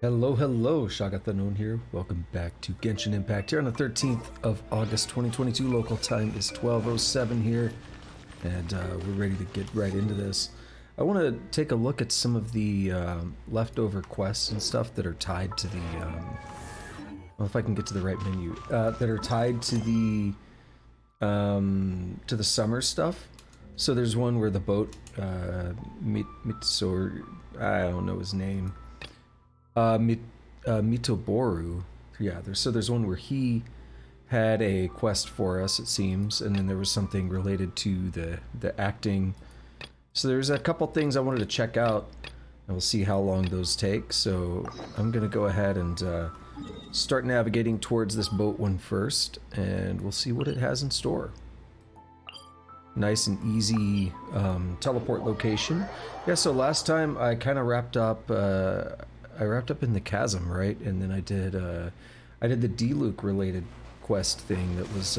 Hello, hello, Shagathanoon here. Welcome back to Genshin Impact here on the 13th of August 2022. Local time is 12:07 here, and we're ready to get right into this. I want to take a look at some of the leftover quests and stuff that are tied to the, well, if I can get to the right menu, that are tied to the summer stuff. So there's one where the boat, Mitsor, I don't know his name. Mitoboru. Yeah, there's one where he had a quest for us, it seems, and then there was something related to the acting. So there's a couple things I wanted to check out, and we'll see how long those take. So I'm gonna go ahead and start navigating towards this boat one first, and we'll see what it has in store. Nice and easy teleport location. Yeah, so last time I kind of wrapped up in the chasm, right? And then I did the Diluc related quest thing that was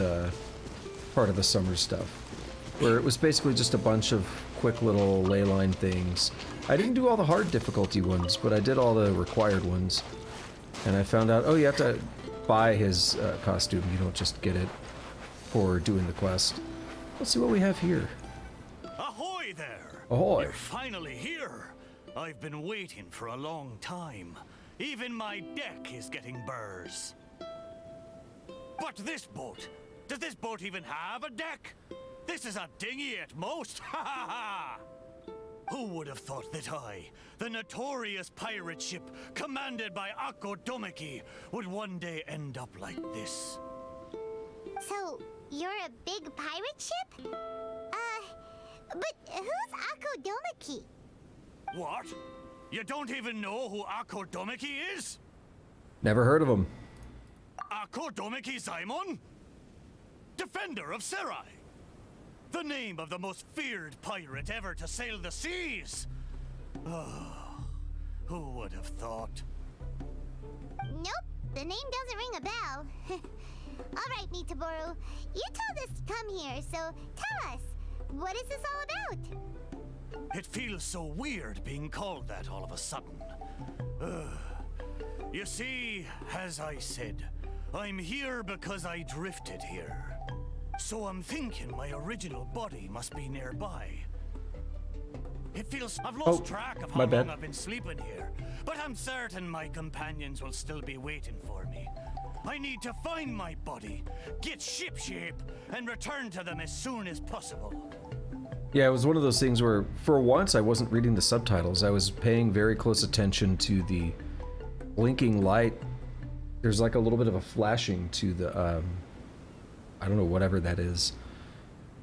part of the summer stuff, where it was basically just a bunch of quick little ley line things. I didn't do all the hard difficulty ones, but I did all the required ones. And I found out, oh, you have to buy his costume. You don't just get it for doing the quest. Let's see what we have here. Ahoy there! Ahoy! You're finally here! I've been waiting for a long time. Even my deck is getting burrs. But this boat, does this boat even have a deck? This is a dinghy at most, ha ha ha! Who would have thought that I, the notorious pirate ship commanded by Akko Domeki, would one day end up like this? So, you're a big pirate ship? But who's Akko Domeki? What? You don't even know who Akko Domeki is? Never heard of him. Akko Domeki Simon? Defender of Serai. The name of the most feared pirate ever to sail the seas. Oh, who would have thought? Nope, the name doesn't ring a bell. Alright, Mitaboru, you told us to come here, so tell us, what is this all about? It feels so weird being called that all of a sudden. You see, as I said, I'm here because I drifted here. So I'm thinking my original body must be nearby. It feels I've lost track of how long I've been sleeping here, but I'm certain my companions will still be waiting for me. I need to find my body, get shipshape, and return to them as soon as possible. Yeah, it was one of those things where, for once, I wasn't reading the subtitles. I was paying very close attention to the blinking light. There's like a little bit of a flashing to the, I don't know, whatever that is,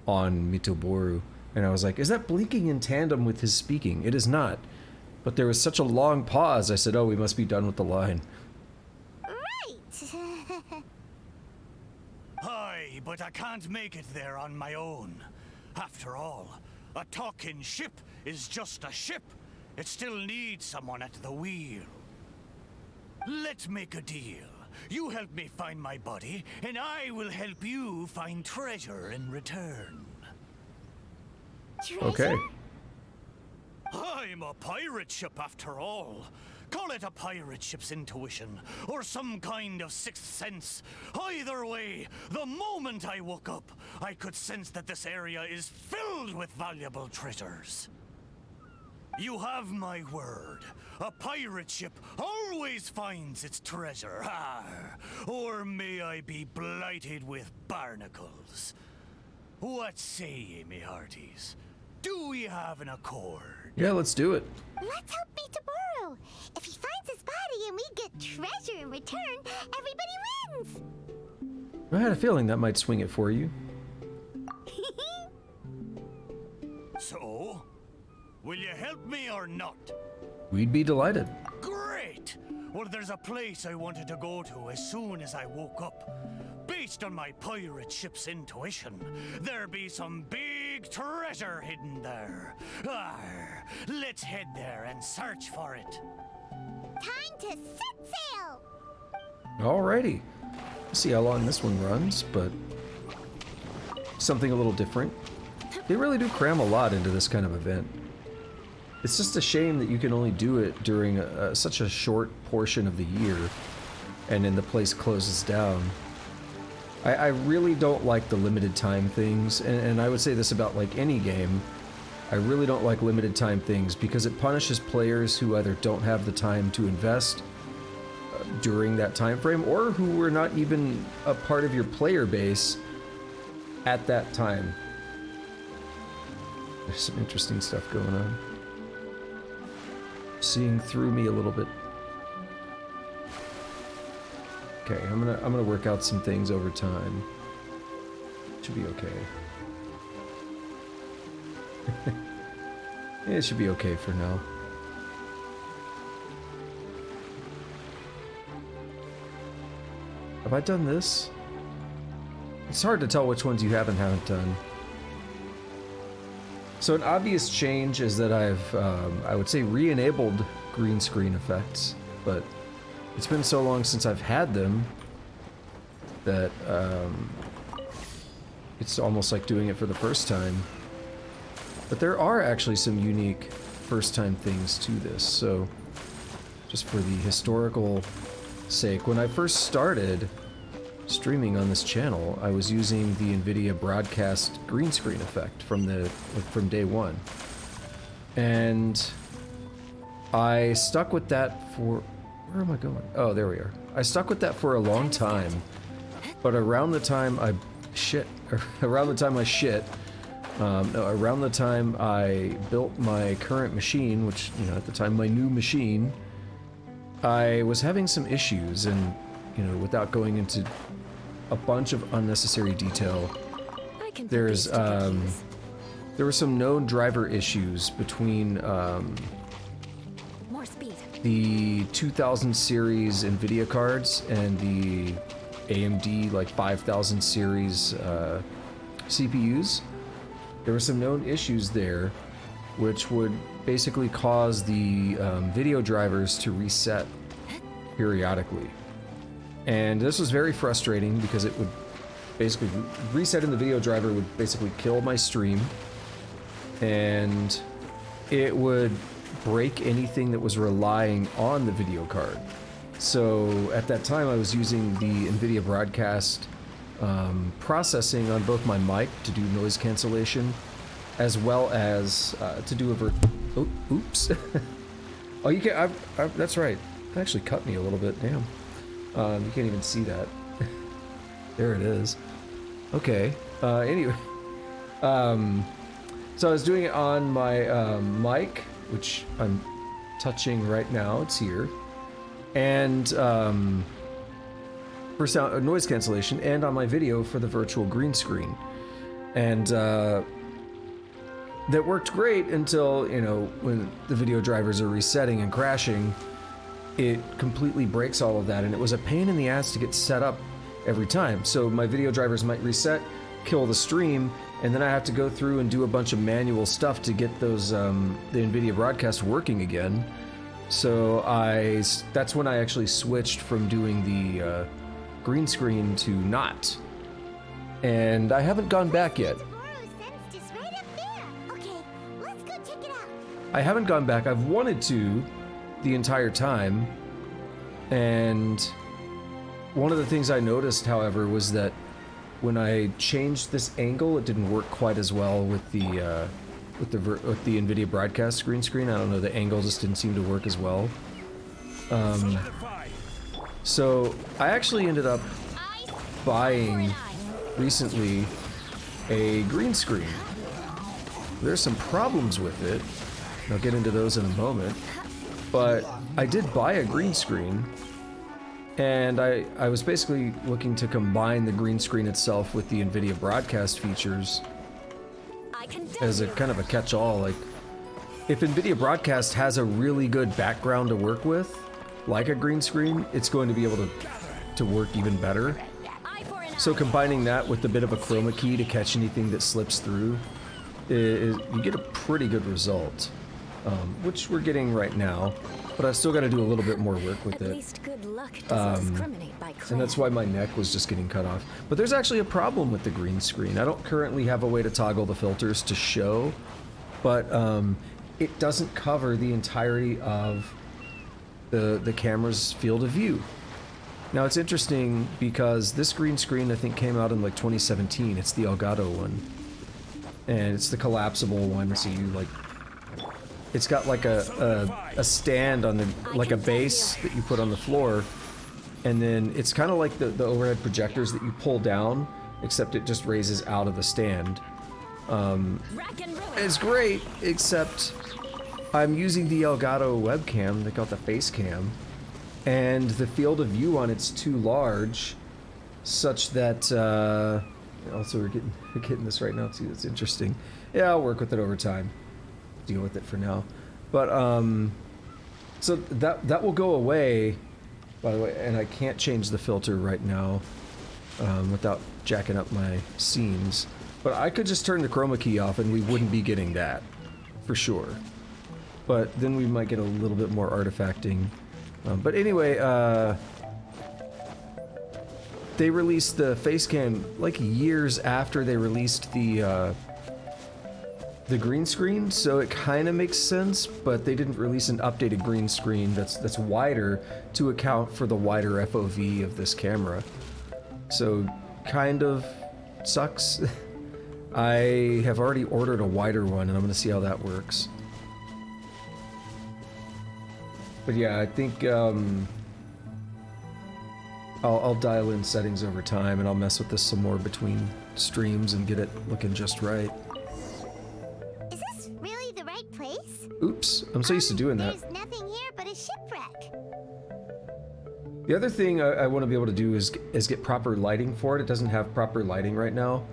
on Mitoboru. And I was like, is that blinking in tandem with his speaking? It is not. But there was such a long pause, I said, oh, we must be done with the line. Right! Aye, but I can't make it there on my own. After all, a talking ship is just a ship. It still needs someone at the wheel. Let's make a deal. You help me find my body, and I will help you find treasure in return. Treasure? Okay. I'm a pirate ship after all. Call it a pirate ship's intuition, or some kind of sixth sense. Either way, the moment I woke up, I could sense that this area is filled with valuable treasures. You have my word. A pirate ship always finds its treasure. Or may I be blighted with barnacles. What say ye, me hearties? Do we have an accord? Yeah, let's do it. Let's help Mitaboru! If he finds his body and we get treasure in return, everybody wins! I had a feeling that might swing it for you. So, will you help me or not? We'd be delighted. Great! Well, there's a place I wanted to go to as soon as I woke up. Based on my pirate ship's intuition, there be some big treasure hidden there. Arr, let's head there and search for it. Time to set sail! Alrighty. See how long this one runs, but something a little different. They really do cram a lot into this kind of event. It's just a shame that you can only do it during such a short portion of the year, and then the place closes down. I really don't like the limited time things, and I would say this about like any game. I really don't like limited time things because it punishes players who either don't have the time to invest during that time frame, or who were not even a part of your player base at that time. There's some interesting stuff going on. Seeing through me a little bit. Okay, I'm gonna work out some things over time. Should be okay. Yeah, it should be okay for now. Have I done this? It's hard to tell which ones you have and haven't done. So an obvious change is that I've, I would say, re-enabled green screen effects, but it's been so long since I've had them that it's almost like doing it for the first time. But there are actually some unique first-time things to this, so just for the historical sake, when I first started streaming on this channel, I was using the NVIDIA broadcast green screen effect from day one, and I stuck with that for, where am I going? Oh, there we are. I stuck with that for a long time, but around the time I built my current machine, which, you know, at the time my new machine, I was having some issues, and, you know, without going into a bunch of unnecessary detail, there were some known driver issues between more speed. the 2000 series NVIDIA cards and the AMD like 5000 series CPUs. There were some known issues there, which would basically cause the video drivers to reset periodically. And this was very frustrating because it would basically resetting the video driver would basically kill my stream, and it would break anything that was relying on the video card. So at that time I was using the NVIDIA broadcast processing on both my mic to do noise cancellation, as well as to do oh, oops. Oh, you can, that's right. It actually cut me a little bit, damn. You can't even see that. There it is. Okay, anyway. So I was doing it on my mic, which I'm touching right now, it's here. And for sound noise cancellation, and on my video for the virtual green screen. And that worked great until, you know, when the video drivers are resetting and crashing, it completely breaks all of that, and it was a pain in the ass to get set up every time. So my video drivers might reset, kill the stream, and then I have to go through and do a bunch of manual stuff to get those the NVIDIA broadcast working again. So that's when I actually switched from doing the green screen to not. And I haven't gone back yet. I haven't gone back. I've wanted to the entire time, and one of the things I noticed, however, was that when I changed this angle, it didn't work quite as well with the NVIDIA broadcast green screen. I don't know, the angle just didn't seem to work as well. So I actually ended up buying recently a green screen. There's some problems with it. I'll get into those in a moment. But I did buy a green screen, and I was basically looking to combine the green screen itself with the NVIDIA broadcast features as a kind of a catch-all. Like, if NVIDIA broadcast has a really good background to work with, like a green screen, it's going to be able to work even better. So combining that with a bit of a chroma key to catch anything that slips through, you get a pretty good result. Which we're getting right now, but I've still got to do a little bit more work with it. And that's why my neck was just getting cut off. But there's actually a problem with the green screen. I don't currently have a way to toggle the filters to show, but it doesn't cover the entirety of the camera's field of view. Now it's interesting because this green screen I think came out in like 2017. It's the Elgato one. And it's the collapsible one, so you like... It's got like a stand on the... like a base that you put on the floor. And then it's kind of like the overhead projectors that you pull down, except it just raises out of the stand. It's great, except I'm using the Elgato webcam, they got the face cam, and the field of view on it's too large, such that, also we're getting this right now too, that's interesting. Yeah, I'll work with it over time. Deal with it for now. But, so that will go away, by the way, and I can't change the filter right now, without jacking up my scenes. But I could just turn the chroma key off and we wouldn't be getting that, for sure. But then we might get a little bit more artifacting. But anyway, they released the face cam like years after they released the green screen, so it kind of makes sense, but they didn't release an updated green screen that's wider to account for the wider FOV of this camera. So, kind of sucks. I have already ordered a wider one, and I'm gonna see how that works. But yeah, I think I'll dial in settings over time, and I'll mess with this some more between streams and get it looking just right. Is this really the right place? Oops, I'm so used to doing that. There's nothing here but a shipwreck. The other thing I want to be able to do is get proper lighting for it. It doesn't have proper lighting right now.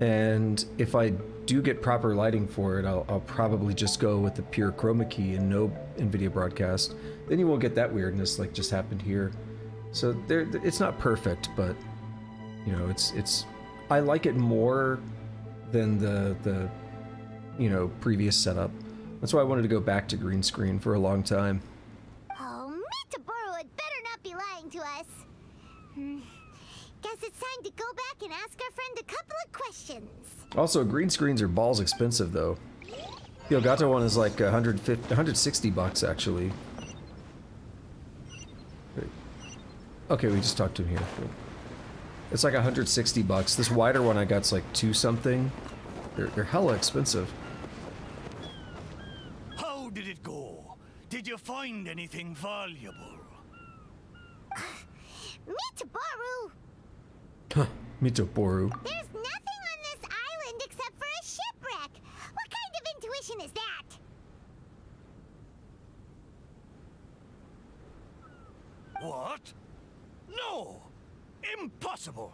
And if I do get proper lighting for it, I'll probably just go with the pure chroma key and no NVIDIA broadcast. Then you won't get that weirdness like just happened here. So it's not perfect, but you know, it's I like it more than the you know, previous setup. That's why I wanted to go back to green screen for a long time. Oh, Mitaboru had better not be lying to us. Guess it's time to go back and ask our friend a couple of questions. Also, green screens are balls expensive, though. The Elgato one is like 160 bucks, actually. Okay, we just talked to him here. It's like 160 bucks. This wider one I got's like 2 something. They're hella expensive. How did it go? Did you find anything valuable? Mitaboru! Huh, Mitaboru. There's nothing on this island except for a shipwreck. What kind of intuition is that? What? No! Impossible!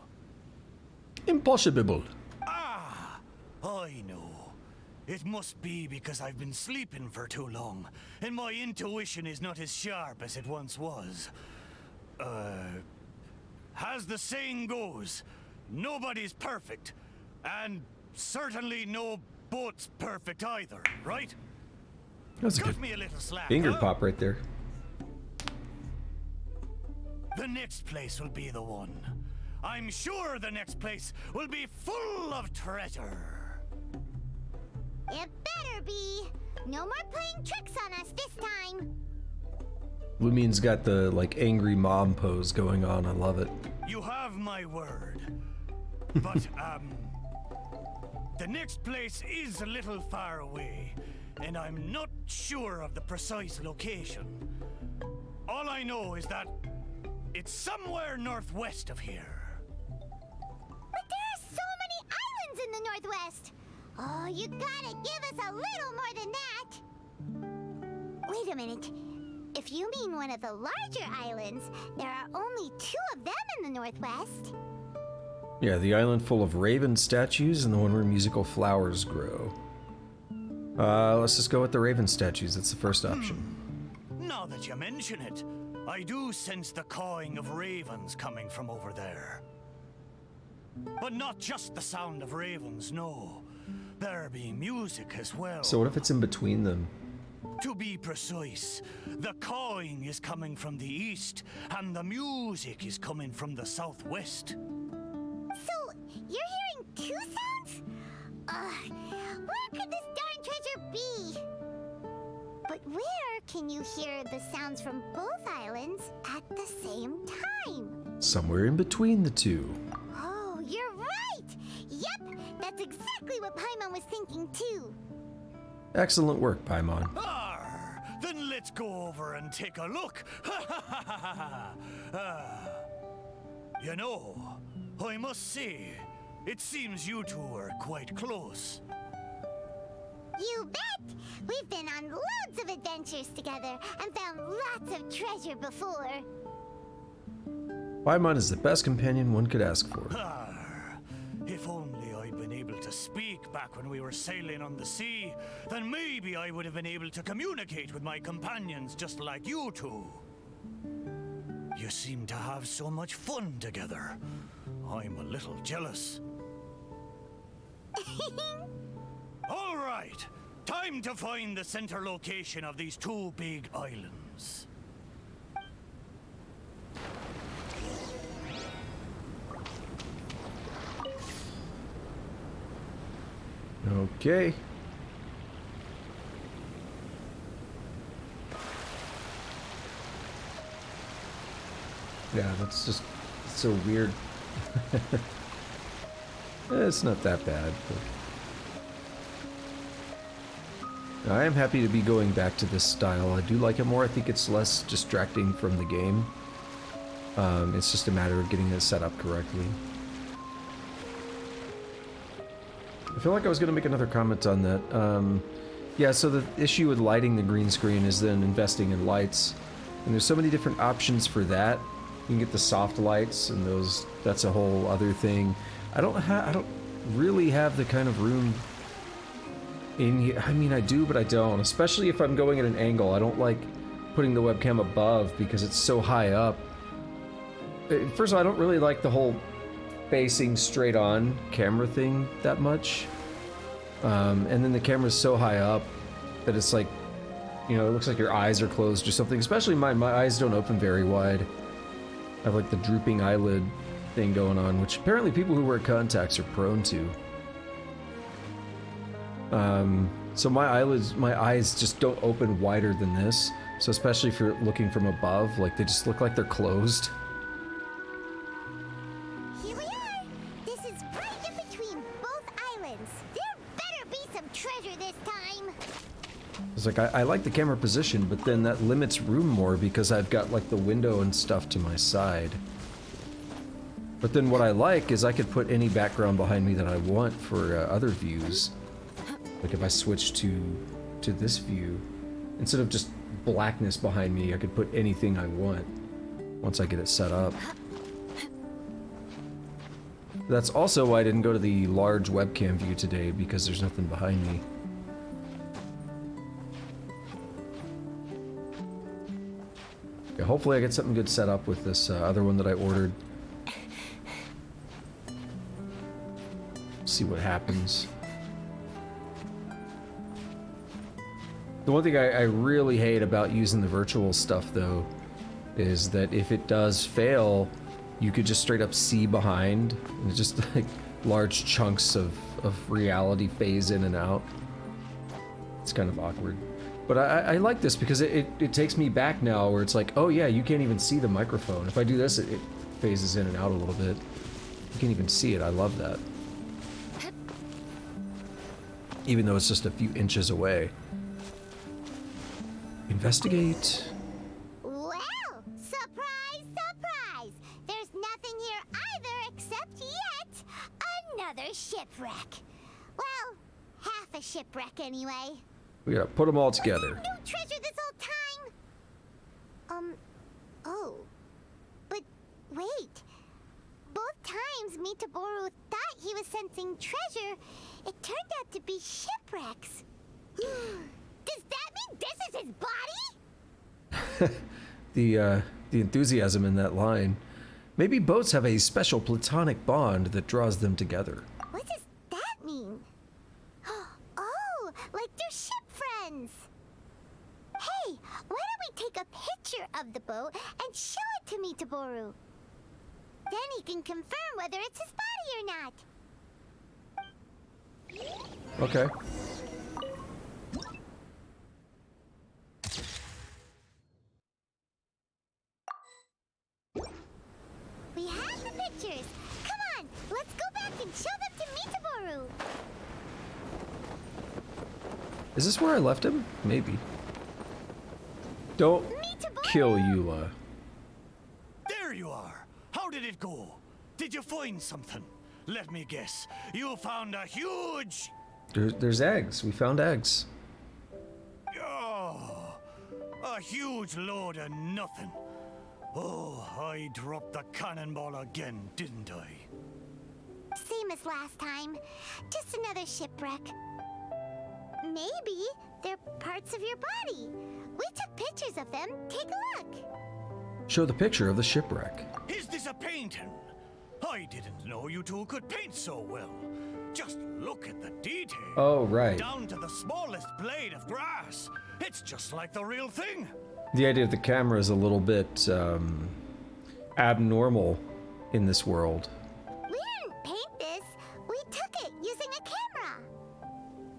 Impossible. Ah! I know. It must be because I've been sleeping for too long, and my intuition is not as sharp as it once was. As the saying goes, nobody's perfect, and certainly no boat's perfect either, right? That's a Cut good me a little slack, finger huh? pop right there. The next place will be the one. I'm sure the next place will be full of treasure. It better be. No more playing tricks on us this time. Lumine's got the, like, angry mom pose going on. I love it. You have my word. But, the next place is a little far away, and I'm not sure of the precise location. All I know is that it's somewhere northwest of here. But there are so many islands in the northwest. Oh, you gotta give us a little more than that. Wait a minute. If you mean one of the larger islands, there are only 2 of them in the northwest. Yeah, the island full of raven statues and the one where musical flowers grow. Let's just go with the raven statues. That's the first option. Now that you mention it, I do sense the cawing of ravens coming from over there. But not just the sound of ravens, no. There be music as well. So what if it's in between them? To be precise, the cawing is coming from the east, and the music is coming from the southwest. So, you're hearing 2 sounds? Where could this darn treasure be? you hear the sounds from both islands at the same time. Somewhere in between the two. Oh, you're right! Yep, that's exactly what Paimon was thinking too. Excellent work, Paimon. Arr, then let's go over and take a look. You know, I must say, it seems you two are quite close. You bet! We've been on loads of adventures together and found lots of treasure before. Paimon is the best companion one could ask for. Arr, if only I'd been able to speak back when we were sailing on the sea, then maybe I would have been able to communicate with my companions just like you two. You seem to have so much fun together. I'm a little jealous. All right, time to find the center location of these two big islands. Okay. Yeah, that's just so weird. It's not that bad. But I am happy to be going back to this style. I do like it more. I think it's less distracting from the game. It's just a matter of getting it set up correctly. I feel like I was going to make another comment on that. Yeah, so the issue with lighting the green screen is then investing in lights. And there's so many different options for that. You can get the soft lights, and that's a whole other thing. I don't really have the kind of room in here. I mean, I do, but I don't. Especially if I'm going at an angle. I don't like putting the webcam above because it's so high up. First of all, I don't really like the whole facing straight on camera thing that much. And then the camera's so high up that it's like, you know, it looks like your eyes are closed or something. Especially mine. My eyes don't open very wide. I have like the drooping eyelid thing going on, which apparently people who wear contacts are prone to. So my eyes just don't open wider than this. So especially if you're looking from above, like they just look like they're closed. Here we are! This is right in between both islands. There better be some treasure this time! It's like, I like the camera position, but then that limits room more because I've got like the window and stuff to my side. But then what I like is I could put any background behind me that I want for other views. Like if I switch to this view, instead of just blackness behind me, I could put anything I want once I get it set up. That's also why I didn't go to the large webcam view today, because there's nothing behind me. Okay, hopefully I get something good set up with this other one that I ordered. See what happens. The one thing I really hate about using the virtual stuff, though, is that if it does fail, you could just straight up see behind, and just like large chunks of reality phase in and out. It's kind of awkward. But I like this because it takes me back now, where it's like, oh yeah, you can't even see the microphone. If I do this, it phases in and out a little bit. You can't even see it. I love that. Even though it's just a few inches away. Investigate. Well, surprise, surprise! There's nothing here either except yet another shipwreck. Well, half a shipwreck anyway. We gotta put them all together. No treasure this whole time! Oh. But wait. Both times Mitaboru thought he was sensing treasure, it turned out to be shipwrecks. Does that mean this is his body? The enthusiasm in that line. Maybe boats have a special platonic bond that draws them together. What does that mean? Oh, like they're ship friends. Hey, why don't we take a picture of the boat and show it to Mitaboru? Then he can confirm whether it's his body or not. Okay. Is this where I left him? Maybe. Don't kill Eula. There you are. How did it go? Did you find something? Let me guess. You found a huge... There's eggs. We found eggs. Oh, a huge load of nothing. Oh, I dropped the cannonball again, didn't I? Same as last time. Just another shipwreck. Maybe they're parts of your body. We took pictures of them. Take a look. Show the picture of the shipwreck. Is this a painting? I didn't know you two could paint so well. Just look at the detail. Oh, right. Down to the smallest blade of grass. It's just like the real thing. The idea of the camera is a little bit abnormal in this world. We didn't paint this. We took it using a camera.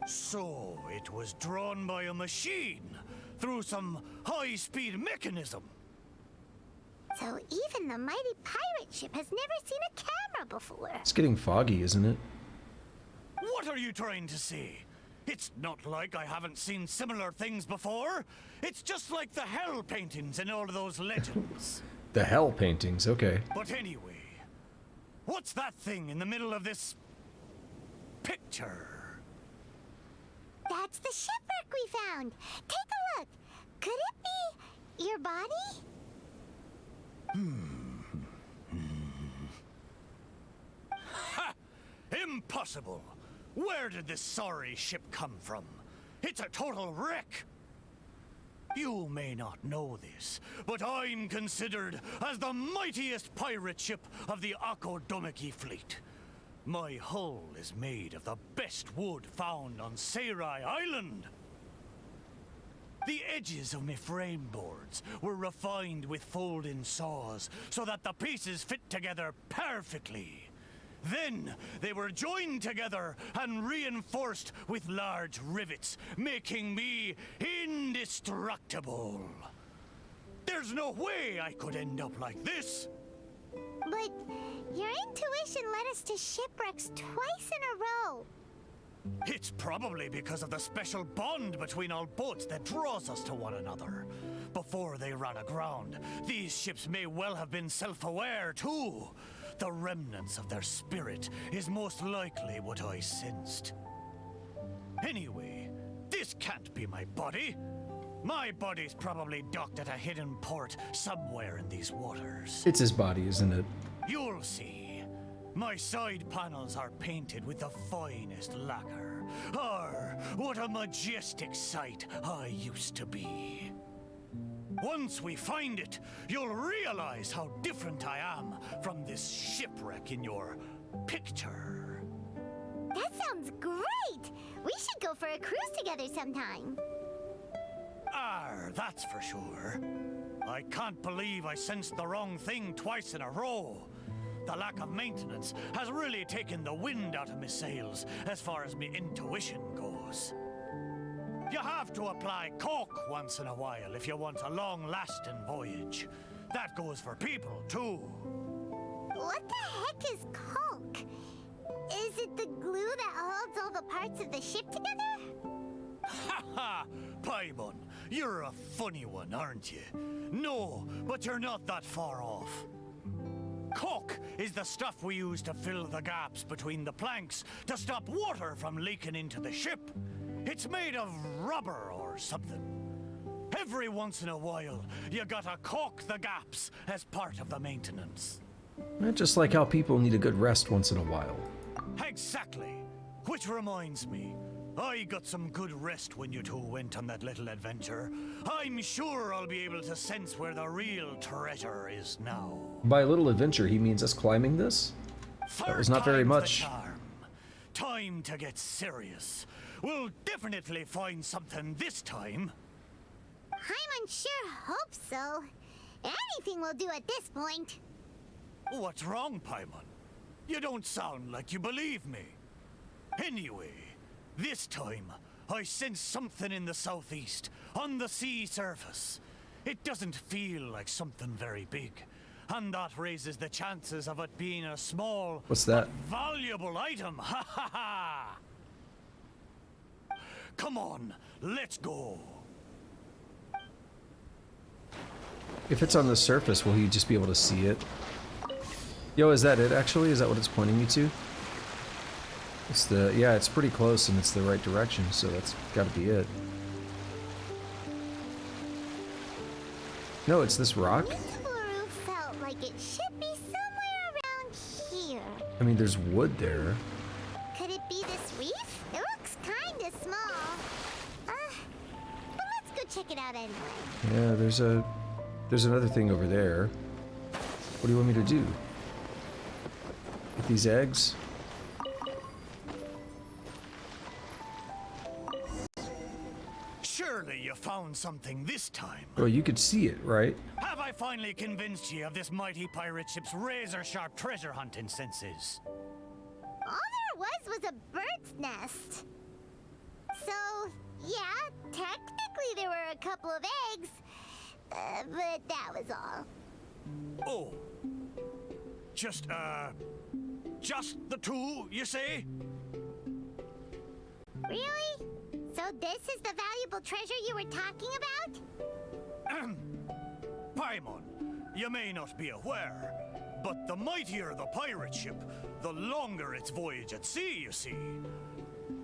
So it was drawn by a machine through some high-speed mechanism. So even the mighty pirate ship has never seen a camera before. It's getting foggy, isn't it? What are you trying to say? It's not like I haven't seen similar things before. It's just like the hell paintings in all of those legends. The hell paintings, okay. But anyway, what's that thing in the middle of this picture? That's the shipwreck we found. Take a look. Could it be your body? Ha! Impossible! Where did this sorry ship come from? It's a total wreck! You may not know this, but I'm considered as the mightiest pirate ship of the Akodomiki fleet. My hull is made of the best wood found on Seirai Island. The edges of my frame boards were refined with fold-in saws so that the pieces fit together perfectly. Then they were joined together and reinforced with large rivets, making me indestructible. There's no way I could end up like this. But your intuition led us to shipwrecks twice in a row. It's probably because of the special bond between our boats that draws us to one another. Before they ran aground, these ships may well have been self-aware too. The remnants of their spirit is most likely what I sensed. Anyway, this can't be my body. My body's probably docked at a hidden port somewhere in these waters. It's his body, isn't it? You'll see. My side panels are painted with the finest lacquer. Arr, what a majestic sight I used to be. Once we find it, you'll realize how different I am from this shipwreck in your picture. That sounds great! We should go for a cruise together sometime. Arr, that's for sure. I can't believe I sensed the wrong thing twice in a row. The lack of maintenance has really taken the wind out of my sails as far as my intuition goes. You have to apply cork once in a while if you want a long-lasting voyage. That goes for people, too. What the heck is caulk? Is it the glue that holds all the parts of the ship together? Ha ha! Paimon, you're a funny one, aren't you? No, but you're not that far off. Caulk is the stuff we use to fill the gaps between the planks to stop water from leaking into the ship. It's made of rubber or something. Every once in a while, you gotta caulk the gaps as part of the maintenance. Just like how people need a good rest once in a while. Exactly. Which reminds me, I got some good rest when you two went on that little adventure. I'm sure I'll be able to sense where the real treasure is now. By little adventure, he means us climbing this? That was not very Third time's the much. charm. Time to get serious. We'll definitely find something this time. Paimon sure hopes so. Anything will do at this point. What's wrong, Paimon? You don't sound like you believe me. Anyway, this time, I sense something in the southeast, on the sea surface. It doesn't feel like something very big, and that raises the chances of it being a small, What's that? but valuable item. Ha ha ha! Come on, let's go. If it's on the surface, will he just be able to see it? Yo, is that it actually? Is that what it's pointing me to? It's the, yeah, it's pretty close and it's the right direction, so that's gotta be it. No, it's this rock? Mitaboru felt like it should be somewhere around here. I mean, there's wood there. Could it be this reef? It looks kinda small. But let's go check it out anyway. Yeah, there's another thing over there. What do you want me to do? Get these eggs? Surely you found something this time. Well, you could see it, right? Have I finally convinced you of this mighty pirate ship's razor-sharp treasure hunting senses? All there was a bird's nest. So, yeah, technically there were a couple of eggs. But that was all. Oh. Just the two, you say? Really? So this is the valuable treasure you were talking about? Paimon, you may not be aware, but the mightier the pirate ship, the longer its voyage at sea, you see.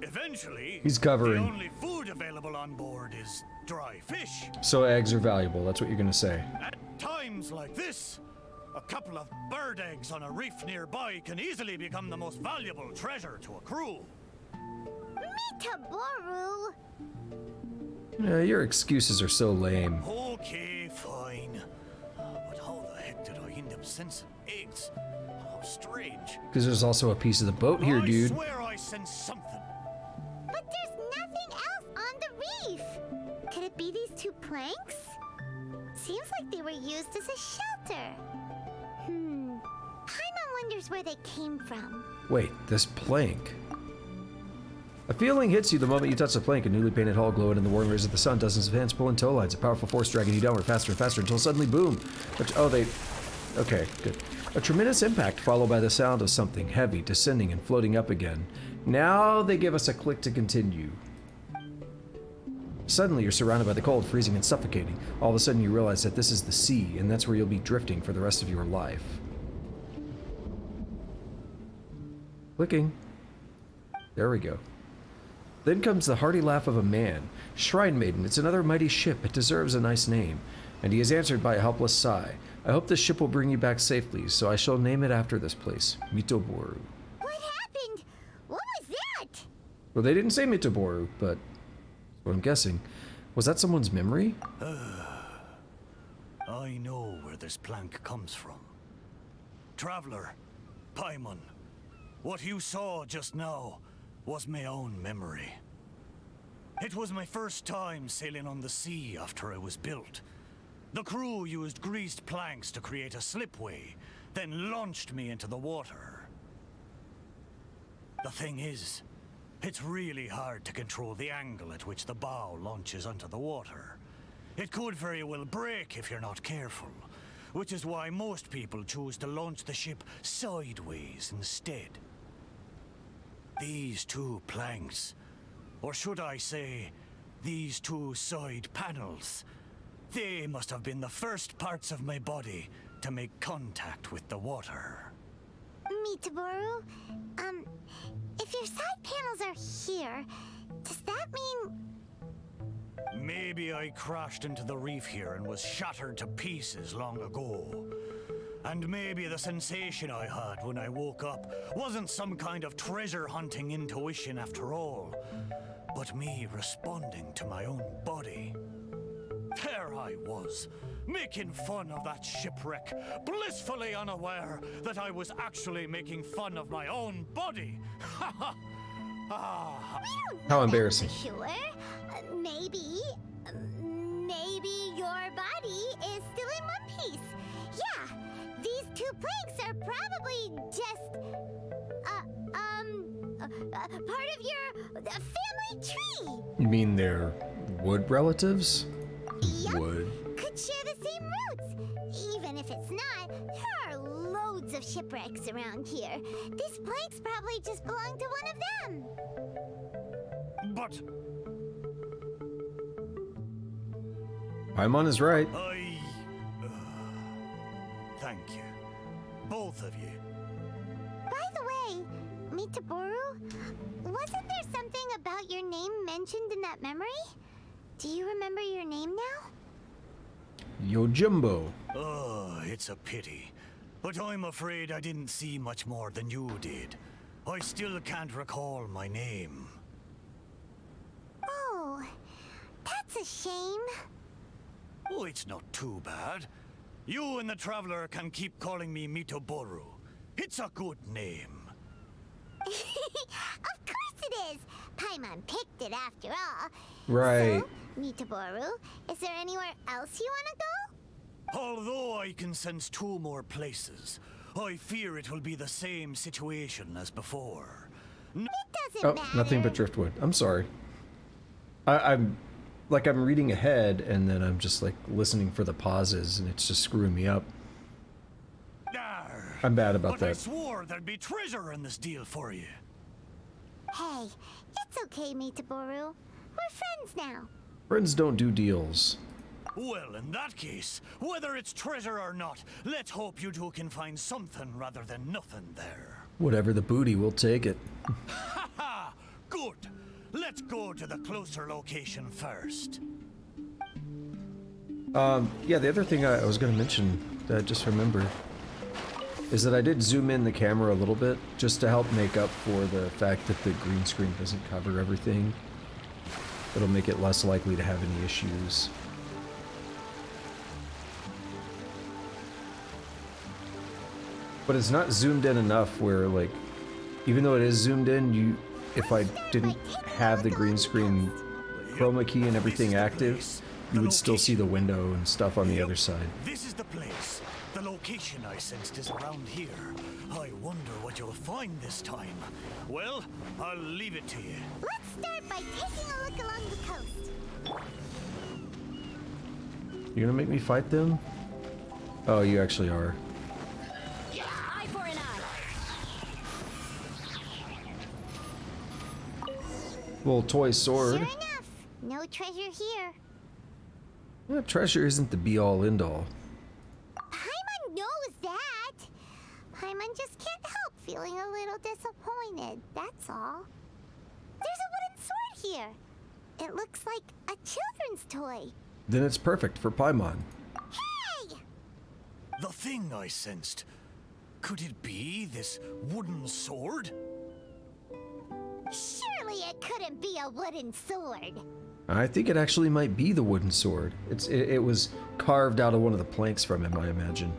Eventually, He's covering. the only food available on board is dry fish. So eggs are valuable, that's what you're gonna say. At times like this, a couple of bird eggs on a reef nearby can easily become the most valuable treasure to a crew. Mitaboru! Yeah, your excuses are so lame. Okay, fine. But how the heck did I end up sensing eggs? How strange. Because there's also a piece of the boat here, dude. I swear I sense something. But there's nothing else on the reef! Could it be these two planks? Seems like they were used as a shelter. Paimon wonders where they came from. Wait, this plank. A feeling hits you the moment you touch the plank. A newly painted hull glowing in the warm rays of the sun. Dozens of hands pulling tow lines. A powerful force dragging you downward faster and faster until suddenly, boom. Okay, good. A tremendous impact followed by the sound of something heavy descending and floating up again. Now they give us a click to continue. Suddenly you're surrounded by the cold, freezing, and suffocating. All of a sudden you realize that this is the sea, and that's where you'll be drifting for the rest of your life. Clicking. There we go. Then comes the hearty laugh of a man. Shrine Maiden, it's another mighty ship. It deserves a nice name. And he is answered by a helpless sigh. I hope this ship will bring you back safely, so I shall name it after this place. Mitoboru. What happened? What was that? Well, they didn't say Mitoboru, but what I'm guessing. Was that someone's memory? I know where this plank comes from. Traveler, Paimon, what you saw just now was my own memory. It was my first time sailing on the sea after I was built. The crew used greased planks to create a slipway, then launched me into the water. The thing is, it's really hard to control the angle at which the bow launches onto the water. It could very well break if you're not careful, which is why most people choose to launch the ship sideways instead. These two planks, or should I say, these two side panels, they must have been the first parts of my body to make contact with the water. Mitaboru, if your side panels are here, does that mean... Maybe I crashed into the reef here and was shattered to pieces long ago. And maybe the sensation I had when I woke up wasn't some kind of treasure-hunting intuition after all, but me responding to my own body. There I was, making fun of that shipwreck, blissfully unaware that I was actually making fun of my own body. Ha ha! Ah. How embarrassing. Sure. Maybe your body is still in one piece. Yeah, these two planks are probably just, part of your family tree. You mean they're wood relatives? Yup. Wood. Could share the same roots. Even if it's not, there are loads of shipwrecks around here. These planks probably just belong to one of them. But Paimon is right. Thank you. Both of you. By the way, Mitaboru, wasn't there something about your name mentioned in that memory? Do you remember your name now? Yojimbo. Oh, it's a pity. But I'm afraid I didn't see much more than you did. I still can't recall my name. Oh, that's a shame. Oh, it's not too bad. You and the Traveler can keep calling me Mitoboru. It's a good name. Of course it is! Paimon picked it after all. Right. So, Mitaboru, is there anywhere else you want to go? Although I can sense 2 more places, I fear it will be the same situation as before. It doesn't matter. Nothing but driftwood. I'm sorry. I'm reading ahead, and then I'm just like listening for the pauses, and it's just screwing me up. I'm bad about but that. I swore there'd be treasure in this deal for you. Hey, it's okay, Mitaboru. We're friends now. Friends don't do deals. Well, in that case, whether it's treasure or not, let's hope you two can find something rather than nothing there. Whatever the booty, we'll take it. Ha ha! Good! Let's go to the closer location first. Yeah, the other thing I was going to mention that I just remembered is that I did zoom in the camera a little bit just to help make up for the fact that the green screen doesn't cover everything. It'll make it less likely to have any issues. But it's not zoomed in enough where, like, even though it is zoomed in, if I didn't have the green screen chroma key and everything active, you would still see the window and stuff on the other side. This is the place. The location I sensed is around here. I wonder what you'll find this time. Well, I'll leave it to you. Let's start by taking a look along the coast. You gonna make me fight them? Oh, you actually are. Eye for an eye. Little toy sword. Sure enough, no treasure here. Well, treasure isn't the be-all, end-all. Paimon knows that. Paimon just can't help feeling a little disappointed, that's all. There's a wooden sword here. It looks like a children's toy. Then it's perfect for Paimon. Hey! The thing I sensed. Could it be this wooden sword? Surely it couldn't be a wooden sword. I think it actually might be the wooden sword. It was carved out of one of the planks from him, I imagine.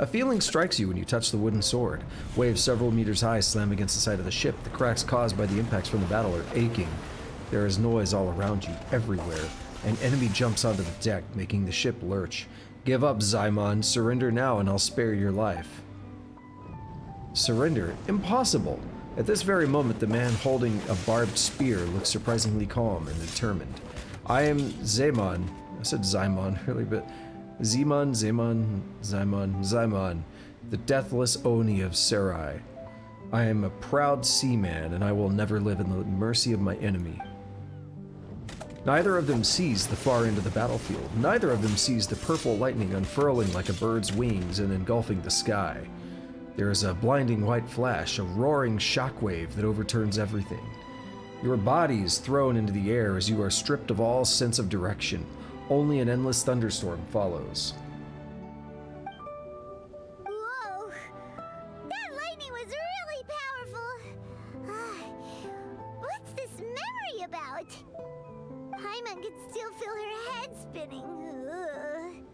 A feeling strikes you when you touch the wooden sword. Waves several meters high slam against the side of the ship. The cracks caused by the impacts from the battle are aching. There is noise all around you, everywhere. An enemy jumps onto the deck, making the ship lurch. Give up, Zaimon. Surrender now and I'll spare your life. Surrender? Impossible! At this very moment, the man holding a barbed spear looks surprisingly calm and determined. I am Zaimon. I said Zaimon earlier, but Zaimon, the deathless Oni of Serai. I am a proud seaman, and I will never live in the mercy of my enemy. Neither of them sees the far end of the battlefield. Neither of them sees the purple lightning unfurling like a bird's wings and engulfing the sky. There is a blinding white flash, a roaring shockwave that overturns everything. Your body is thrown into the air as you are stripped of all sense of direction. Only an endless thunderstorm follows. Whoa! That lightning was really powerful. What's this memory about? Paimon can still feel her head spinning.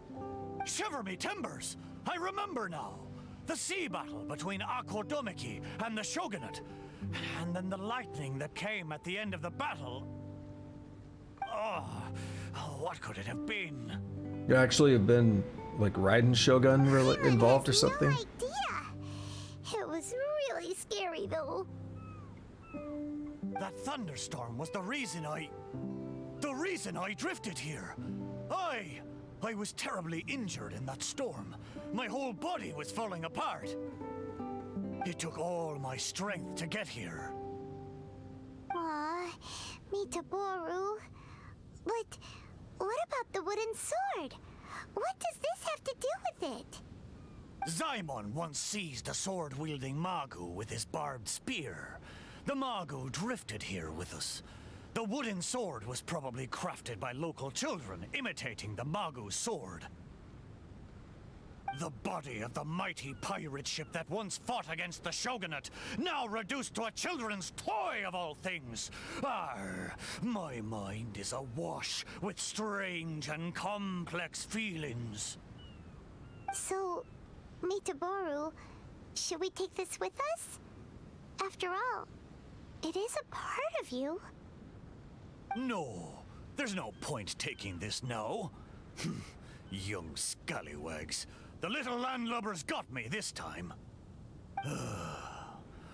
Shiver me timbers! I remember now. The sea battle between Akodomiki and the Shogunate. And then the lightning that came at the end of the battle. Oh, what could it have been? You actually have been, like, Raiden Shogun involved or something? No idea. It was really scary, though. That thunderstorm was the reason I drifted here. I was terribly injured in that storm. My whole body was falling apart. It took all my strength to get here. Aw, Mitaboru. But what about about the wooden sword. What does this have to do with it? Zaimon once seized a sword-wielding Magu with his barbed spear. The Magu drifted here with us. The wooden sword was probably crafted by local children, imitating the Magu's sword. The body of the mighty pirate ship that once fought against the shogunate, now reduced to a children's toy of all things. Arr, my mind is awash with strange and complex feelings. So, Mitaboru, should we take this with us? After all, it is a part of you. No, there's no point taking this now. Young scallywags. The little landlubbers got me this time.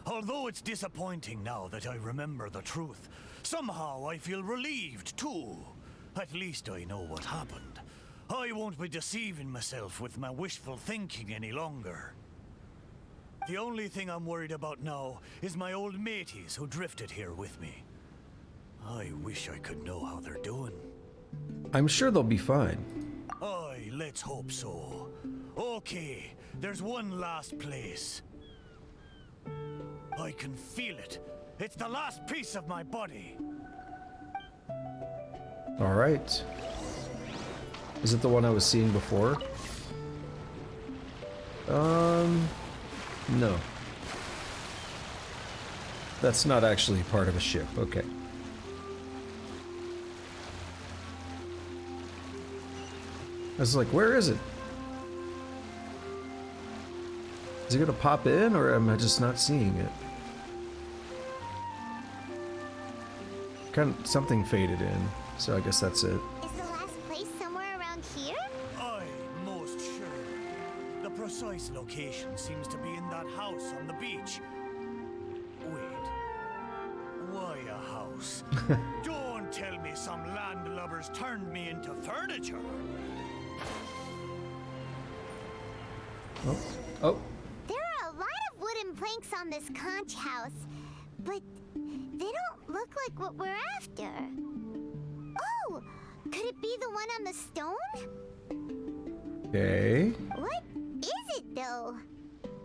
Although it's disappointing now that I remember the truth, somehow I feel relieved too. At least I know what happened. I won't be deceiving myself with my wishful thinking any longer. The only thing I'm worried about now is my old mateys who drifted here with me. I wish I could know how they're doing. I'm sure they'll be fine. Aye, let's hope so. Okay, there's one last place. I can feel it. It's the last piece of my body. All right. Is it the one I was seeing before? No. That's not actually part of a ship. Okay. I was like, where is it? Is it gonna pop in, or am I just not seeing it? Something faded in, so I guess that's it. Is the last place somewhere around here? Aye, most sure. The precise location seems to be in that house on the beach. Wait. Why a house? Don't tell me some landlubbers turned me into furniture. Oh. Oh. There are a lot of wooden planks on this conch house, but they don't look like what we're after. Oh, could it be the one on the stone? Okay. What is it, though?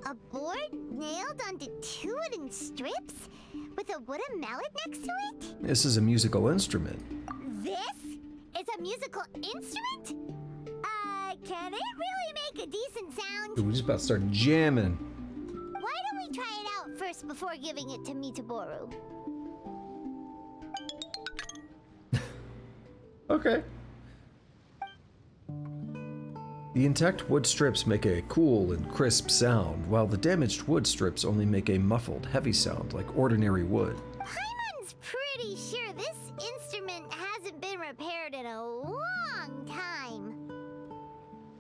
A board nailed onto two wooden strips with a wooden mallet next to it? This is a musical instrument. This is a musical instrument? Can it really make a decent sound? Ooh, we just about to start jamming. Why don't we try it out first before giving it to Mitaboru? Okay. The intact wood strips make a cool and crisp sound, while the damaged wood strips only make a muffled, heavy sound like ordinary wood. Paimon's pretty sure this instrument hasn't been repaired in a long time.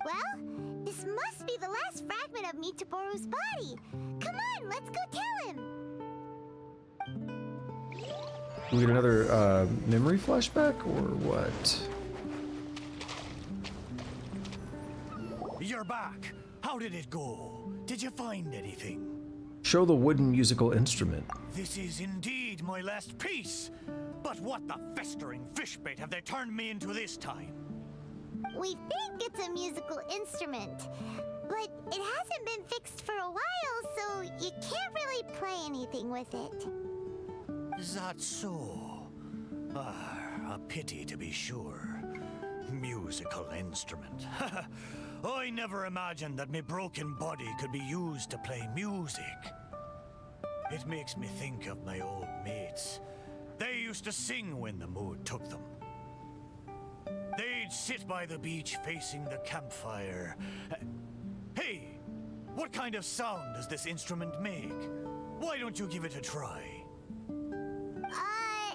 Well, this must be the last fragment of Mitaboru's body. Come on, let's go tell him. We get another memory flashback, or what? You're back. How did it go? Did you find anything? Show the wooden musical instrument. This is indeed my last piece. But what the festering fishbait have they turned me into this time? We think it's a musical instrument, but it hasn't been fixed for a while, so you can't really play anything with it. Is that so? Ah, a pity to be sure. Musical instrument. I never imagined that my broken body could be used to play music. It makes me think of my old mates. They used to sing when the mood took them. They'd sit by the beach facing the campfire. Hey, what kind of sound does this instrument make? Why don't you give it a try?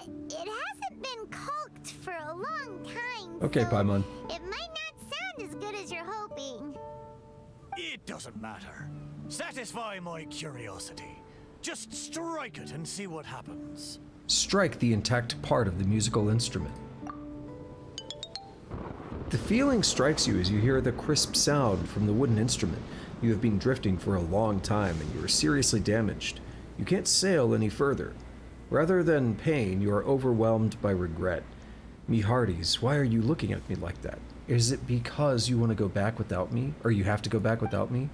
It hasn't been caulked for a long time. Okay, so Paimon. it might not sound as good as you're hoping. It doesn't matter. Satisfy my curiosity. Just strike it and see what happens. Strike the intact part of the musical instrument. The feeling strikes you as you hear the crisp sound from the wooden instrument. You have been drifting for a long time and you are seriously damaged. You can't sail any further. Rather than pain, you are overwhelmed by regret. Me hearties, why are you looking at me like that? Is it because you want to go back without me? Or you have to go back without me?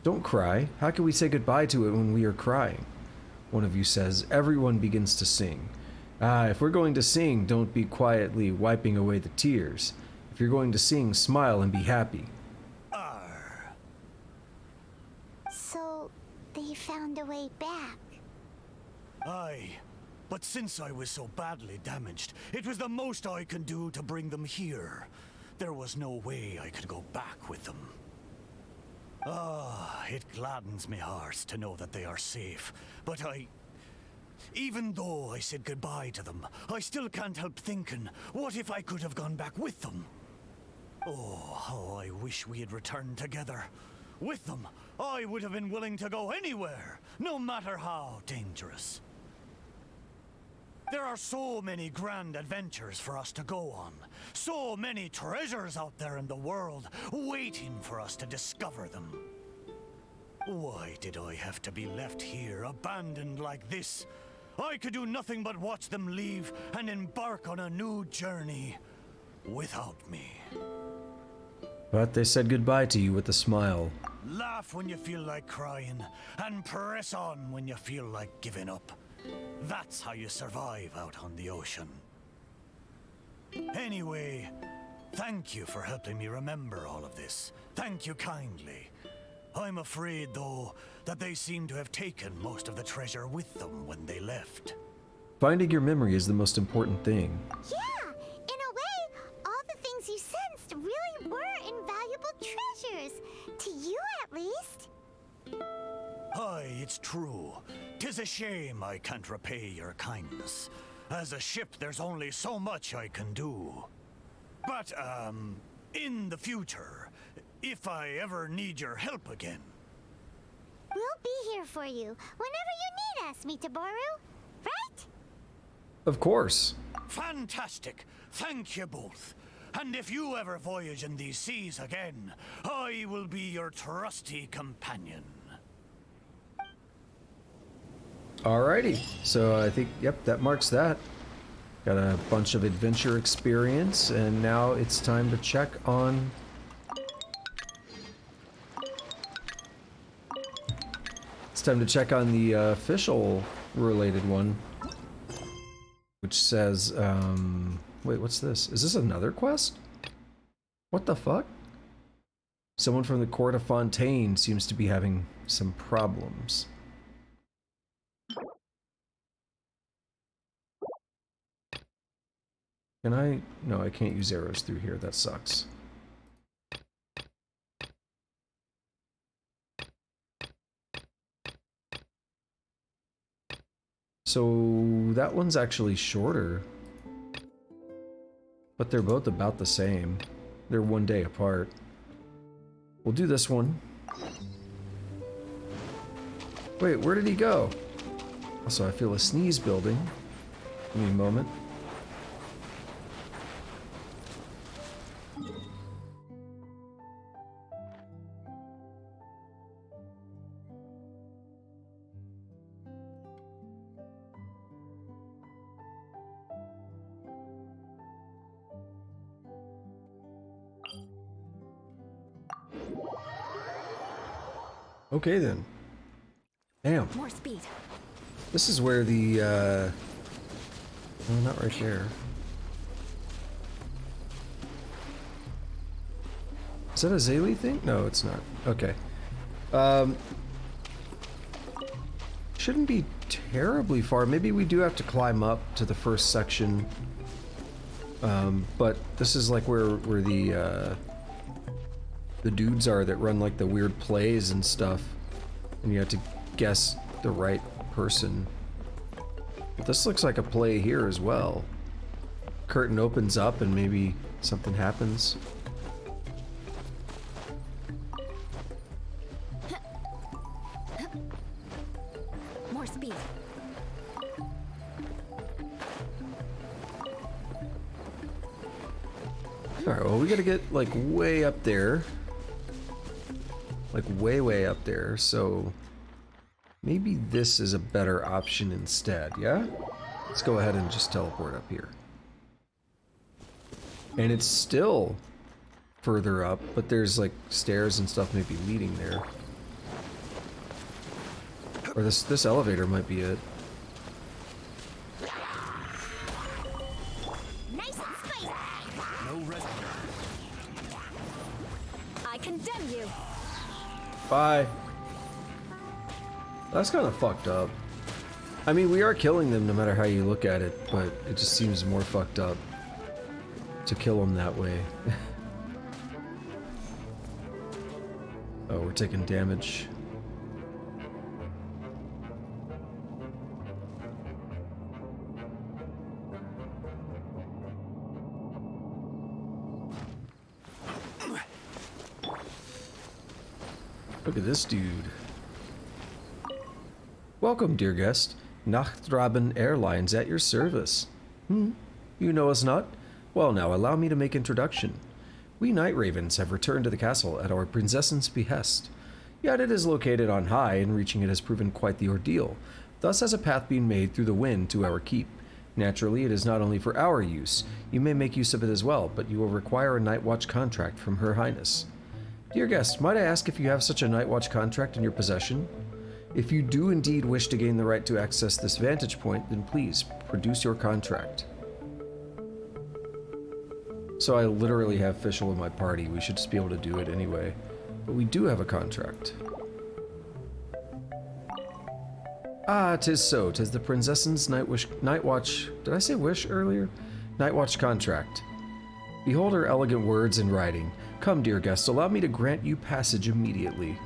Don't cry. How can we say goodbye to it when we are crying? One of you says. Everyone begins to sing. Ah, if we're going to sing, don't be quietly wiping away the tears. If you're going to sing, smile and be happy. Arr. So, they found a way back. Aye. But since I was so badly damaged, it was the most I could do to bring them here. There was no way I could go back with them. Ah, it gladdens me heart to know that they are safe, but even though I said goodbye to them, I still can't help thinking, what if I could have gone back with them? Oh, how I wish we had returned together. With them, I would have been willing to go anywhere, no matter how dangerous. There are so many grand adventures for us to go on. So many treasures out there in the world, waiting for us to discover them. Why did I have to be left here, abandoned like this? I could do nothing but watch them leave and embark on a new journey without me. But they said goodbye to you with a smile. Laugh when you feel like crying, and press on when you feel like giving up. That's how you survive out on the ocean. Anyway, thank you for helping me remember all of this. Thank you kindly. I'm afraid, though, that they seem to have taken most of the treasure with them when they left. Finding your memory is the most important thing. Yeah, in a way, all the things you sensed really were invaluable treasures. To you, at least. Aye, it's true. 'Tis a shame I can't repay your kindness. As a ship, there's only so much I can do. But, in the future, if I ever need your help again. We'll be here for you whenever you need us, Mitaboru. Right? Of course. Fantastic. Thank you both. And if you ever voyage in these seas again, I will be your trusty companion. Alrighty, so I think, yep, that marks that. Got a bunch of adventure experience, and now it's time to check on... It's time to check on the official related one. Which says, wait, what's this? Is this another quest? What the fuck? Someone from the court of Fontaine seems to be having some problems. Can I? No, I can't use arrows through here. That sucks. So that one's actually shorter. But they're both about the same. They're 1 day apart. We'll do this one. Wait, where did he go? Also, I feel a sneeze building. Give me a moment. Okay then. Damn. More speed. This is where the, oh, not right there. Is that a Zaylee thing? No, it's not. Okay. Shouldn't be terribly far. Maybe we do have to climb up to the first section. But this is like where the dudes are that run like the weird plays and stuff. And you have to guess the right person. But this looks like a play here as well. Curtain opens up and maybe something happens. More speed. Alright, well we gotta get like way up there. Like way up there, so maybe this is a better option instead, yeah? Let's go ahead and just teleport up here. And it's still further up, but there's like stairs and stuff maybe leading there. Or this elevator might be it. Nice and spicy. No rest. I condemn you. Bye. That's kind of fucked up. I mean, we are killing them no matter how you look at it, but it just seems more fucked up to kill them that way. Oh, we're taking damage. Look at this dude. Welcome, dear guest. Nachtraben Airlines at your service. You know us not? Well, now allow me to make introduction. We Night Ravens have returned to the castle at our princess's behest. Yet it is located on high, and reaching it has proven quite the ordeal. Thus has a path been made through the wind to our keep. Naturally, it is not only for our use. You may make use of it as well, but you will require a night watch contract from Her Highness. Dear guest, might I ask if you have such a night watch contract in your possession? If you do indeed wish to gain the right to access this vantage point, then please produce your contract. So I literally have Fischl in my party. We should just be able to do it anyway. But we do have a contract. Ah, 'tis so. 'Tis the princess's night watch. Did I say wish earlier? Night watch contract. Behold her elegant words in writing. Come, dear guest, allow me to grant you passage immediately.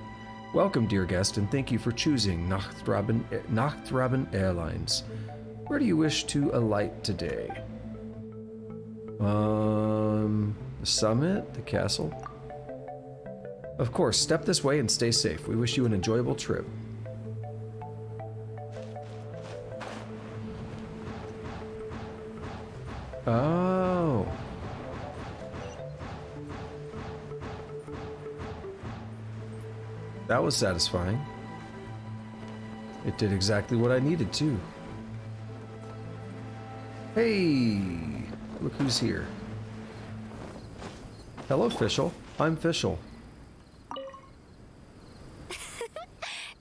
Welcome, dear guest, and thank you for choosing Nachtraben Airlines. Where do you wish to alight today? The summit? The castle? Of course, step this way and stay safe. We wish you an enjoyable trip. Oh. That was satisfying. It did exactly what I needed to. Hey, look who's here. Hello, Fischl. I'm Fischl.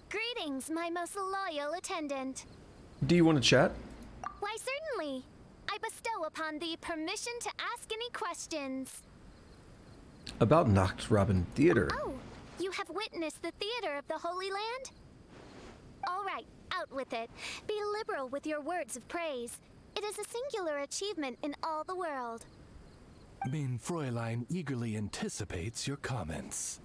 Greetings, my most loyal attendant. Do you want to chat? Why, certainly. I bestow upon thee permission to ask any questions. About Nachtraben Theater. Oh, you have witnessed the theater of the Holy Land? All right, out with it. Be liberal with your words of praise. It is a singular achievement in all the world. Mein Fräulein eagerly anticipates your comments.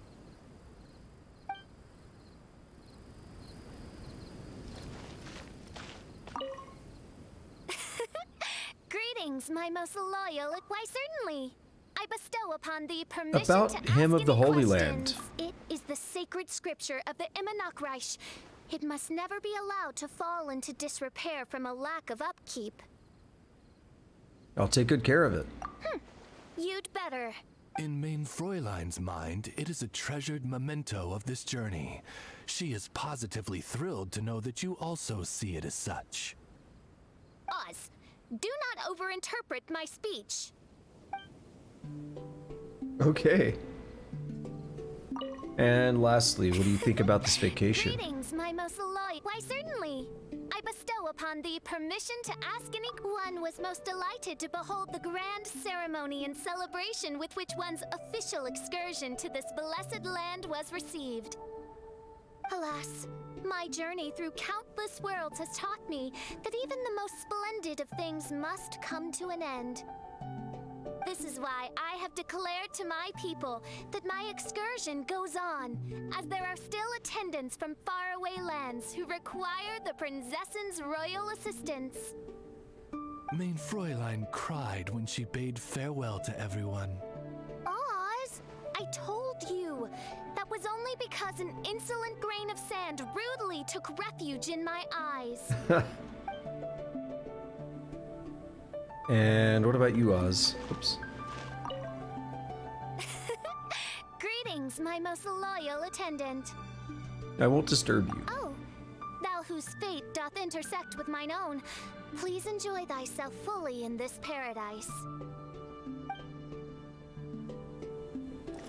Greetings, my most loyal. Why, certainly. I bestow upon thee permission About to him ask of the any Holy questions. Land. It is the sacred scripture of the Immanakreich. It must never be allowed to fall into disrepair from a lack of upkeep. I'll take good care of it. You'd better. In Mein Fräulein's mind, it is a treasured memento of this journey. She is positively thrilled to know that you also see it as such. Oz, do not overinterpret my speech. Okay. And lastly, what do you think about this vacation? Greetings, my most loyal. Why, certainly. I bestow upon thee permission to ask any. One was most delighted to behold the grand ceremony and celebration with which one's official excursion to this blessed land was received. Alas, my journey through countless worlds has taught me that even the most splendid of things must come to an end. This is why I have declared to my people that my excursion goes on, as there are still attendants from faraway lands who require the princess's royal assistance. Mein Fräulein cried when she bade farewell to everyone. Oz, I told you. That was only because an insolent grain of sand rudely took refuge in my eyes. And what about you, Oz? Oops. Greetings, my most loyal attendant. I won't disturb you. Oh, thou whose fate doth intersect with mine own, please enjoy thyself fully in this paradise.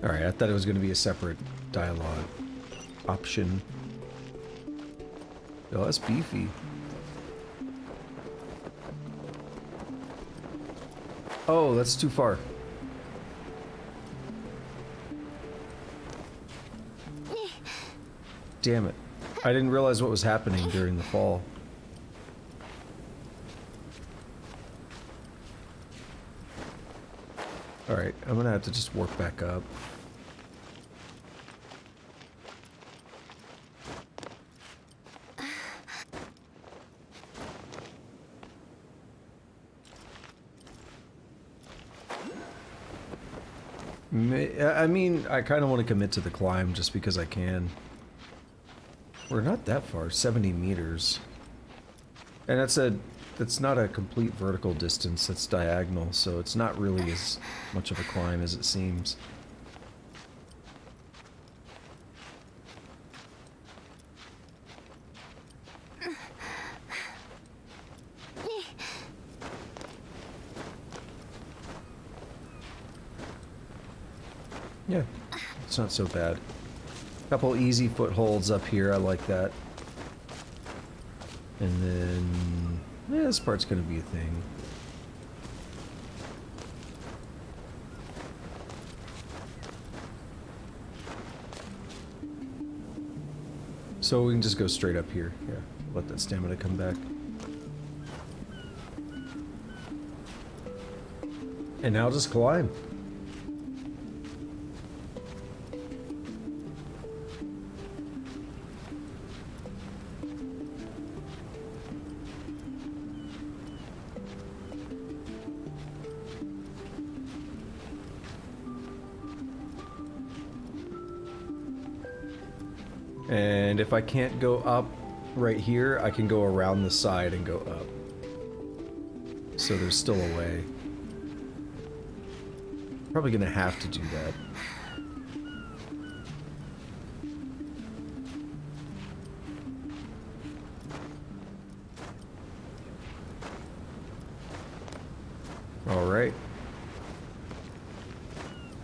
Alright, I thought it was going to be a separate dialogue option. Oh, that's beefy. Oh, that's too far. Damn it. I didn't realize what was happening during the fall. Alright, I'm gonna have to just warp back up. I mean, I kind of want to commit to the climb just because I can. We're not that far, 70 meters. And that's not a complete vertical distance, that's diagonal, so it's not really as much of a climb as it seems. Yeah, it's not so bad. Couple easy footholds up here, I like that. And then, yeah, this part's gonna be a thing. So we can just go straight up here. Yeah, let that stamina come back. And now just climb. And if I can't go up right here, I can go around the side and go up. So there's still a way. Probably gonna have to do that. Alright.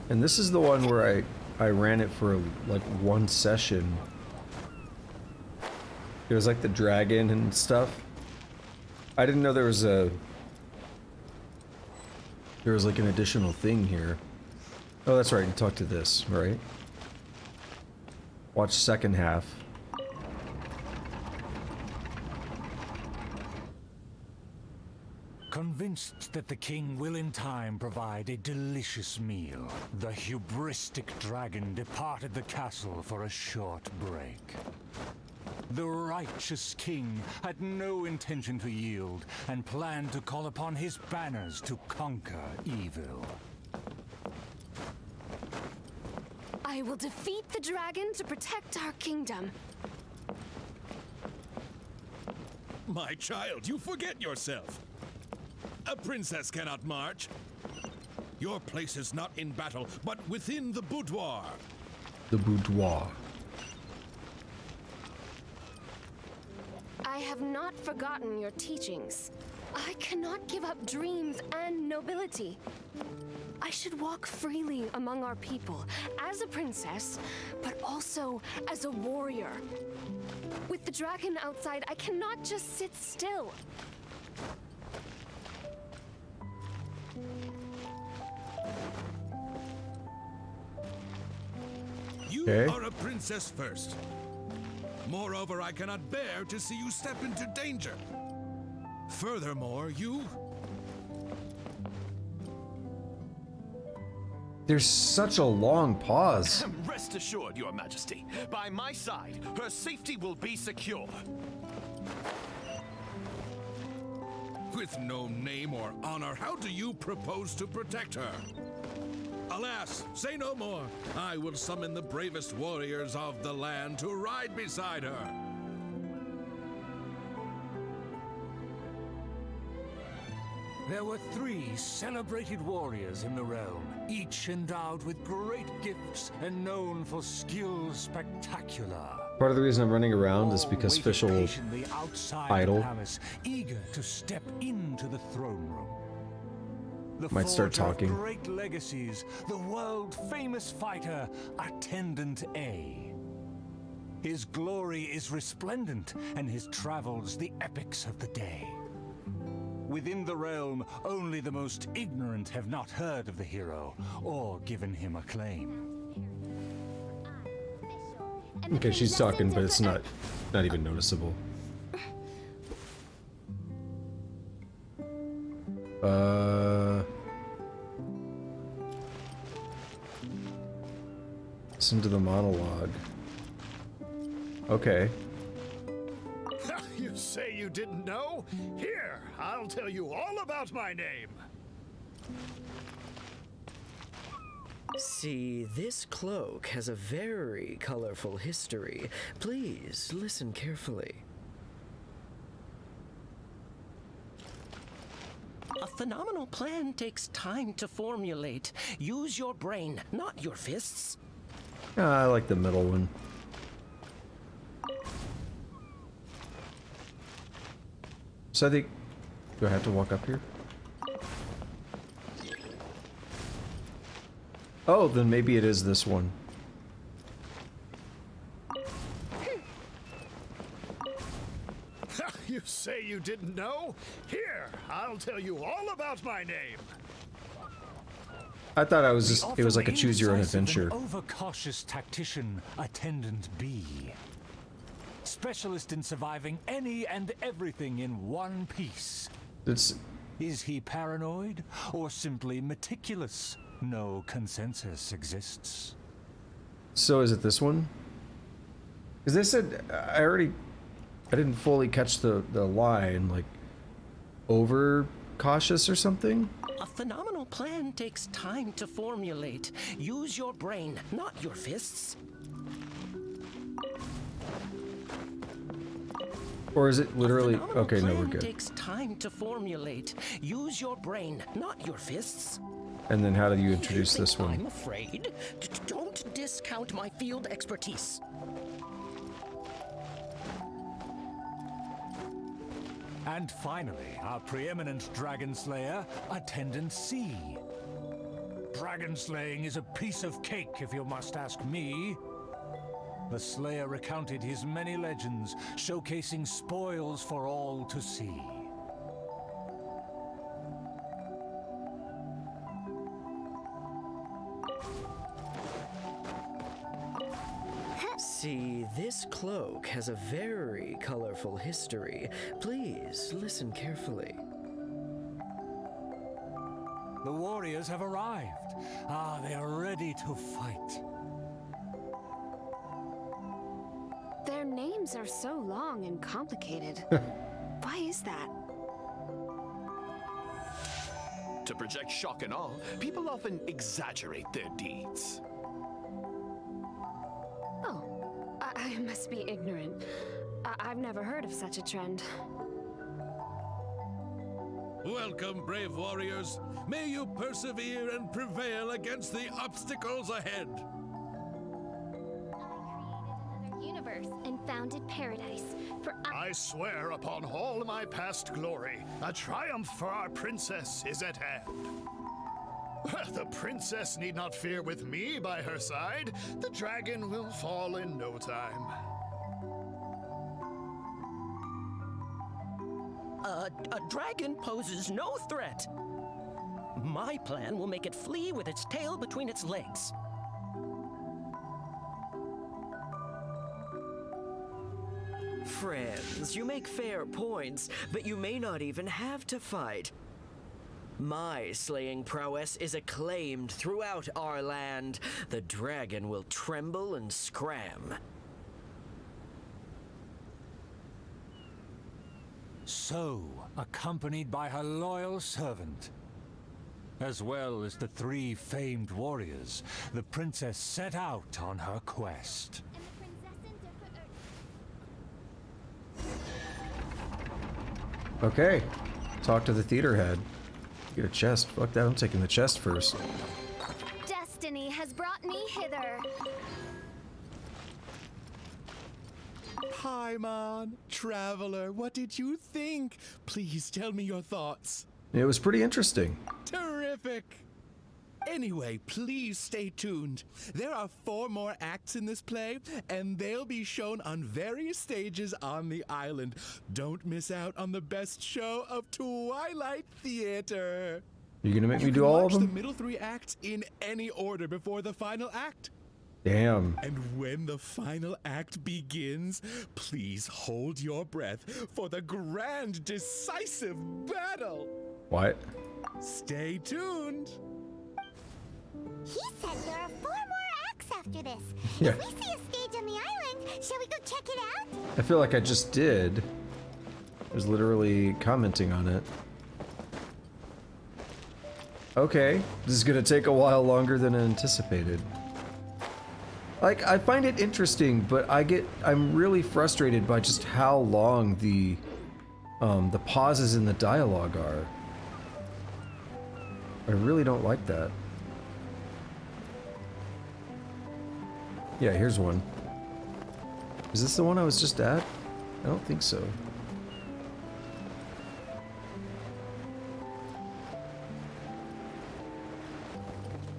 And this is the one where I ran it for like one session. It was like the dragon and stuff. I didn't know there was like an additional thing here. Oh, that's right, you talk to this, right? Watch second half. Convinced that the king will in time provide a delicious meal, the hubristic dragon departed the castle for a short break. The righteous king had no intention to yield and planned to call upon his banners to conquer evil. I will defeat the dragon to protect our kingdom. My child, you forget yourself. A princess cannot march. Your place is not in battle, but within the boudoir. The boudoir. I have not forgotten your teachings. I cannot give up dreams and nobility. I should walk freely among our people, as a princess, but also as a warrior. With the dragon outside, I cannot just sit still. You are a princess first. Moreover, I cannot bear to see you step into danger. Furthermore, There's such a long pause. Rest assured, Your Majesty, by my side, her safety will be secure. With no name or honor, how do you propose to protect her? Alas, say no more. I will summon the bravest warriors of the land to ride beside her. There were 3 celebrated warriors in the realm, each endowed with great gifts and known for skill spectacular. Part of the reason I'm running around is because All Fish will waited patiently outside idle. the palace, eager to step into the throne room. The Might start forger of talking. great legacies, the world-famous fighter, Attendant A. His glory is resplendent, and his travels the epics of the day. Within the realm, only the most ignorant have not heard of the hero, or given him acclaim. Okay, she's talking, but it's not even noticeable. Listen to the monologue. Okay. You say you didn't know? Here, I'll tell you all about my name. See, this cloak has a very colorful history. Please listen carefully. A phenomenal plan takes time to formulate. Use your brain, not your fists. I like the middle one. So I think... Do I have to walk up here? Oh, then maybe it is this one. You say you didn't know? Here, I'll tell you all about my name. I thought I was just... It was like a choose-your-own adventure. Overcautious tactician, Attendant B. Specialist in surviving any and everything in one piece. It's... Is he paranoid or simply meticulous? No consensus exists. So is it this one? Because they said... I didn't fully catch the line, like... Over-cautious or something? A phenomenal plan takes time to formulate. Use your brain, not your fists. Or is it literally... Okay, no, we're Plan good. takes time to formulate. Use your brain, not your fists. And then how do you introduce this I'm one? afraid. Don't discount my field expertise. And finally, our preeminent dragon slayer, Attendant C. Dragon slaying is a piece of cake, if you must ask me. The slayer recounted his many legends, showcasing spoils for all to see. See, this cloak has a very colorful history. Please listen carefully. The warriors have arrived. Ah, they are ready to fight. Their names are so long and complicated. Why is that? To project shock and awe, people often exaggerate their deeds. Oh, I must be ignorant. I've never heard of such a trend. Welcome, brave warriors. May you persevere and prevail against the obstacles ahead. Universe and founded paradise. For I swear upon all my past glory, a triumph for our princess is at hand. The princess need not fear with me by her side. The dragon will fall in no time. A dragon poses no threat. My plan will make it flee with its tail between its legs. Friends, you make fair points, but you may not even have to fight. My slaying prowess is acclaimed throughout our land. The dragon will tremble and scram. So, accompanied by her loyal servant, as well as the 3 famed warriors, the princess set out on her quest. Okay. Talk to the theater head. Get a chest. Fuck that, I'm taking the chest first. destiny has brought me hither. Paimon, traveler, what did you think? Please tell me your thoughts. It was pretty interesting. Terrific! Anyway, please stay tuned. There are 4 more acts in this play, and they'll be shown on various stages on the island. Don't miss out on the best show of Twilight Theater. You gonna make me You do can all watch of them? the middle 3 acts in any order before the final act. Damn. And when the final act begins, please hold your breath for the grand decisive battle. What? Stay tuned. He said there are 4 more acts after this. Yeah. If we see a stage on the island, shall we go check it out? I feel like I just did. I was literally commenting on it. Okay, this is gonna take a while longer than anticipated. Like, I find it interesting, but I'm really frustrated by just how long the pauses in the dialogue are. I really don't like that. Yeah, here's one. Is this the one I was just at? I don't think so.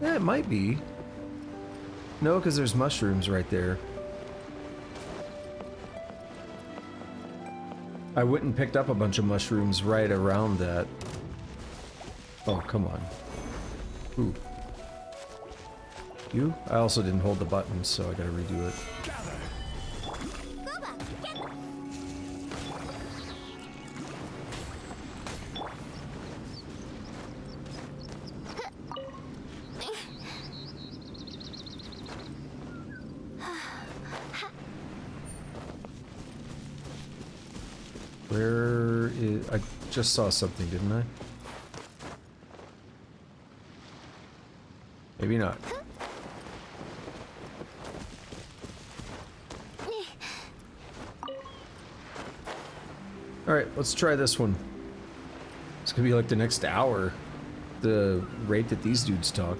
Yeah, it might be. No, because there's mushrooms right there. I went and picked up a bunch of mushrooms right around that. Oh, come on. Ooh. You? I also didn't hold the buttons, so I gotta redo it. Booba, get... Where is... I just saw something, didn't I? Maybe not. Alright, let's try this one. It's gonna be like the next hour. The rate that these dudes talk.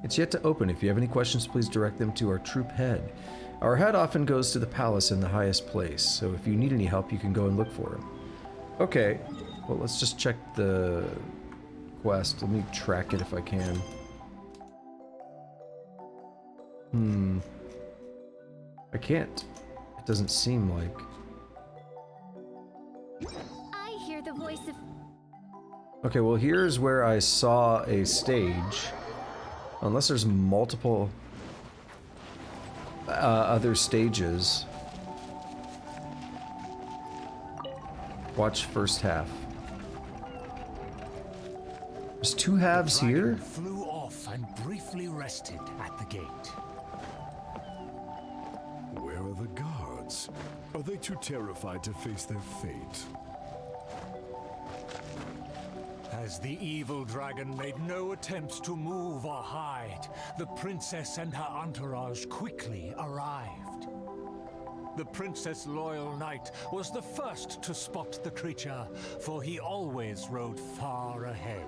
It's yet to open. If you have any questions, please direct them to our troop head. Our head often goes to the palace in the highest place, so if you need any help, you can go and look for him. Okay, well, let's just check the quest. Let me track it if I can. I can't. It doesn't seem like... I hear the voice of... Okay, well, here's where I saw a stage. Unless there's multiple other stages. Watch first half. There's 2 halves here? Flew off and briefly rested at the gate. Where are the guards? Are they too terrified to face their fate? As the evil dragon made no attempts to move or hide, the princess and her entourage quickly arrived. The Princess Loyal Knight was the first to spot the creature, for he always rode far ahead.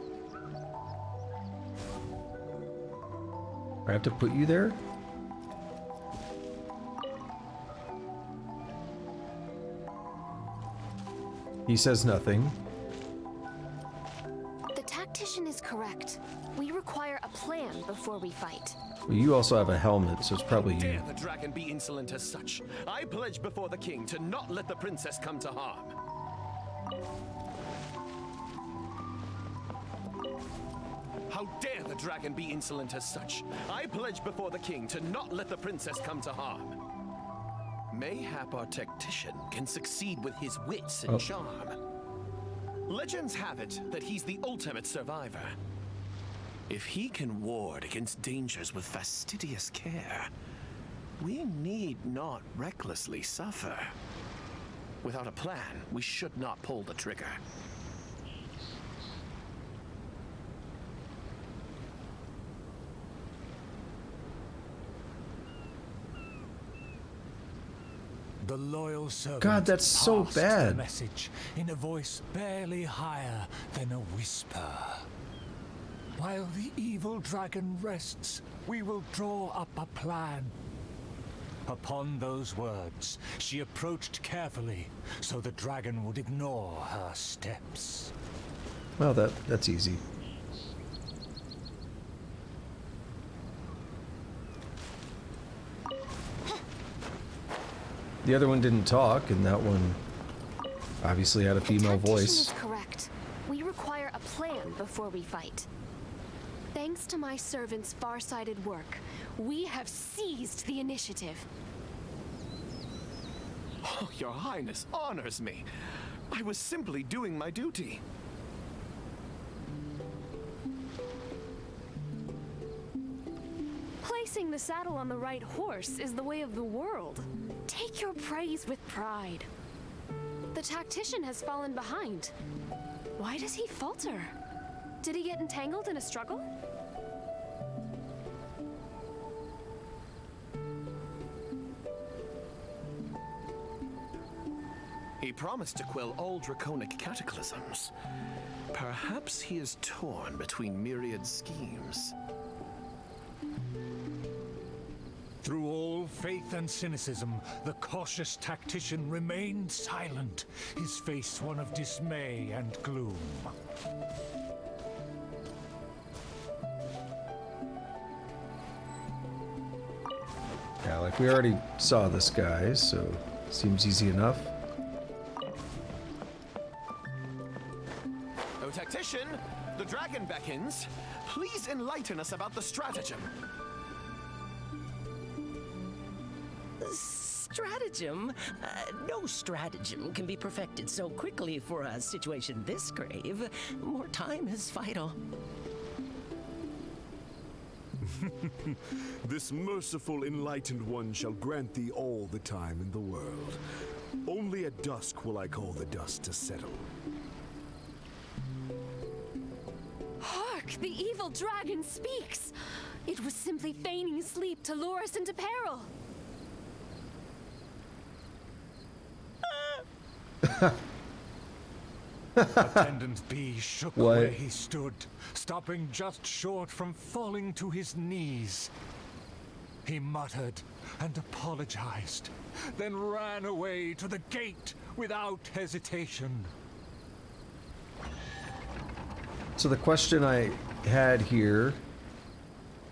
I have to put you there? He says nothing. The tactician is correct. We require a plan before we fight. Well, you also have a helmet, so it's probably you. Dare the dragon be insolent as such? I pledge before the king to not let the princess come to harm. How dare the dragon be insolent as such? I pledge before the king to not let the princess come to harm. Mayhap our tactician can succeed with his wits and charm. Legends have it that he's the ultimate survivor. If he can ward against dangers with fastidious care, we need not recklessly suffer. Without a plan, we should not pull the trigger. The loyal servant God, that's so passed the bad. message in a voice barely higher than a whisper. While the evil dragon rests, we will draw up a plan. Upon those words, she approached carefully, so the dragon would ignore her steps. Well, that's easy. The other one didn't talk, and that one obviously had a female voice. Is correct. We require a plan before we fight. Thanks to my servant's far-sighted work, we have seized the initiative. Oh, Your Highness honors me. I was simply doing my duty. Placing the saddle on the right horse is the way of the world. Take your praise with pride. The tactician has fallen behind. Why does he falter? Did he get entangled in a struggle? He promised to quell all draconic cataclysms. Perhaps he is torn between myriad schemes. Through all faith and cynicism, the cautious tactician remained silent, his face one of dismay and gloom. Yeah, like we already saw this guy, so seems easy enough. Oh, tactician, the dragon beckons. Please enlighten us about the stratagem. Stratagem? No stratagem can be perfected so quickly for a situation this grave. More time is vital. This merciful enlightened one shall grant thee all the time in the world. Only at dusk will I call the dust to settle. Hark! The evil dragon speaks! It was simply feigning sleep to lure us into peril. Attendant B shook What? where he stood, stopping just short from falling to his knees. He muttered and apologized, then ran away to the gate without hesitation. So the question I had here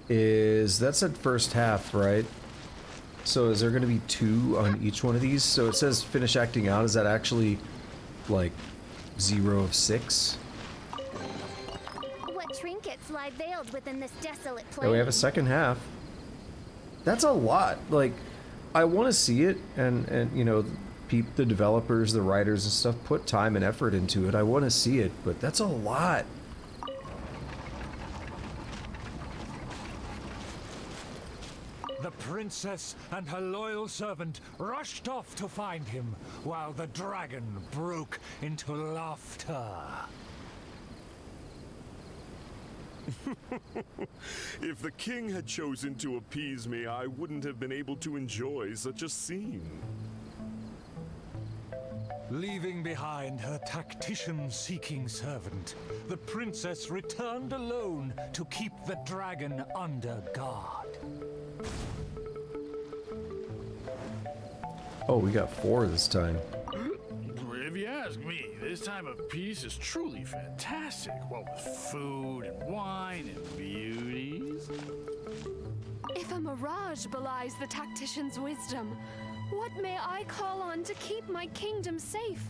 is, that said first half, right? So is there going to be 2 on each one of these? So it says finish acting out. Is that actually like 0 of 6? What trinkets lie veiled within this desolate plain? Oh, we have a second half. That's a lot. Like, I want to see it, and you know, the developers, the writers and stuff put time and effort into it. I want to see it, but that's a lot. The princess and her loyal servant rushed off to find him, while the dragon broke into laughter. If the king had chosen to appease me, I wouldn't have been able to enjoy such a scene. Leaving behind her tactician-seeking servant, the princess returned alone to keep the dragon under guard. Oh, we got 4 this time. If you ask me, this time of peace is truly fantastic. What with food and wine and beauties. If a mirage belies the tactician's wisdom, what may I call on to keep my kingdom safe?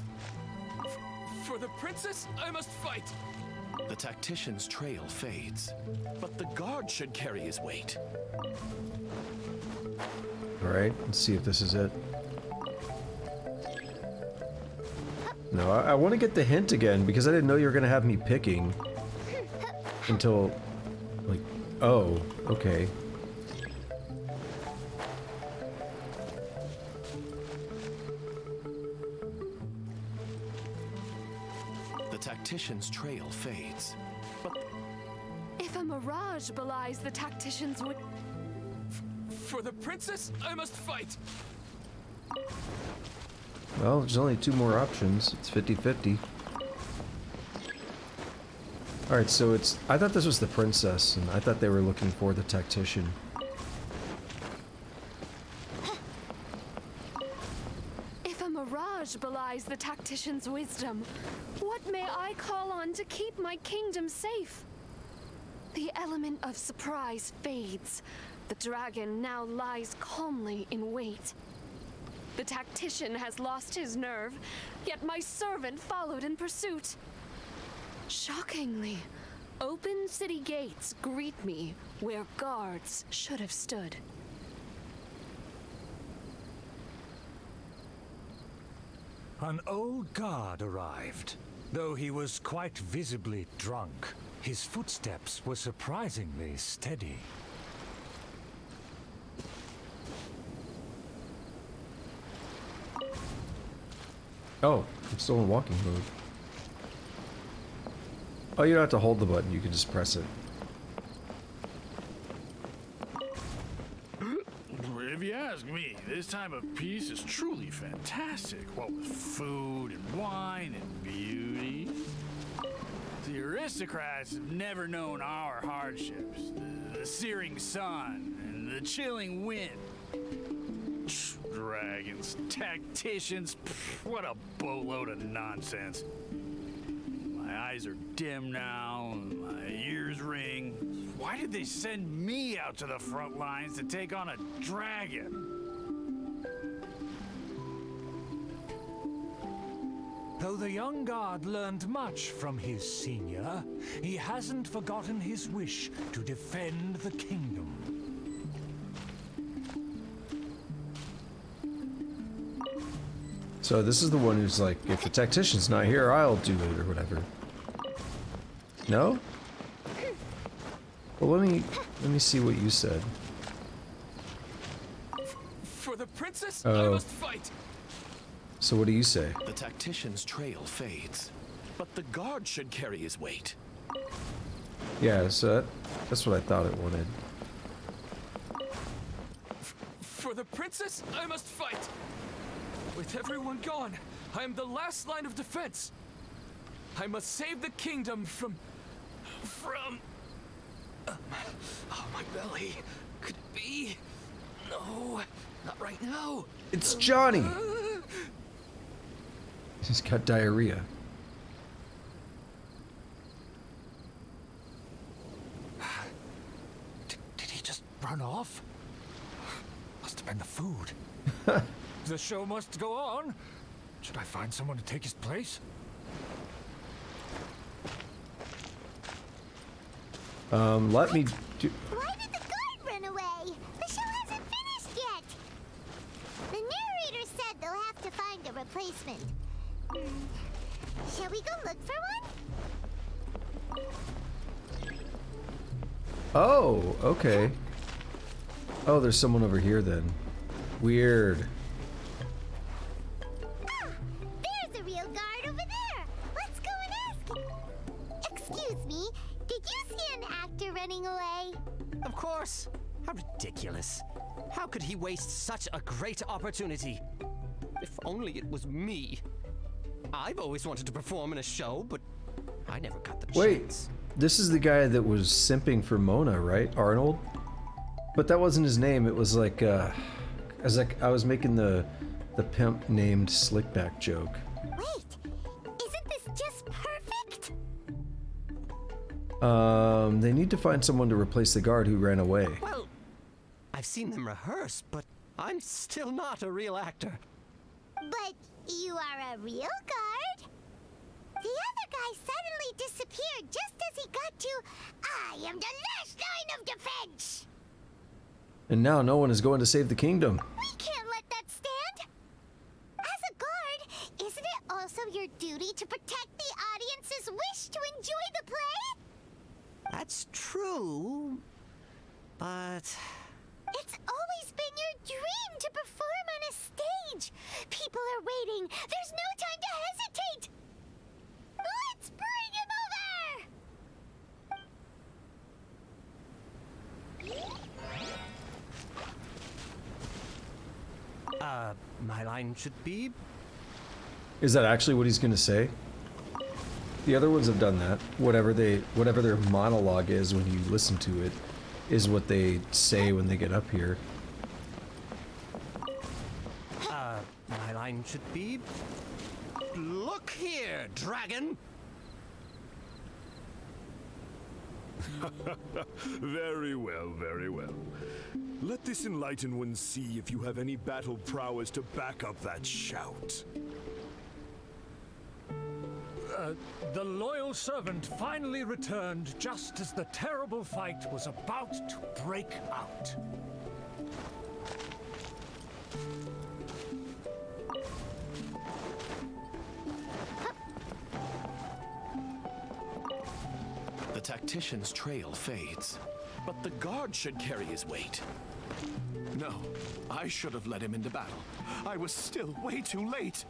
For the princess, I must fight. The tactician's trail fades, but the guard should carry his weight. Alright, let's see if this is it. No, I want to get the hint again, because I didn't know you were going to have me picking until, like, oh, okay. The tactician's trail fades, but If a mirage belies the tactician's for the princess, I must fight. Well, there's only 2 more options. It's 50-50. Alright, so it's... I thought this was the princess, and I thought they were looking for the tactician. the tactician's wisdom. What may I call on to keep my kingdom safe? The element of surprise fades. The dragon now lies calmly in wait. The tactician has lost his nerve, yet my servant followed in pursuit. Shockingly, open city gates greet me where guards should have stood. An old guard arrived. Though he was quite visibly drunk, his footsteps were surprisingly steady. Oh, I'm still in walking mode. Oh, you don't have to hold the button, you can just press it. If you ask me, this time of peace is truly fantastic. What with food and wine and beauty. The aristocrats have never known our hardships. The searing sun and the chilling wind. Dragons, tacticians, what a boatload of nonsense. My eyes are dim now, my ears ring. Why did they send me out to the front lines to take on a dragon? Though the young guard learned much from his senior, he hasn't forgotten his wish to defend the kingdom. So this is the one who's like, if the tactician's not here, I'll do it, or whatever. No? Well, let me see what you said. For the princess, Oh. I must fight. So what do you say? The tactician's trail fades, but the guard should carry his weight. Yeah, so that's what I thought it wanted. For the princess, I must fight. With everyone gone, I am the last line of defense. I must save the kingdom from... oh, my belly. Could it be? No, not right now. It's Johnny! He's got diarrhea. Did he just run off? Must have been the food. The show must go on. Should I find someone to take his place? Let me do... Why did the guard run away? The show hasn't finished yet. The narrator said they'll have to find a replacement. Shall we go look for one? Oh, okay. Oh, there's someone over here then. Weird. Ah, there's a real guard over there. Let's go and ask him. Excuse me, did you see an actor running away? Of course. How ridiculous. How could he waste such a great opportunity? If only it was me. I've always wanted to perform in a show, but I never got the chance. Wait, this is the guy that was simping for Mona, right? Arnold? But that wasn't his name. It was like, I was making the pimp named Slickback joke. Wait, isn't this just perfect? They need to find someone to replace the guard who ran away. Well, I've seen them rehearse, but I'm still not a real actor. But you are a real guard? The other guy suddenly disappeared just as he got to, I am the last line of defense! And now no one is going to save the kingdom. We can't let that stand! As a guard, isn't it also your duty to protect the audience's wish to enjoy the play? That's true, but... It's always been your dream to perform on a stage! People are waiting! There's no time to hesitate! Let's bring him over! My line should be... Is that actually what he's gonna say? The other ones have done that. Whatever their monologue is when you listen to it, is what they say when they get up here. My line should be... Look here, dragon! Very well, very well. Let this enlightened one see if you have any battle prowess to back up that shout. The loyal servant finally returned just as the terrible fight was about to break out. The tactician's trail fades, but the guard should carry his weight. No, I should have led him into battle. I was still way too late.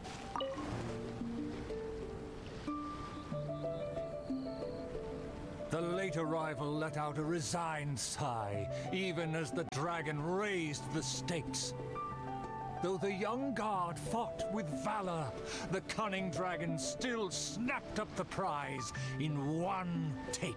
The late arrival let out a resigned sigh, even as the dragon raised the stakes. Though the young guard fought with valor, the cunning dragon still snapped up the prize in one take.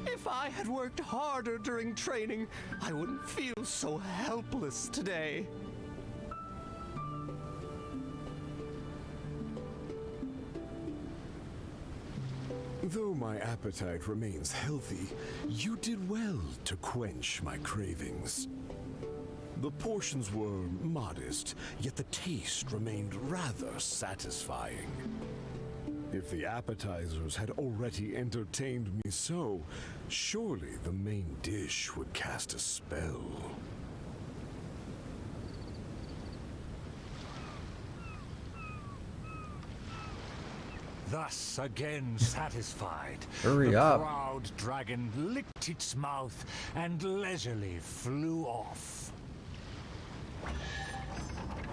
If I had worked harder during training, I wouldn't feel so helpless today. Though my appetite remains healthy, you did well to quench my cravings. The portions were modest, yet the taste remained rather satisfying. If the appetizers had already entertained me so, surely the main dish would cast a spell. Thus, again satisfied, Hurry the up. proud dragon licked its mouth and leisurely flew off.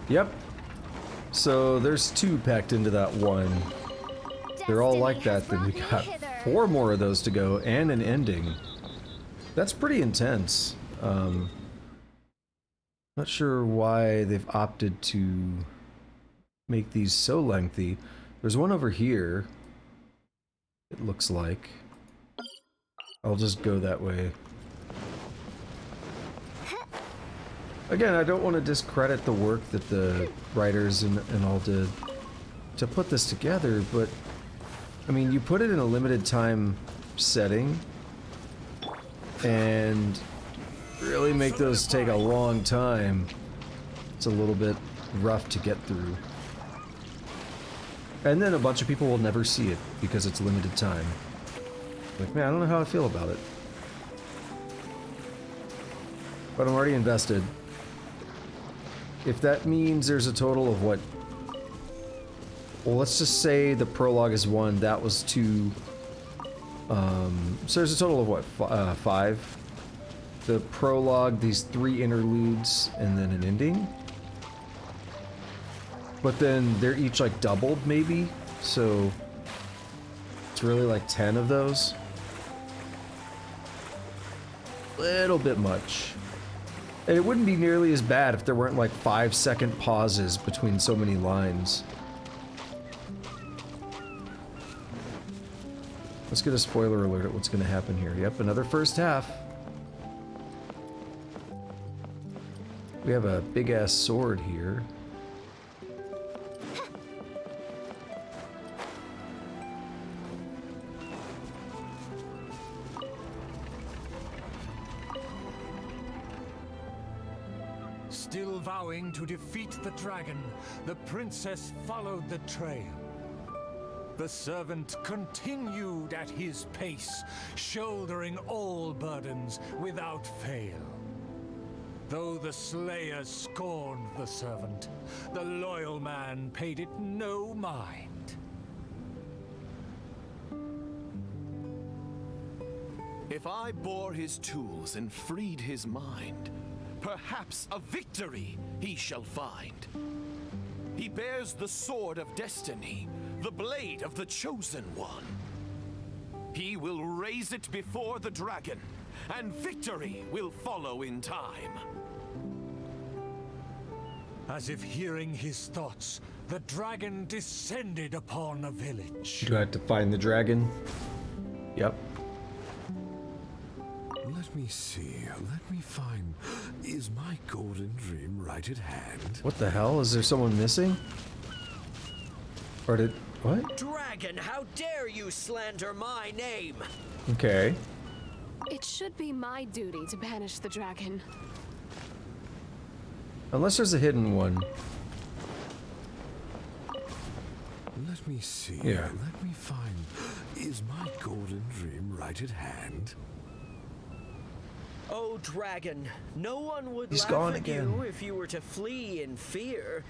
Yep. So there's 2 packed into that one. They're all like that. Then we got 4 more of those to go and an ending. That's pretty intense. Not sure why they've opted to make these so lengthy. There's one over here, it looks like. I'll just go that way. Again, I don't want to discredit the work that the writers and all did to put this together, but I mean, you put it in a limited time setting and really make those take a long time. It's a little bit rough to get through. And then a bunch of people will never see it because it's limited time. Like, man, I don't know how I feel about it. But I'm already invested. If that means there's a total of what? Well, let's just say the prologue is 1, that was 2. So there's a total of what, 5? The prologue, these 3 interludes, and then an ending? But then they're each like doubled, maybe? So it's really like 10 of those. Little bit much. And it wouldn't be nearly as bad if there weren't like 5-second pauses between so many lines. Let's get a spoiler alert at what's going to happen here. Yep, another first half. We have a big-ass sword here. Still vowing to defeat the dragon, the princess followed the trail. The servant continued at his pace, shouldering all burdens without fail. Though the slayer scorned the servant, the loyal man paid it no mind. If I bore his tools and freed his mind, perhaps a victory he shall find. He bears the sword of destiny, the blade of the chosen one. He will raise it before the dragon, and victory will follow in time. As if hearing his thoughts, the dragon descended upon a village. Do I have to find the dragon? Yep. Let me see. Let me find. Is my golden dream right at hand? What the hell? Is there someone missing? Or did... what? Dragon, how dare you slander my name? Okay. It should be my duty to banish the dragon. Unless there's a hidden one. Let me see. Yeah. Let me find. Is my golden dream right at hand? Oh, dragon, no one would He's laugh gone at again. you if you were to flee in fear.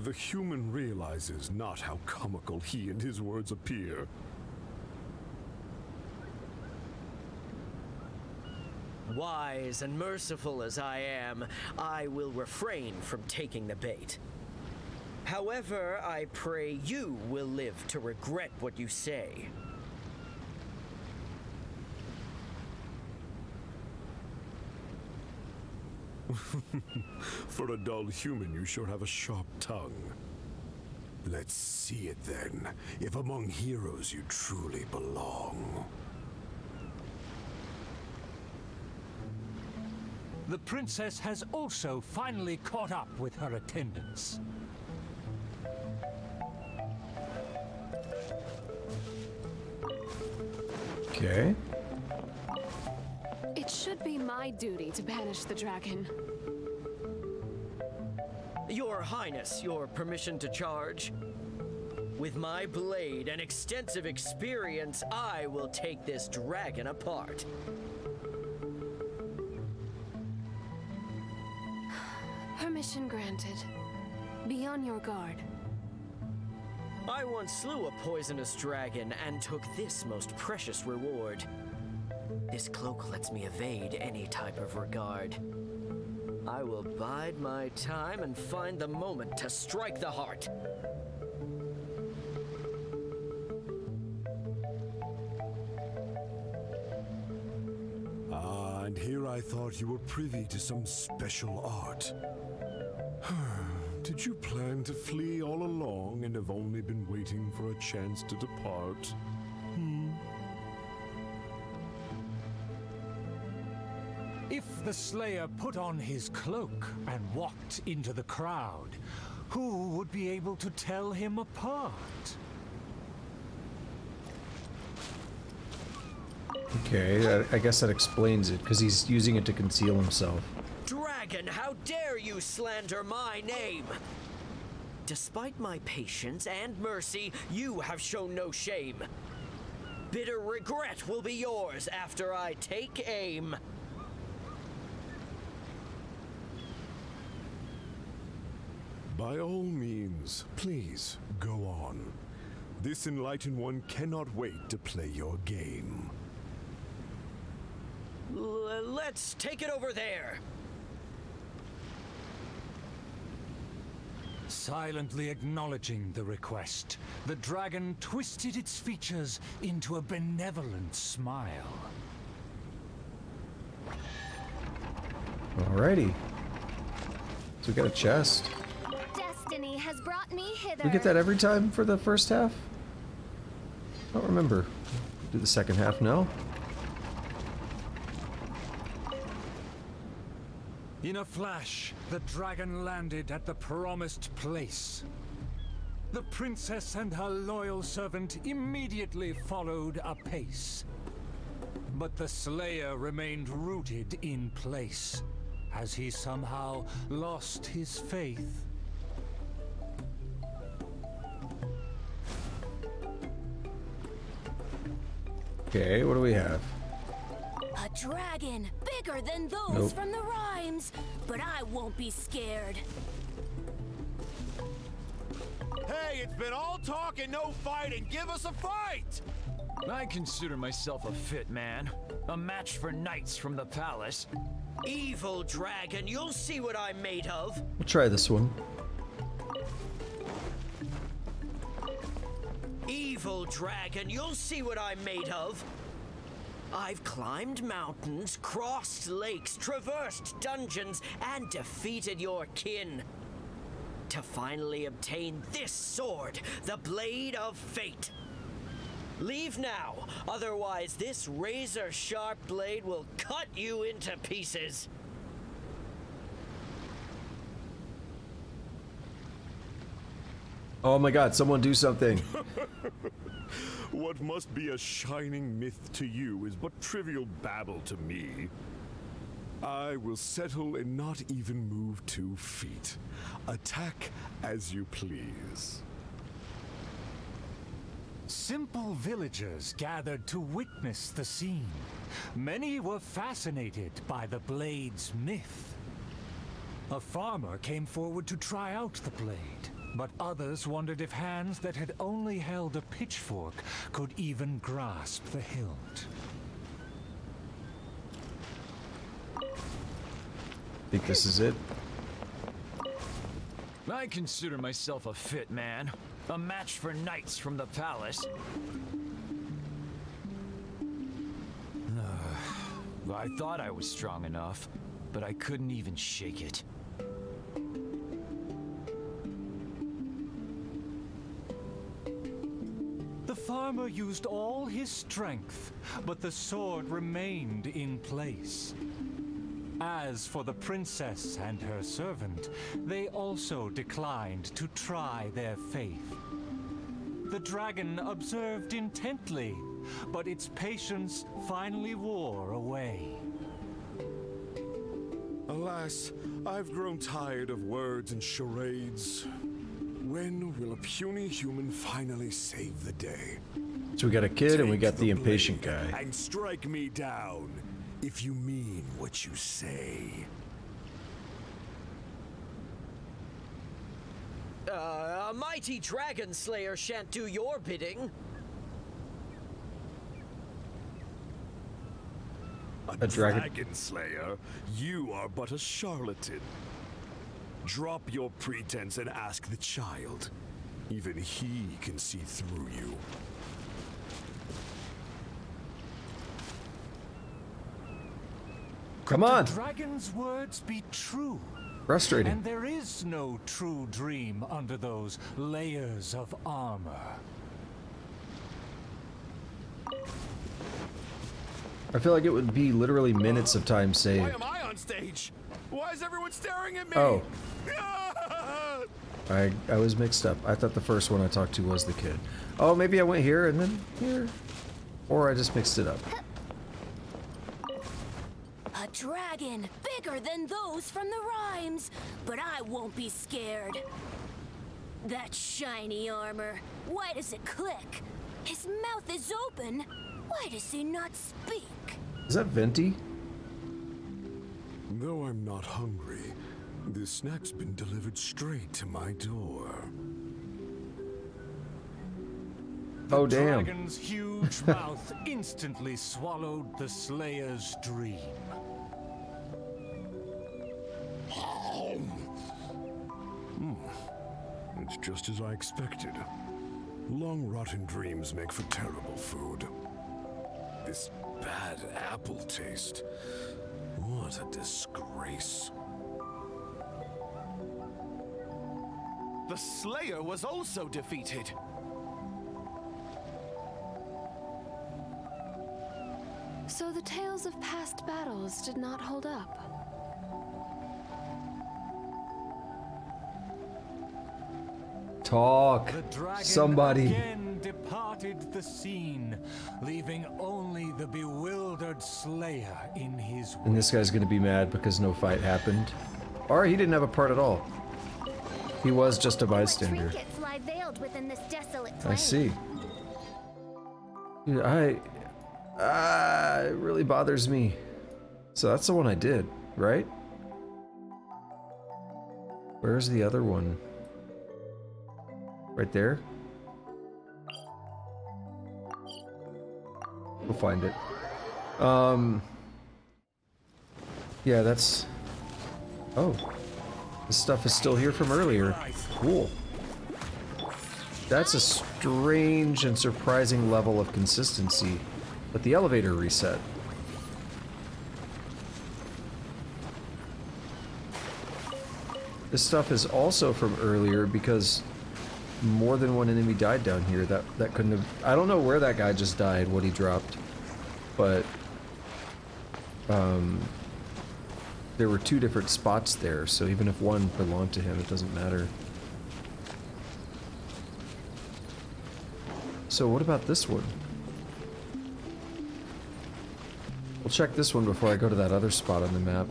The human realizes not how comical he and his words appear. Wise and merciful as I am, I will refrain from taking the bait. However, I pray you will live to regret what you say. For a dull human, you sure have a sharp tongue. Let's see it then, if among heroes you truly belong. The princess has also finally caught up with her attendants. Okay. It should be my duty to banish the dragon. Your Highness, your permission to charge? With my blade and extensive experience, I will take this dragon apart. Permission granted. Be on your guard. I once slew a poisonous dragon and took this most precious reward. This cloak lets me evade any type of regard. I will bide my time and find the moment to strike the heart. Ah, and here I thought you were privy to some special art. Did you plan to flee all along and have only been waiting for a chance to depart? If the Slayer put on his cloak and walked into the crowd, who would be able to tell him apart? Okay, I guess that explains it, because he's using it to conceal himself. Dragon, how dare you slander my name? Despite my patience and mercy, you have shown no shame. Bitter regret will be yours after I take aim. By all means, please, go on. This enlightened one cannot wait to play your game. Let's take it over there. Silently acknowledging the request, the dragon twisted its features into a benevolent smile. Alrighty. So we got a chest. Destiny has brought me hither. We get that every time for the first half? I don't remember. Do the second half now? In a flash, the dragon landed at the promised place. The princess and her loyal servant immediately followed apace. But the Slayer remained rooted in place, as he somehow lost his faith. Okay, what do we have? A dragon bigger than those Nope. from the rhymes, but I won't be scared. Hey, it's been all talk and no fighting. Give us a fight! I consider myself a fit man. A match for knights from the palace. Evil dragon, you'll see what I'm made of. We'll try this one. Evil dragon, you'll see what I'm made of. I've climbed mountains, crossed lakes, traversed dungeons, and defeated your kin. To finally obtain this sword, the Blade of Fate. Leave now, otherwise this razor-sharp blade will cut you into pieces. Oh my god, someone do something. What must be a shining myth to you is but trivial babble to me. I will settle and not even move 2 feet. Attack as you please. Simple villagers gathered to witness the scene. Many were fascinated by the blade's myth. A farmer came forward to try out the blade, but others wondered if hands that had only held a pitchfork could even grasp the hilt. Think this is it? I consider myself a fit man. A match for knights from the palace. I thought I was strong enough, but I couldn't even shake it. The farmer used all his strength, but the sword remained in place. As for the princess and her servant, they also declined to try their faith. The dragon observed intently, but its patience finally wore away. Alas, I've grown tired of words and charades. When will a puny human finally save the day? So we got a kid and we got the impatient guy. And strike me down, if you mean what you say. A mighty dragon slayer shan't do your bidding. A dragon slayer? You are but a charlatan. Drop your pretense and ask the child. Even he can see through you. Come on! The dragon's words be true. Frustrating. And there is no true dream under those layers of armor. I feel like it would be literally minutes of time saved. Why am I on stage? Why is everyone staring at me? Oh. I was mixed up. I thought the first one I talked to was the kid. Oh, maybe I went here and then here. Or I just mixed it up. A dragon, bigger than those from the rhymes, but I won't be scared. That shiny armor, why does it click? His mouth is open, why does he not speak? Is that Venti? Though I'm not hungry, this snack's been delivered straight to my door. Oh, damn. The dragon's huge mouth instantly swallowed the Slayer's dream. It's just as I expected. Long rotten dreams make for terrible food. This bad apple taste. What a disgrace. The Slayer was also defeated. So the tales of past battles did not hold up. Talk. The dragon Somebody. again departed the scene, leaving only the bewildered Slayer in his wake. And this guy's gonna be mad because no fight happened. Or he didn't have a part at all. He was just a bystander. Trinkets lie veiled within this desolate I plain. see. Dude, it really bothers me. So that's the one I did, right? Where's the other one? Right there? We'll find it. Yeah, that's... Oh. This stuff is still here from earlier. Cool. That's a strange and surprising level of consistency. But the elevator reset. This stuff is also from earlier because more than one enemy died down here. That couldn't have... I don't know where that guy just died, what he dropped. But... there were 2 different spots there, so even if one belonged to him, it doesn't matter. So what about this one? We'll check this one before I go to that other spot on the map.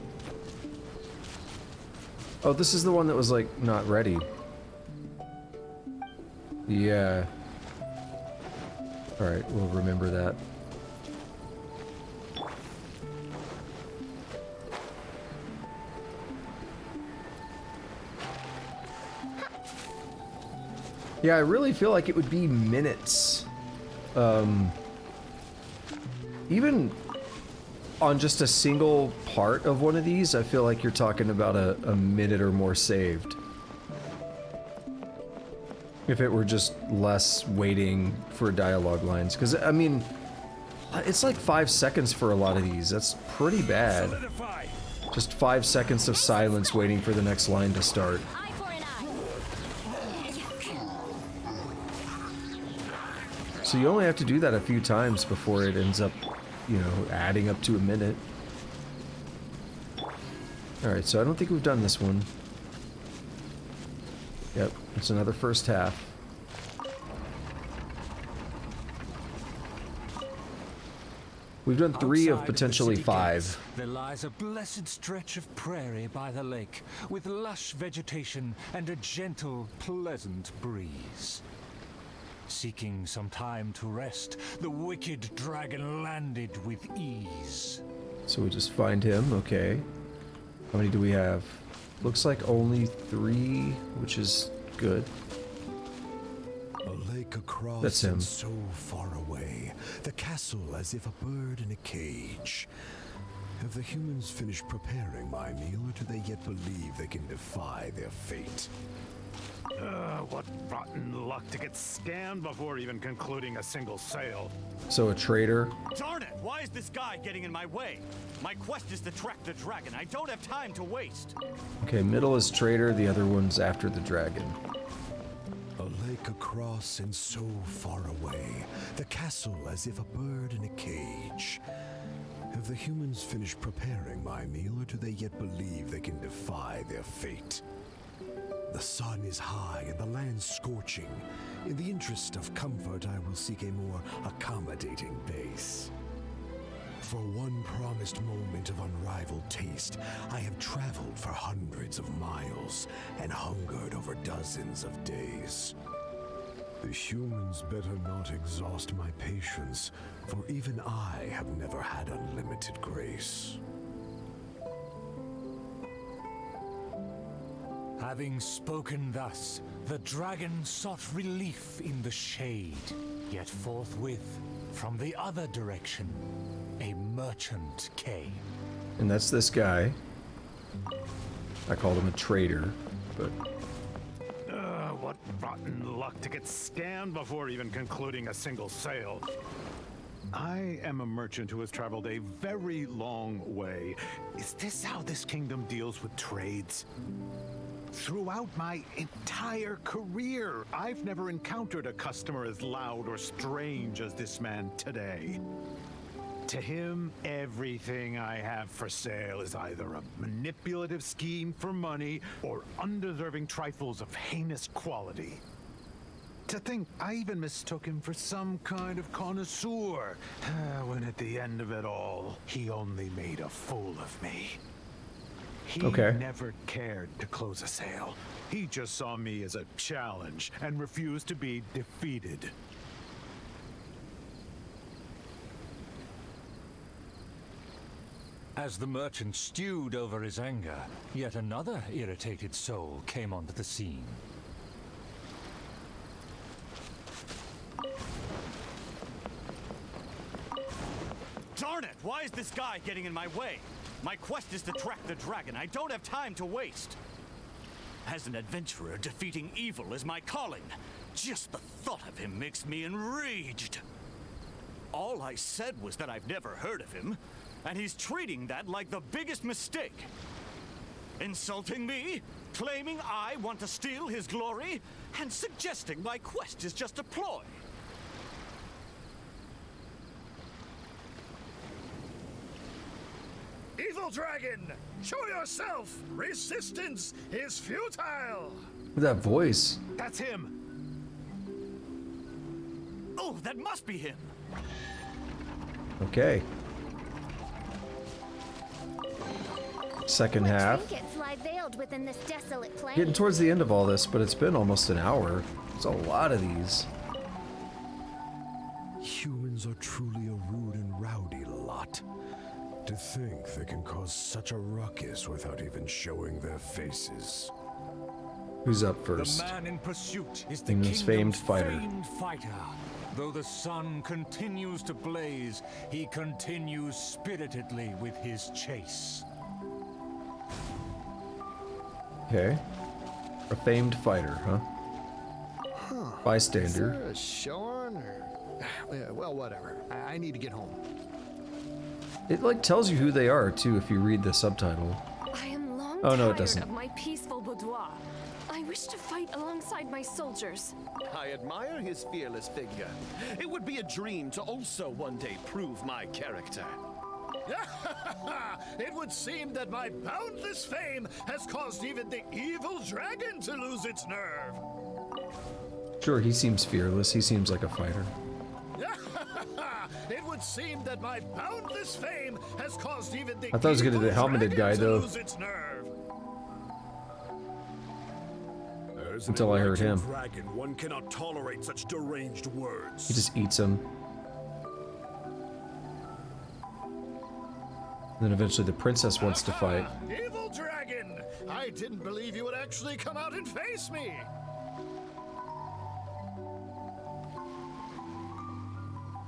Oh, this is the one that was, like, not ready. Yeah. Alright, we'll remember that. Yeah, I really feel like it would be minutes. Even on just a single part of one of these, I feel like you're talking about a minute or more saved. If it were just less waiting for dialogue lines. Because, I mean, it's like 5 seconds for a lot of these. That's pretty bad. Just 5 seconds of silence waiting for the next line to start. So you only have to do that a few times before it ends up, you know, adding up to a minute. Alright, so I don't think we've done this one. Yep, it's another first half. We've done 3 of potentially 5. There lies a blessed stretch of prairie by the lake, with lush vegetation and a gentle, pleasant breeze. Seeking some time to rest, the wicked dragon landed with ease. So we just find him, okay. How many do we have? Looks like only 3, which is good. A lake across That's him. And so far away, the castle as if a bird in a cage. Have the humans finished preparing my meal, or do they yet believe they can defy their fate? What rotten luck to get scammed before even concluding a single sale. So a traitor. Darn it! Why is this guy getting in my way? My quest is to track the dragon. I don't have time to waste. Okay, middle is traitor, the other one's after the dragon. A lake across and so far away, the castle as if a bird in a cage. Have the humans finished preparing my meal, or do they yet believe they can defy their fate? The sun is high and the land scorching. In the interest of comfort, I will seek a more accommodating base. For one promised moment of unrivaled taste, I have traveled for hundreds of miles and hungered over dozens of days. The humans better not exhaust my patience, for even I have never had unlimited grace. Having spoken thus, the dragon sought relief in the shade. Yet forthwith, from the other direction, a merchant came. And that's this guy. I called him a traitor, but... What rotten luck to get scammed before even concluding a single sale. I am a merchant who has traveled a very long way. Is this how this kingdom deals with trades? Throughout my entire career, I've never encountered a customer as loud or strange as this man today. To him, everything I have for sale is either a manipulative scheme for money or undeserving trifles of heinous quality. To think I even mistook him for some kind of connoisseur, when at the end of it all, he only made a fool of me. He never cared to close a sale. He just saw me as a challenge and refused to be defeated. As the merchant stewed over his anger, yet another irritated soul came onto the scene. Darn it! Why is this guy getting in my way? My quest is to track the dragon. I don't have time to waste. As an adventurer, defeating evil is my calling. Just the thought of him makes me enraged. All I said was that I've never heard of him, and he's treating that like the biggest mistake. Insulting me? Claiming I want to steal his glory? and suggesting my quest is just a ploy. Evil dragon, show yourself! Resistance is futile! That voice. That's him. Oh, that must be him. Okay. Second half. Trinkets lie veiled within this desolate plain. Getting towards the end of all this, but it's been almost an hour. There's a lot of these. Humans are truly a rude and rowdy lot. To think they can cause such a ruckus without even showing their faces. Who's up first? The man in pursuit is the Kingdom's famed fighter. famed fighter. Though the sun continues to blaze, he continues spiritedly with his chase. Okay. A famed fighter, huh? Bystander. Is there a show on, or... Yeah, well, whatever. I need to get home. It like tells you who they are too if you read the subtitle. I am long Oh, no, it tired doesn't. of my peaceful boudoir. I wish to fight alongside my soldiers. I admire his fearless figure. It would be a dream to also one day prove my character. It would seem that my boundless fame has caused even the evil dragon to lose its nerve. Sure, he seems fearless. He seems like a fighter. It would seem that my boundless fame has caused even the I thought it was gonna be the helmeted guy, dragon to though. lose its nerve. As Until I heard him. Dragon, one cannot tolerate such deranged words. He just eats him. Then eventually the princess wants to fight. Evil dragon! I didn't believe you would actually come out and face me.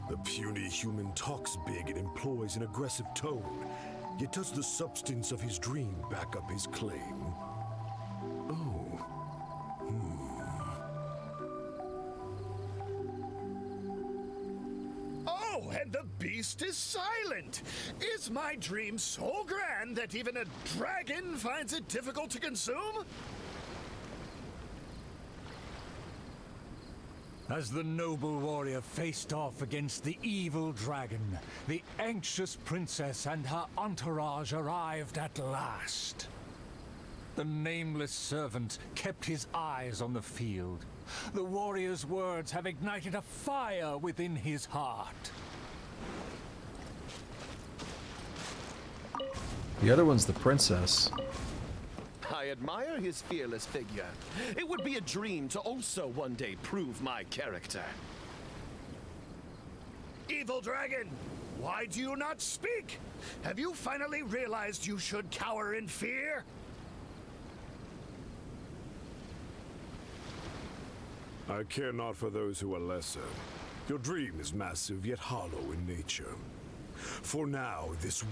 The puny human talks big and employs an aggressive tone, yet does the substance of his dream back up his claim? Oh. Oh, and the beast is silent. Is my dream so grand that even a dragon finds it difficult to consume? As the noble warrior faced off against the evil dragon, the anxious princess and her entourage arrived at last. The nameless servant kept his eyes on the field. The warrior's words have ignited a fire within his heart. The other one's the princess. I admire his fearless figure. It would be a dream to also one day prove my character. Evil dragon, why do you not speak? Have you finally realized you should cower in fear? I care not for those who are lesser. Your dream is massive, yet hollow in nature. For now, this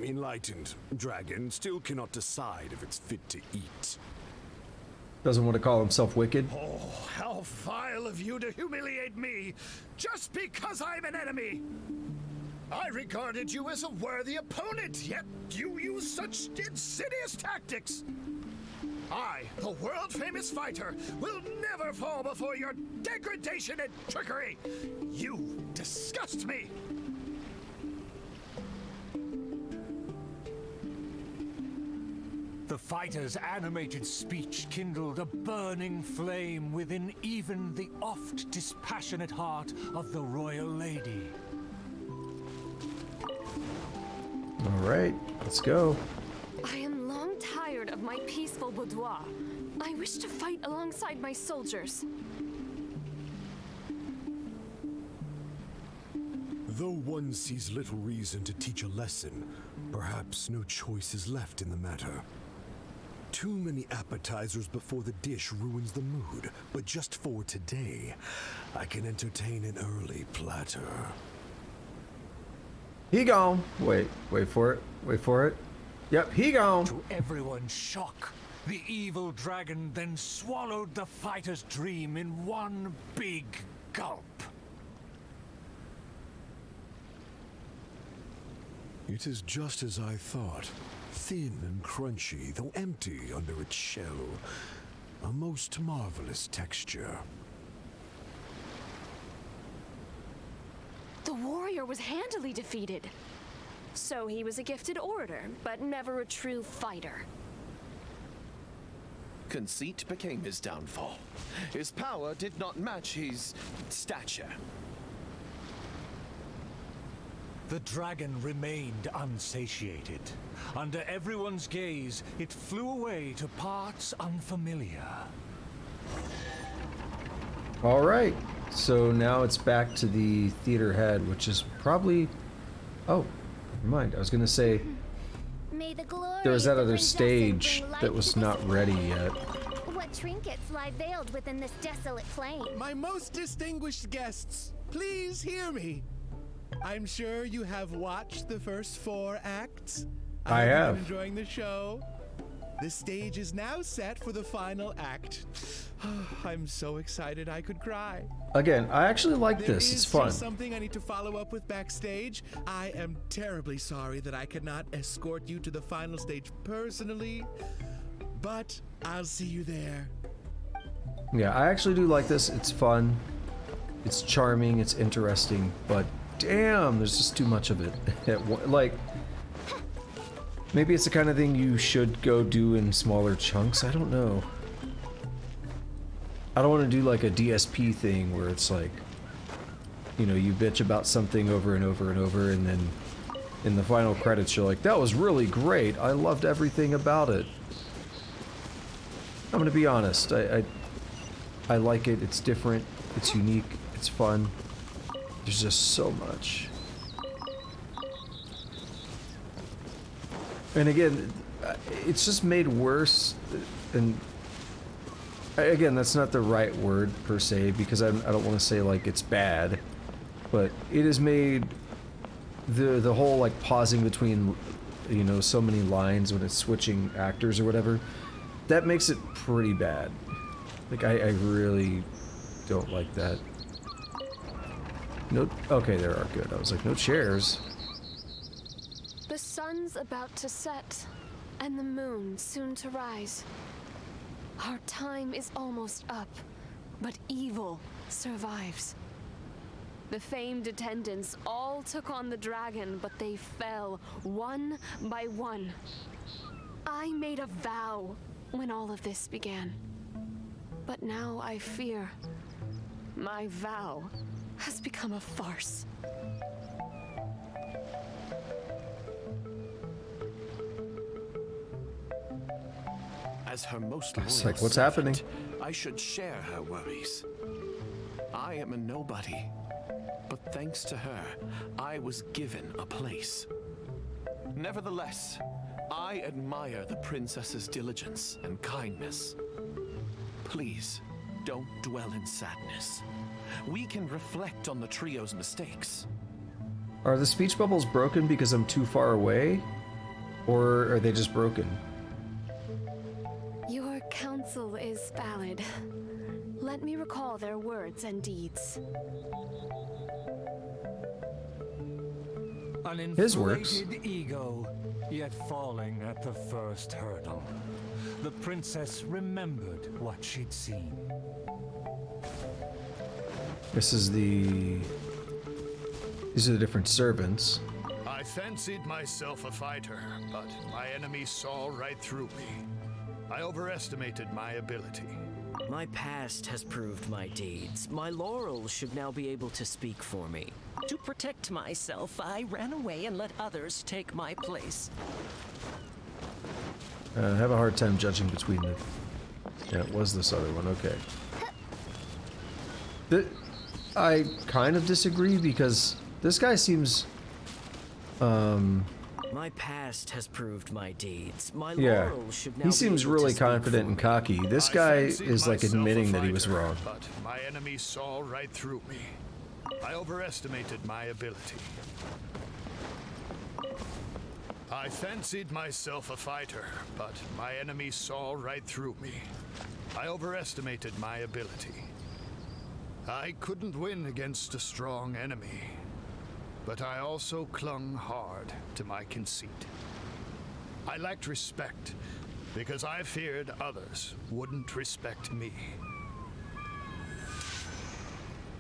enlightened dragon still cannot decide if it's fit to eat. Doesn't want to call himself wicked. Oh, how vile of you to humiliate me, just because I'm an enemy! I regarded you as a worthy opponent, yet you use such insidious tactics! I, the world-famous fighter, will never fall before your degradation and trickery! You disgust me! The fighter's animated speech kindled a burning flame within even the oft dispassionate heart of the royal lady. All right, let's go. I am long tired of my peaceful boudoir. I wish to fight alongside my soldiers. Though one sees little reason to teach a lesson, perhaps no choice is left in the matter. Too many appetizers before the dish ruins the mood, but just for today, I can entertain an early platter. He gone. Wait for it. Wait for it. Yep, he gone. To everyone's shock, the evil dragon then swallowed the fighter's dream in one big gulp. It is just as I thought. Thin and crunchy, though empty under its shell. A most marvelous texture. The warrior was handily defeated. So he was a gifted orator, but never a true fighter. Conceit became his downfall. His power did not match his stature. The dragon remained unsatiated. Under everyone's gaze, it flew away to parts unfamiliar. All right, so now it's back to the theater head, which is probably... Oh, never mind. I was going to say May the glory there was of that the other princess stage bring light that to was this not ready land. yet. What trinkets lie veiled within this desolate plain? My most distinguished guests, please hear me. I'm sure you have watched the first 4 acts. I hope you've have. been enjoying the show. The stage is now set for the final act. I'm so excited I could cry. Again, I actually like There this. is It's fun. just something I need to follow up with backstage. I am terribly sorry that I could not escort you to the final stage personally, but I'll see you there. Yeah, I actually do like this. It's fun. It's charming. It's interesting. But damn, there's just too much of it. Like, maybe it's the kind of thing you should go do in smaller chunks. I don't know. I don't want to do like a DSP thing where it's like, you know, you bitch about something over and over and over, and then in the final credits you're like, that was really great. I loved everything about it. I'm gonna be honest. I like it. It's different. It's unique. It's fun. There's just so much. And again, it's just made worse. And again, that's not the right word per se, because I don't want to say like it's bad, but it has made the whole like pausing between, you know, so many lines when it's switching actors or whatever. That makes it pretty bad. Like, I really don't like that. No, okay, there are good. I was like, no chairs. The sun's about to set, and the moon soon to rise. Our time is almost up, but evil survives. The famed attendants all took on the dragon, but they fell one by one. I made a vow when all of this began. But now I fear my vow has become a farce. As her most It's loyal like, what's servant, happening? I should share her worries. I am a nobody, but thanks to her, I was given a place. Nevertheless, I admire the princess's diligence and kindness. Please, don't dwell in sadness. We can reflect on the trio's mistakes. Are the speech bubbles broken because I'm too far away? Or are they just broken? Your counsel is valid. Let me recall their words and deeds. An His works. inflated ego, yet falling at the first hurdle. The princess remembered what she'd seen. This is the... These are the different servants. I fancied myself a fighter, but my enemy saw right through me. I overestimated my ability. My past has proved my deeds. My laurels should now be able to speak for me. To protect myself, I ran away and let others take my place. I have a hard time judging between the... Yeah, it was this other one, okay. I kind of disagree because this guy seems... My past has proved my deeds. My Yeah, laurels should now he be seems able really to speak confident for and me. cocky. This I guy fancied is like myself a admitting that he was fighter, wrong. But my enemy saw right through me. I overestimated my ability. I fancied myself a fighter, but my enemy saw right through me. I overestimated my ability. I couldn't win against a strong enemy, but I also clung hard to my conceit. I lacked respect, because I feared others wouldn't respect me.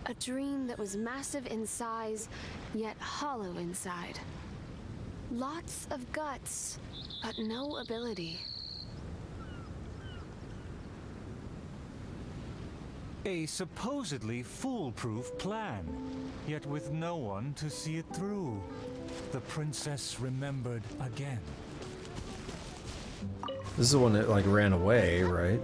A dream that was massive in size, yet hollow inside. Lots of guts, but no ability. A supposedly foolproof plan, yet with no one to see it through. The princess remembered again. This is the one that, like, ran away, right?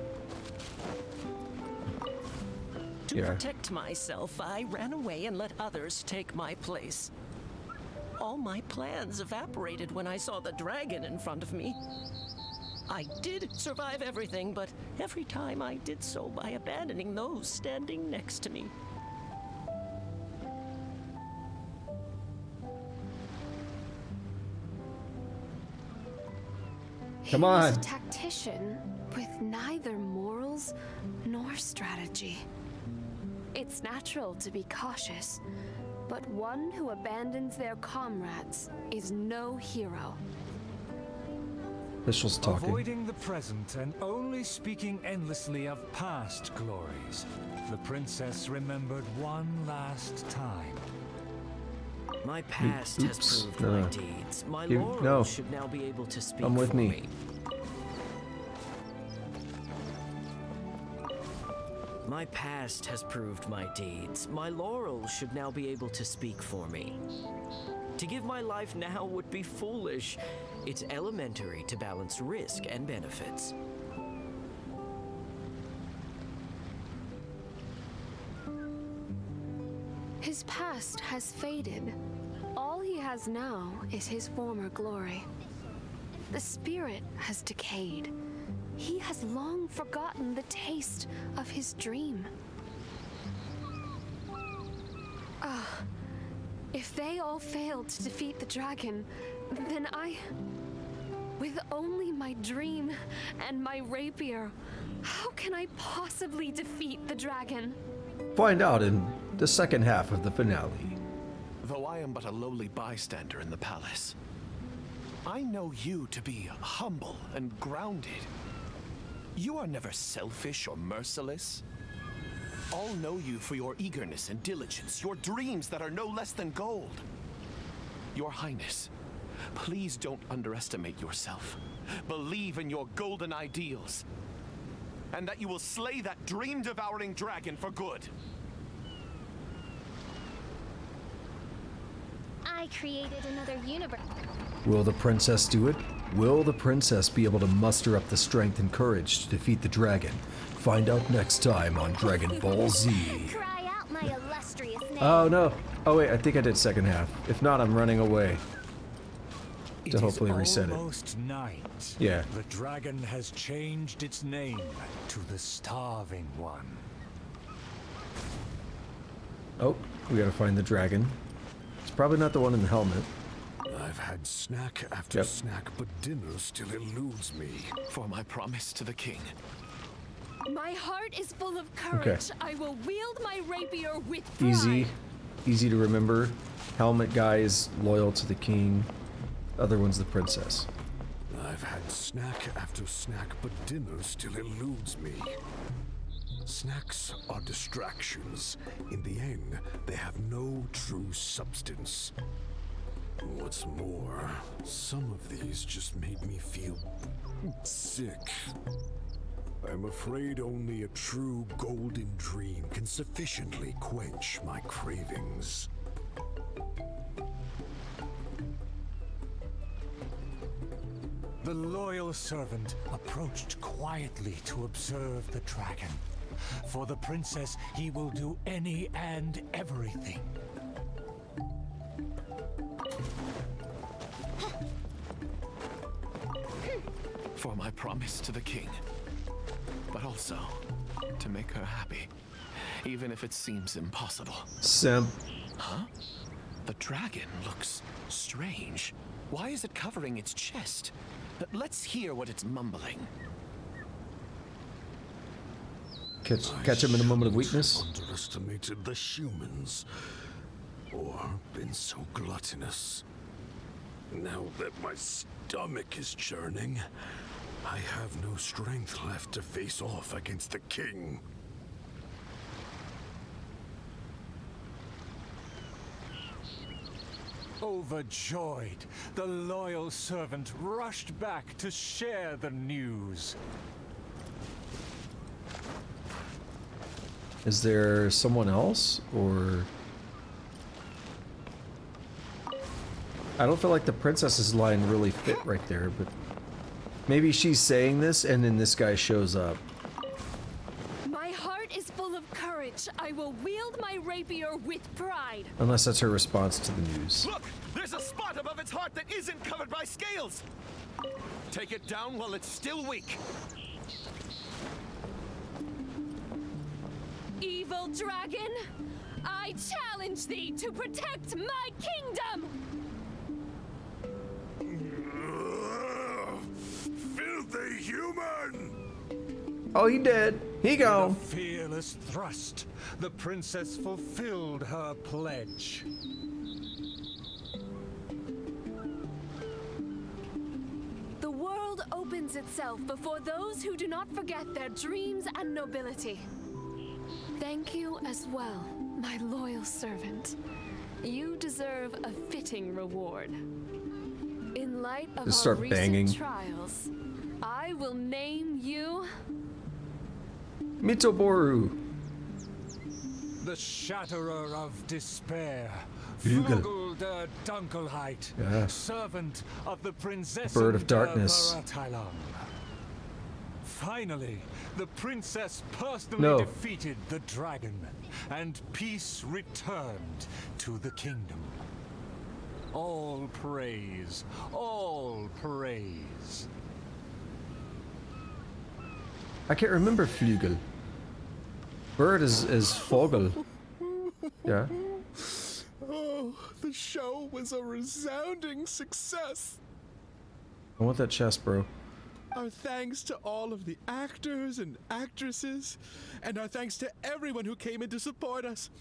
To protect myself, I ran away and let others take my place. All my plans evaporated when I saw the dragon in front of me. I did survive everything, but every time I did so by abandoning those standing next to me. Come on. He was a tactician with neither morals nor strategy. It's natural to be cautious, but one who abandons their comrades is no hero. Officials talking. Avoiding the present and only speaking endlessly of past glories, the princess remembered one last time. My past has proved my deeds. My You- laurels no. should now be able to speak Come with for me. My past has proved my deeds. My laurels should now be able to speak for me. To give my life now would be foolish. It's elementary to balance risk and benefits. His past has faded. All he has now is his former glory. The spirit has decayed. He has long forgotten the taste of his dream. Ah, if they all failed to defeat the dragon, then with only my dream and my rapier, how can I possibly defeat the dragon? Find out in the second half of the finale. Though I am but a lowly bystander in the palace, I know you to be humble and grounded. You are never selfish or merciless. All know you for your eagerness and diligence, your dreams that are no less than gold. Your Highness, please don't underestimate yourself. Believe in your golden ideals, and that you will slay that dream-devouring dragon for good. I created another universe. Will the princess do it? Will the princess be able to muster up the strength and courage to defeat the dragon? Find out next time on Dragon Ball Z. Cry out my illustrious name. Oh no. Oh wait, I think I did second half. If not, I'm running away. To hopefully reset it. Almost night. Yeah. The dragon has changed its name to the Starving One. Oh, we gotta find the dragon. It's probably not the one in the helmet. I've had snack after snack, but dinner still eludes me. For my promise to the king. My heart is full of courage. Okay. I will wield my rapier with pride. Easy to remember. Helmet guy is loyal to the king. Other one's the princess. I've had snack after snack, but dinner still eludes me. Snacks are distractions. In the end, they have no true substance. What's more, some of these just made me feel sick. I'm afraid only a true golden dream can sufficiently quench my cravings. The loyal servant approached quietly to observe the dragon. For the princess, he will do any and everything. For my promise to the king, but also to make her happy, even if it seems impossible. Simp. Huh? The dragon looks strange. Why is it covering its chest? Let's hear what it's mumbling. Catch him in a moment of weakness. Underestimated the humans, or been so gluttonous. Now that my stomach is churning, I have no strength left to face off against the king. Overjoyed, the loyal servant rushed back to share the news. Is there someone else, or... I don't feel like the princess's line really fit right there, but... Maybe she's saying this and then this guy shows up. My heart is full of courage. I will wield my rapier with pride. Unless that's her response to the news. Look! There's a spot above its heart that isn't covered by scales! Take it down while it's still weak. Evil dragon, I challenge thee to protect my kingdom! Filthy human! Oh, he did. He go. With a fearless thrust, the princess fulfilled her pledge. The world opens itself before those who do not forget their dreams and nobility. Thank you as well, my loyal servant. You deserve a fitting reward. In light of Just our start recent banging. trials, I will name you Mitoboru. The Shatterer of Despair. Flügel. Flügel der Dunkelheit. Yeah. Servant of the Princess Bird of Darkness. Finally, the princess personally No. defeated the dragon, and peace returned to the kingdom. All praise, all praise. I can't remember Flügel. Bird is Vogel. Yeah. Oh, the show was a resounding success. I want that chest, bro. Our thanks to all of the actors and actresses, and our thanks to everyone who came in to support us.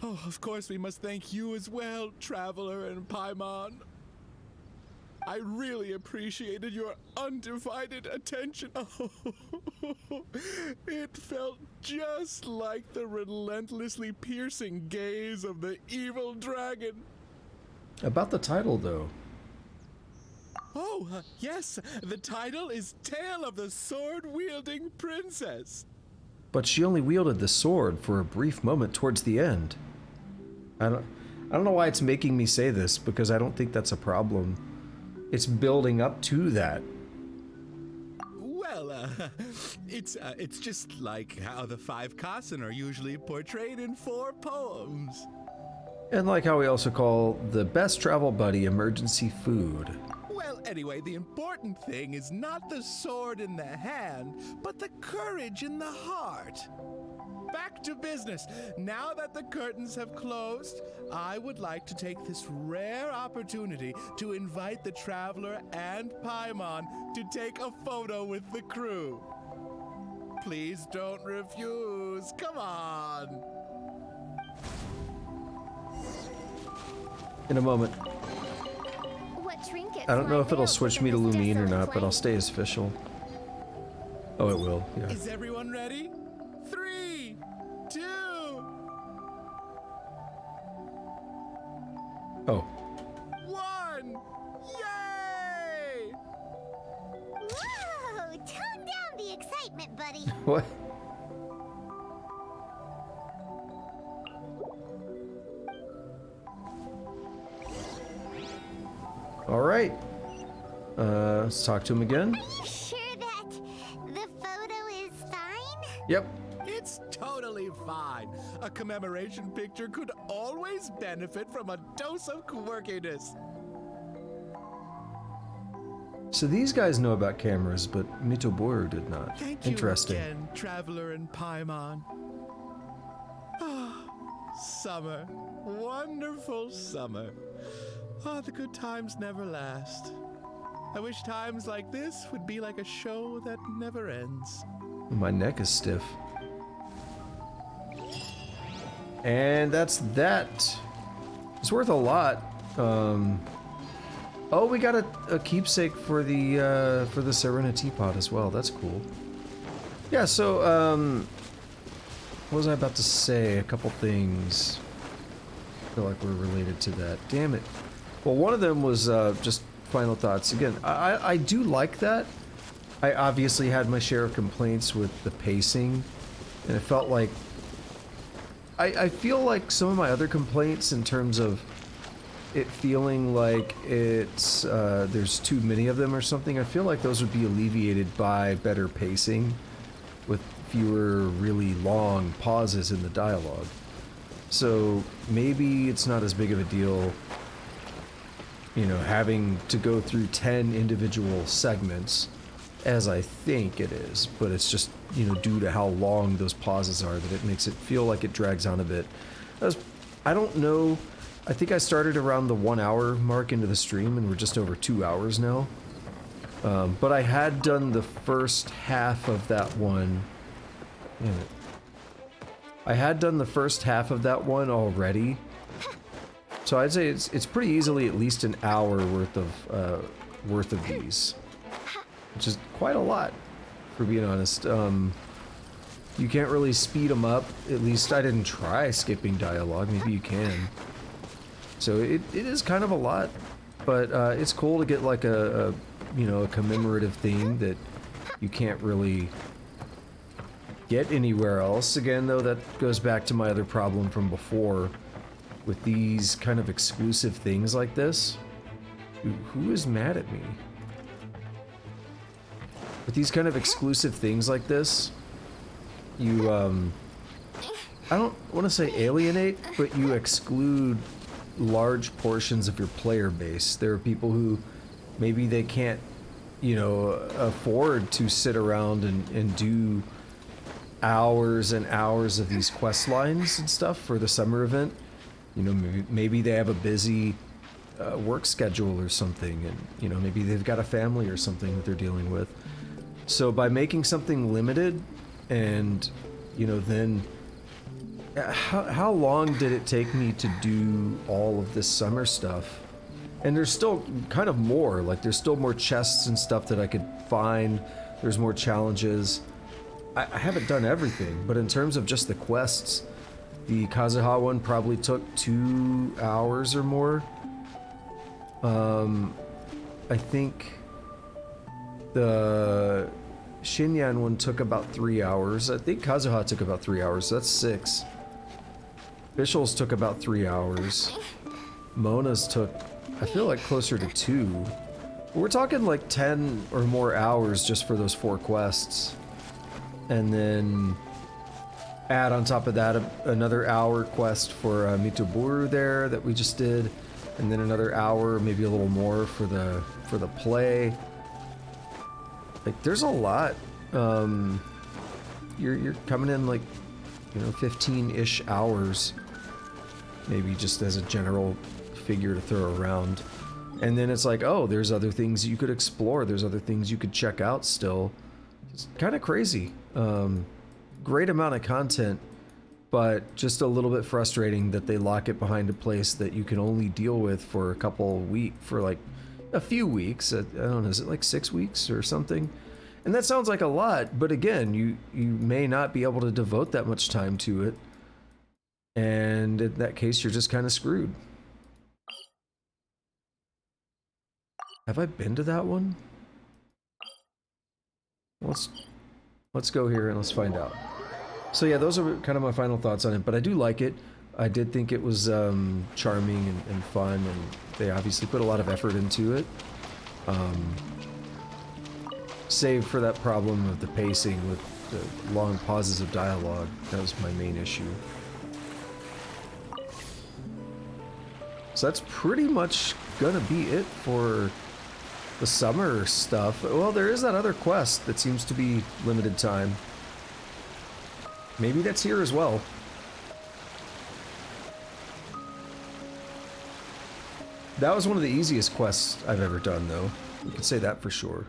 Oh, of course, we must thank you as well, Traveler and Paimon. I really appreciated your undivided attention. Oh, it felt just like the relentlessly piercing gaze of the evil dragon. About the title, though. Oh, yes, the title is Tale of the Sword-Wielding Princess. But she only wielded the sword for a brief moment towards the end. I don't know why it's making me say this, because I don't think that's a problem. It's building up to that. Well, it's just like how the 5 Kassen are usually portrayed in 4 poems. And like how we also call the best travel buddy emergency food. Well, anyway, the important thing is not the sword in the hand, but the courage in the heart. Back to business. Now that the curtains have closed, I would like to take this rare opportunity to invite the Traveler and Paimon to take a photo with the crew. Please don't refuse. Come on. In a moment. What trinkets I don't know lie if it'll there switch within me to this Lumine or desolate not, but I'll plain? stay as official. Oh, it will, yeah. Is everyone ready? 3, 2. Oh. 1. Yay! Whoa! Tone down the excitement, buddy. What? All right. Let's talk to him again. Are you sure that the photo is fine? Yep. It's totally fine. A commemoration picture could always benefit from a dose of quirkiness. So these guys know about cameras, but Mitoboru did not. Thank Interesting. you again, Traveler and Paimon. Ah, summer. Wonderful summer. Ah, the good times never last. I wish times like this would be like a show that never ends. My neck is stiff. And that's that. It's worth a lot. Oh, we got a keepsake for the Serena teapot as well. That's cool. Yeah, so, what was I about to say? A couple things. I feel like we're related to that. Damn it. Well, one of them was, just final thoughts. Again, I do like that. I obviously had my share of complaints with the pacing, and it felt like... I feel like some of my other complaints in terms of it feeling like it's, there's too many of them or something, I feel like those would be alleviated by better pacing with fewer really long pauses in the dialogue. So maybe it's not as big of a deal, you know, having to go through 10 individual segments as I think it is, but it's just, you know, due to how long those pauses are that it makes it feel like it drags on a bit. I don't know, I think I started around the 1 hour mark into the stream and we're just over 2 hours now. But I had done the first half of that one. Damn it. I had done the first half of that one already. So I'd say it's pretty easily at least an hour worth of these. Which is quite a lot, for being honest. You can't really speed them up. At least I didn't try skipping dialogue. Maybe you can. So it is kind of a lot, but it's cool to get like a you know, a commemorative thing that you can't really get anywhere else. Again, though, that goes back to my other problem from before with these kind of exclusive things like this. Who is mad at me? With these kind of exclusive things like this, you, I don't want to say alienate, but you exclude large portions of your player base. There are people who maybe they can't, you know, afford to sit around and do hours and hours of these quest lines and stuff for the summer event. You know, maybe they have a busy work schedule or something, and, you know, maybe they've got a family or something that they're dealing with. So by making something limited and, you know, then how long did it take me to do all of this summer stuff? And there's still kind of more, like there's still more chests and stuff that I could find. There's more challenges. I haven't done everything, but in terms of just the quests, the Kazuha one probably took 2 hours or more. I think the Shinyan one took about 3 hours. I think Kazuha took about 3 hours, so that's 6. Bishel's took about 3 hours. Mona's took, I feel like, closer to 2. We're talking like 10 or more hours just for those 4 quests. And then add on top of that another hour quest for Mitoburu there that we just did. And then another hour, maybe a little more for the play. Like, there's a lot. You're coming in like, you know, 15-ish hours, maybe just as a general figure to throw around. And then it's like, oh, there's other things you could explore. There's other things you could check out still. It's kind of crazy. Great amount of content, but just a little bit frustrating that they lock it behind a place that you can only deal with for a couple weeks, for like a few weeks. I don't know, is it like 6 weeks or something? And that sounds like a lot, but again, you may not be able to devote that much time to it. And in that case, you're just kind of screwed. Have I been to that one? Let's go here and let's find out. So yeah, those are kind of my final thoughts on it, but I do like it. I did think it was charming and fun, and they obviously put a lot of effort into it. Save for that problem of the pacing with the long pauses of dialogue. That was my main issue. So that's pretty much gonna be it for the summer stuff. Well, there is that other quest that seems to be limited time. Maybe that's here as well. That was one of the easiest quests I've ever done, though. You could say that for sure.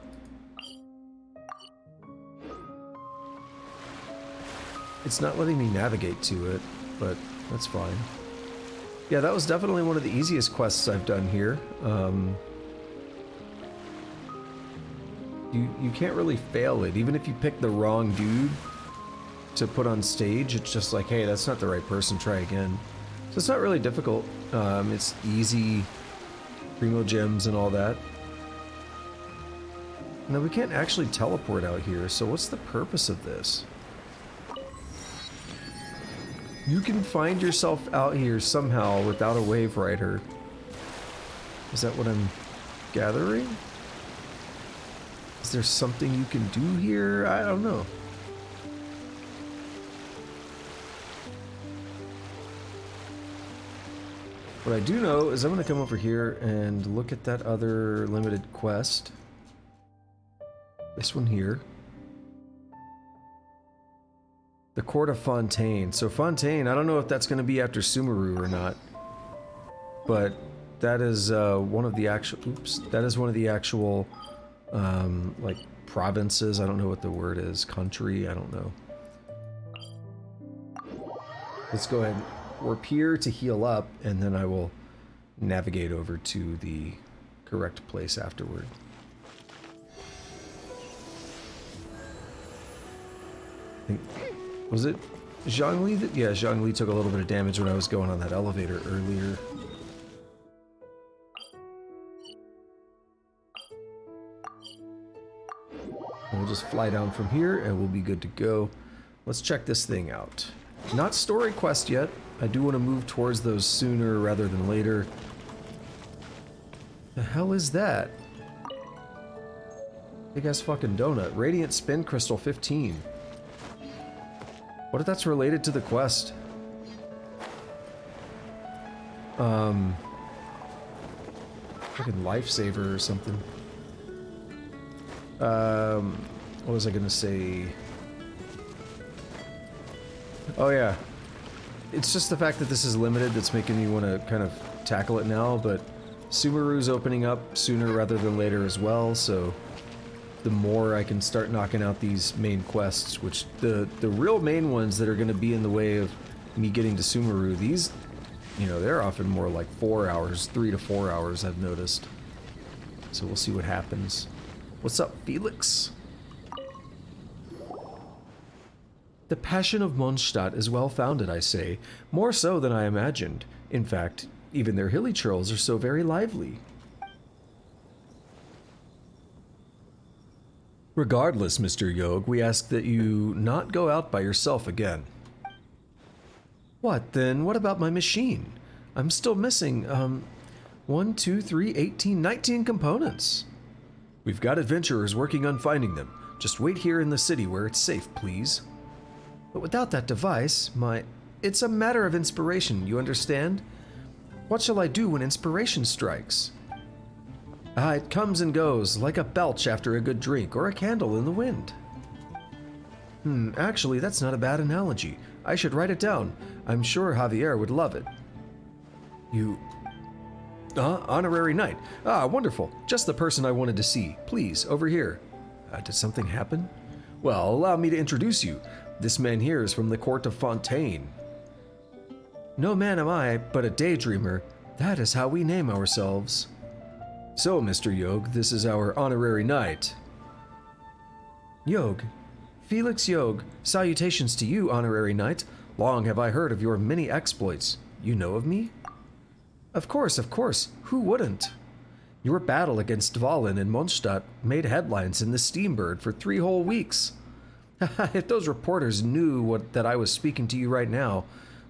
It's not letting me navigate to it, but that's fine. Yeah, that was definitely one of the easiest quests I've done here. You can't really fail it. Even if you pick the wrong dude to put on stage, it's just like, hey, that's not the right person, try again. So it's not really difficult. It's easy, primo gems and all that. Now we can't actually teleport out here, so what's the purpose of this? You can find yourself out here somehow without a wave rider. Is that what I'm gathering? Is there something you can do here? I don't know. What I do know is I'm going to come over here and look at that other limited quest. This one here. The Court of Fontaine. So Fontaine, I don't know if that's going to be after Sumeru or not. But that is one of the actual... Oops. That is one of the actual, like, provinces. I don't know what the word is. Country. I don't know. Let's go ahead. Warp here to heal up, and then I will navigate over to the correct place afterward. I think, was it Zhongli that? Yeah, Zhongli took a little bit of damage when I was going on that elevator earlier. And we'll just fly down from here, and we'll be good to go. Let's check this thing out. Not story quest yet. I do want to move towards those sooner rather than later. The hell is that? Big ass fucking donut. Radiant Spin Crystal 15. What if that's related to the quest? Fucking lifesaver or something. What was I gonna say? Oh yeah. It's just the fact that this is limited that's making me want to kind of tackle it now, but Sumeru's opening up sooner rather than later as well, so the more I can start knocking out these main quests, which the real main ones that are going to be in the way of me getting to Sumeru, these, you know, they're often more like 4 hours, 3 to 4 hours, I've noticed. So we'll see what happens. What's up, Felix? The passion of Mondstadt is well founded, I say, more so than I imagined. In fact, even their hilly churls are so very lively. Regardless, Mr. Yog, we ask that you not go out by yourself again. What, then? What about my machine? I'm still missing, 1, 2, 3, 18, 19 components. We've got adventurers working on finding them. Just wait here in the city where it's safe, please. But without that device, it's a matter of inspiration, you understand? What shall I do when inspiration strikes? It comes and goes, like a belch after a good drink, or a candle in the wind. Actually, that's not a bad analogy. I should write it down. I'm sure Javier would love it. You... honorary knight. Ah, wonderful. Just the person I wanted to see. Please, over here. Did something happen? Well, allow me to introduce you. This man here is from the Court of Fontaine. No man am I, but a daydreamer. That is how we name ourselves. So, Mr. Yog, this is our honorary knight. Yog. Felix Yog. Salutations to you, honorary knight. Long have I heard of your many exploits. You know of me? Of course, of course. Who wouldn't? Your battle against Dvalin in Mondstadt made headlines in the Steambird for 3 whole weeks. If those reporters knew that I was speaking to you right now,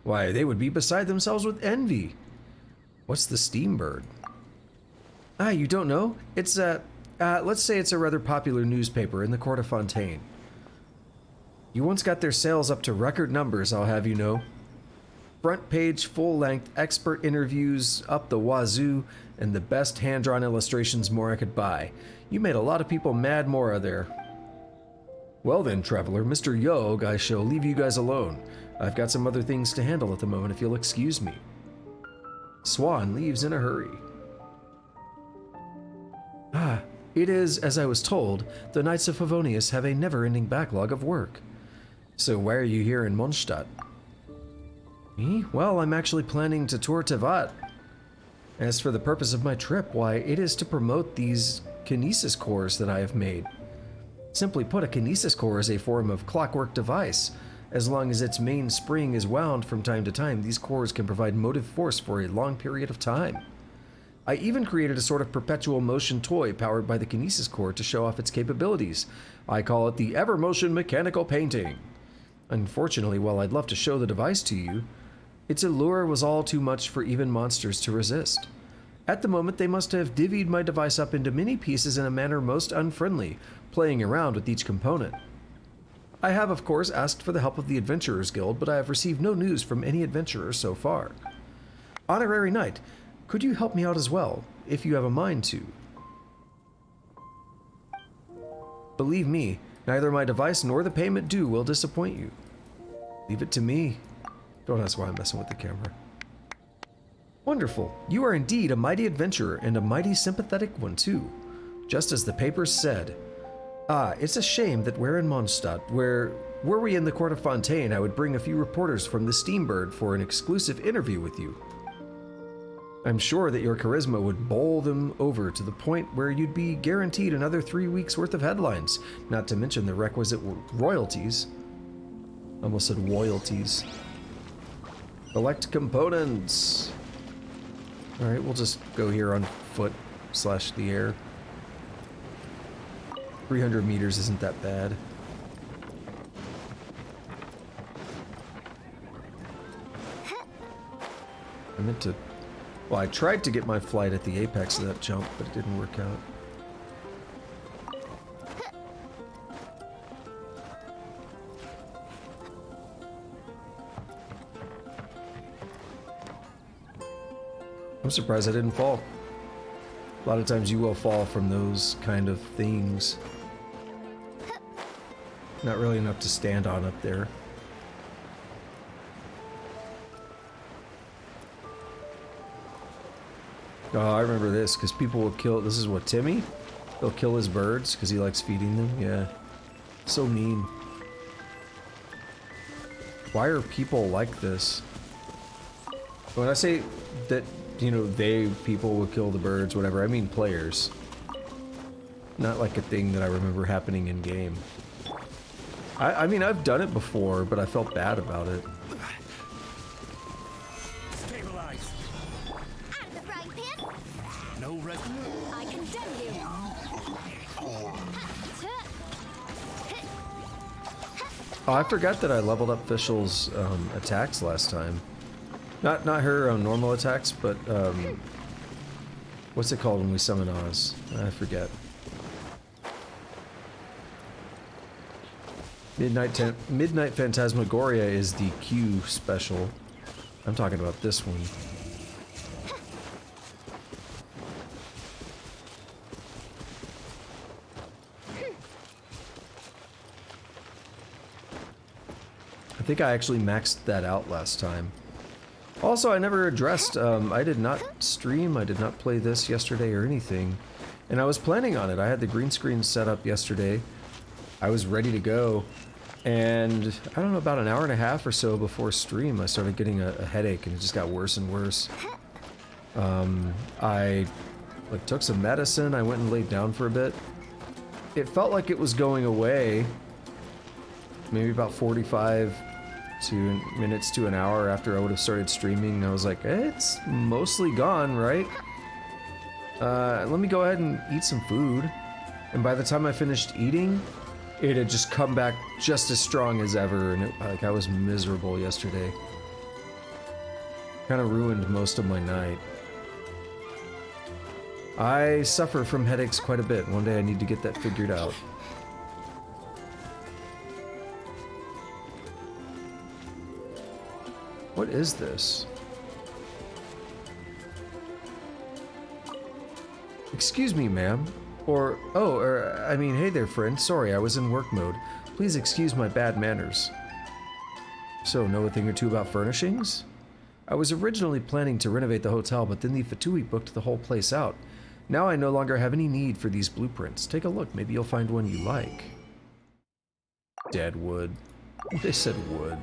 why, they would be beside themselves with envy. What's the Steambird? You don't know? It's let's say it's a rather popular newspaper in the Court of Fontaine. You once got their sales up to record numbers, I'll have you know. Front page, full-length, expert interviews up the wazoo, and the best hand-drawn illustrations Mora could buy. You made a lot of people mad, Mora, there. Well then, traveler, Mr. Yog, I shall leave you guys alone. I've got some other things to handle at the moment, if you'll excuse me. Swan leaves in a hurry. It is, as I was told, the Knights of Favonius have a never-ending backlog of work. So why are you here in Mondstadt? Me? Well, I'm actually planning to tour Tevat. As for the purpose of my trip, why, it is to promote these kinesis cores that I have made. Simply put, a kinesis core is a form of clockwork device. As long as its main spring is wound from time to time, these cores can provide motive force for a long period of time. I even created a sort of perpetual motion toy powered by the kinesis core to show off its capabilities. I call it the Evermotion Mechanical Painting. Unfortunately, while I'd love to show the device to you, its allure was all too much for even monsters to resist. At the moment, they must have divvied my device up into many pieces in a manner most unfriendly, playing around with each component. I have, of course, asked for the help of the Adventurers Guild, but I have received no news from any adventurers so far. Honorary Knight, could you help me out as well, if you have a mind to? Believe me, neither my device nor the payment due will disappoint you. Leave it to me. Don't ask why I'm messing with the camera. Wonderful. You are indeed a mighty adventurer, and a mighty sympathetic one, too. Just as the papers said. Ah, it's a shame that we're in Mondstadt, where, were we in the court of Fontaine, I would bring a few reporters from the Steambird for an exclusive interview with you. I'm sure that your charisma would bowl them over to the point where you'd be guaranteed another 3 weeks worth of headlines, not to mention the requisite royalties. Almost said royalties. Collect components. Alright, we'll just go here on foot / the air. 300 meters isn't that bad. I meant to... Well, I tried to get my flight at the apex of that jump, but it didn't work out. I'm surprised I didn't fall. A lot of times you will fall from those kind of things. Not really enough to stand on up there. Oh, I remember this, because people will kill... This is what, Timmy? He'll kill his birds because he likes feeding them? Yeah. So mean. Why are people like this? When I say that, you know, people will kill the birds, whatever, I mean players. Not like a thing that I remember happening in game. I mean, I've done it before, but I felt bad about it. Stabilize. Out of the frying pan. No rest. I condemn you. Oh, I forgot that I leveled up Fischl's attacks last time. Not her normal attacks, but what's it called when we summon Oz? I forget. Midnight Phantasmagoria is the Q special. I'm talking about this one. I think I actually maxed that out last time. Also, I never addressed, I did not stream, I did not play this yesterday or anything. And I was planning on it. I had the green screen set up yesterday. I was ready to go. And I don't know, about an hour and a half or so before stream, I started getting a headache and it just got worse and worse. I took some medicine, I went and laid down for a bit. It felt like it was going away. Maybe about 45 minutes to an hour after I would have started streaming. I was like, it's mostly gone, right? Let me go ahead and eat some food. And by the time I finished eating, it had just come back just as strong as ever, and I was miserable yesterday. Kind of ruined most of my night. I suffer from headaches quite a bit. One day I need to get that figured out. What is this? Excuse me, ma'am. I mean, hey there, friend. Sorry, I was in work mode. Please excuse my bad manners. So, know a thing or two about furnishings? I was originally planning to renovate the hotel, but then the Fatui booked the whole place out. Now I no longer have any need for these blueprints. Take a look, maybe you'll find one you like. Dead wood. They said wood.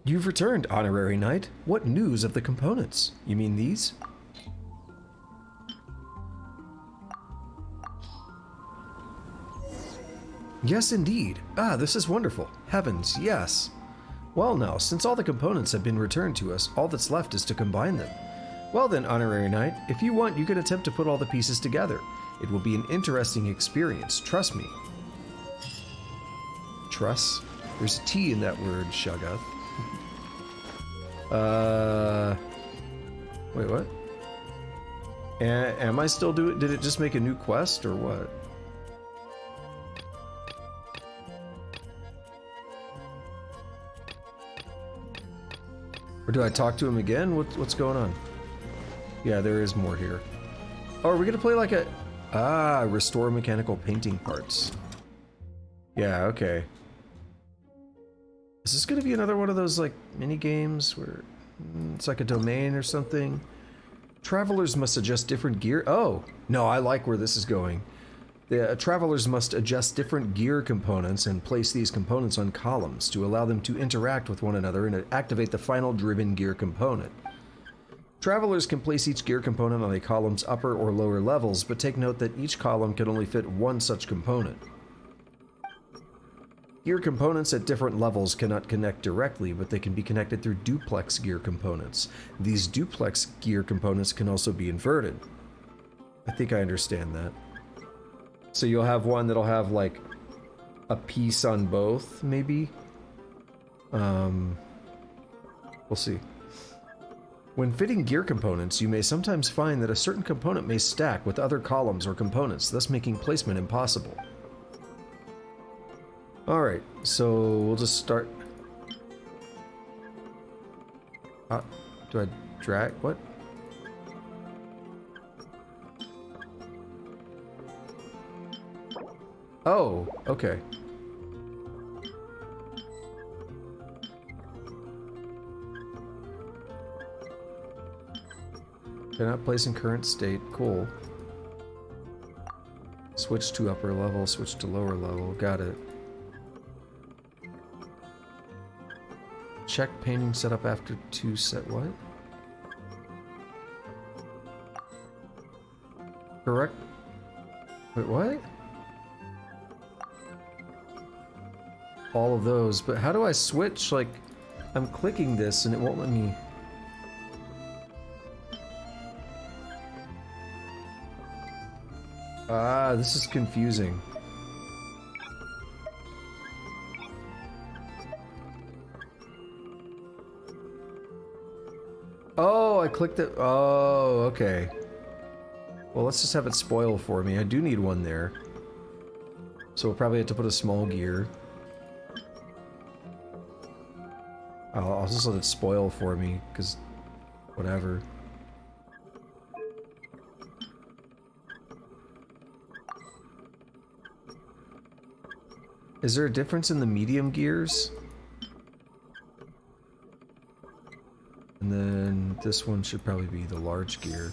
You've returned, Honorary Knight. What news of the components? You mean these? Yes, indeed. Ah, this is wonderful. Heavens, yes. Well now, since all the components have been returned to us, all that's left is to combine them. Well then, Honorary Knight, if you want, you can attempt to put all the pieces together. It will be an interesting experience, trust me. Trust? There's a T in that word, Shoggoth. Wait, what? Am I still doing... Did it just make a new quest, or what? Or do I talk to him again? What's going on? Yeah, there is more here. Oh, are we gonna play like a... Ah, restore mechanical painting parts. Yeah, okay. Is this gonna be another one of those, like, mini-games where it's like a domain or something? Travelers must adjust different gear... Oh! No, I like where this is going. The travelers must adjust different gear components and place these components on columns to allow them to interact with one another and activate the final driven gear component. Travelers can place each gear component on a column's upper or lower levels, but take note that each column can only fit one such component. Gear components at different levels cannot connect directly, but they can be connected through duplex gear components. These duplex gear components can also be inverted. I think I understand that. So you'll have one that'll have, like, a piece on both, maybe? We'll see. When fitting gear components, you may sometimes find that a certain component may stack with other columns or components, thus making placement impossible. Alright, so we'll just start... do I drag? What? Oh, okay. Cannot place in current state. Cool. Switch to upper level, switch to lower level. Got it. Check painting setup after 2 set. What? Correct. Wait, what? All of those, but how do I switch? Like, I'm clicking this and it won't let me... Ah, this is confusing. Oh, I clicked it. Oh, okay. Well, let's just have it spoil for me. I do need one there. So we'll probably have to put a small gear. I'll just let it spoil for me, because whatever. Is there a difference in the medium gears? And then this one should probably be the large gear.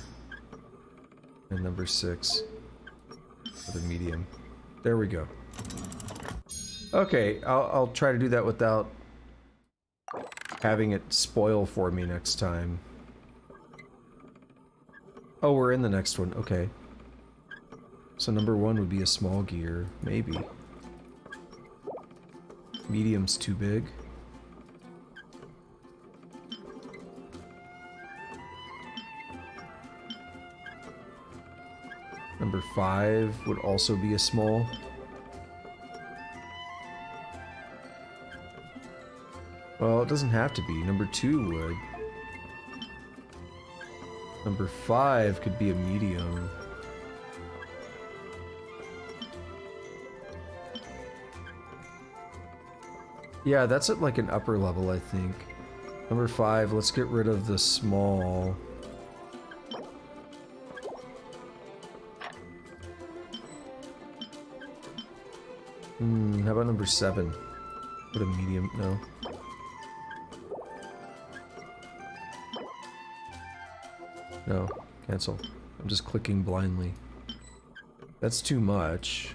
And number 6 for the medium. There we go. Okay, I'll try to do that without having it spoil for me next time. Oh, we're in the next one. Okay. So number 1 would be a small gear. Maybe. Medium's too big. Number 5 would also be a small. Well, it doesn't have to be. Number 2 would. Number 5 could be a medium. Yeah, that's at like an upper level, I think. Number 5, let's get rid of the small. How about number 7? Put a medium, no. No, cancel. I'm just clicking blindly. That's too much.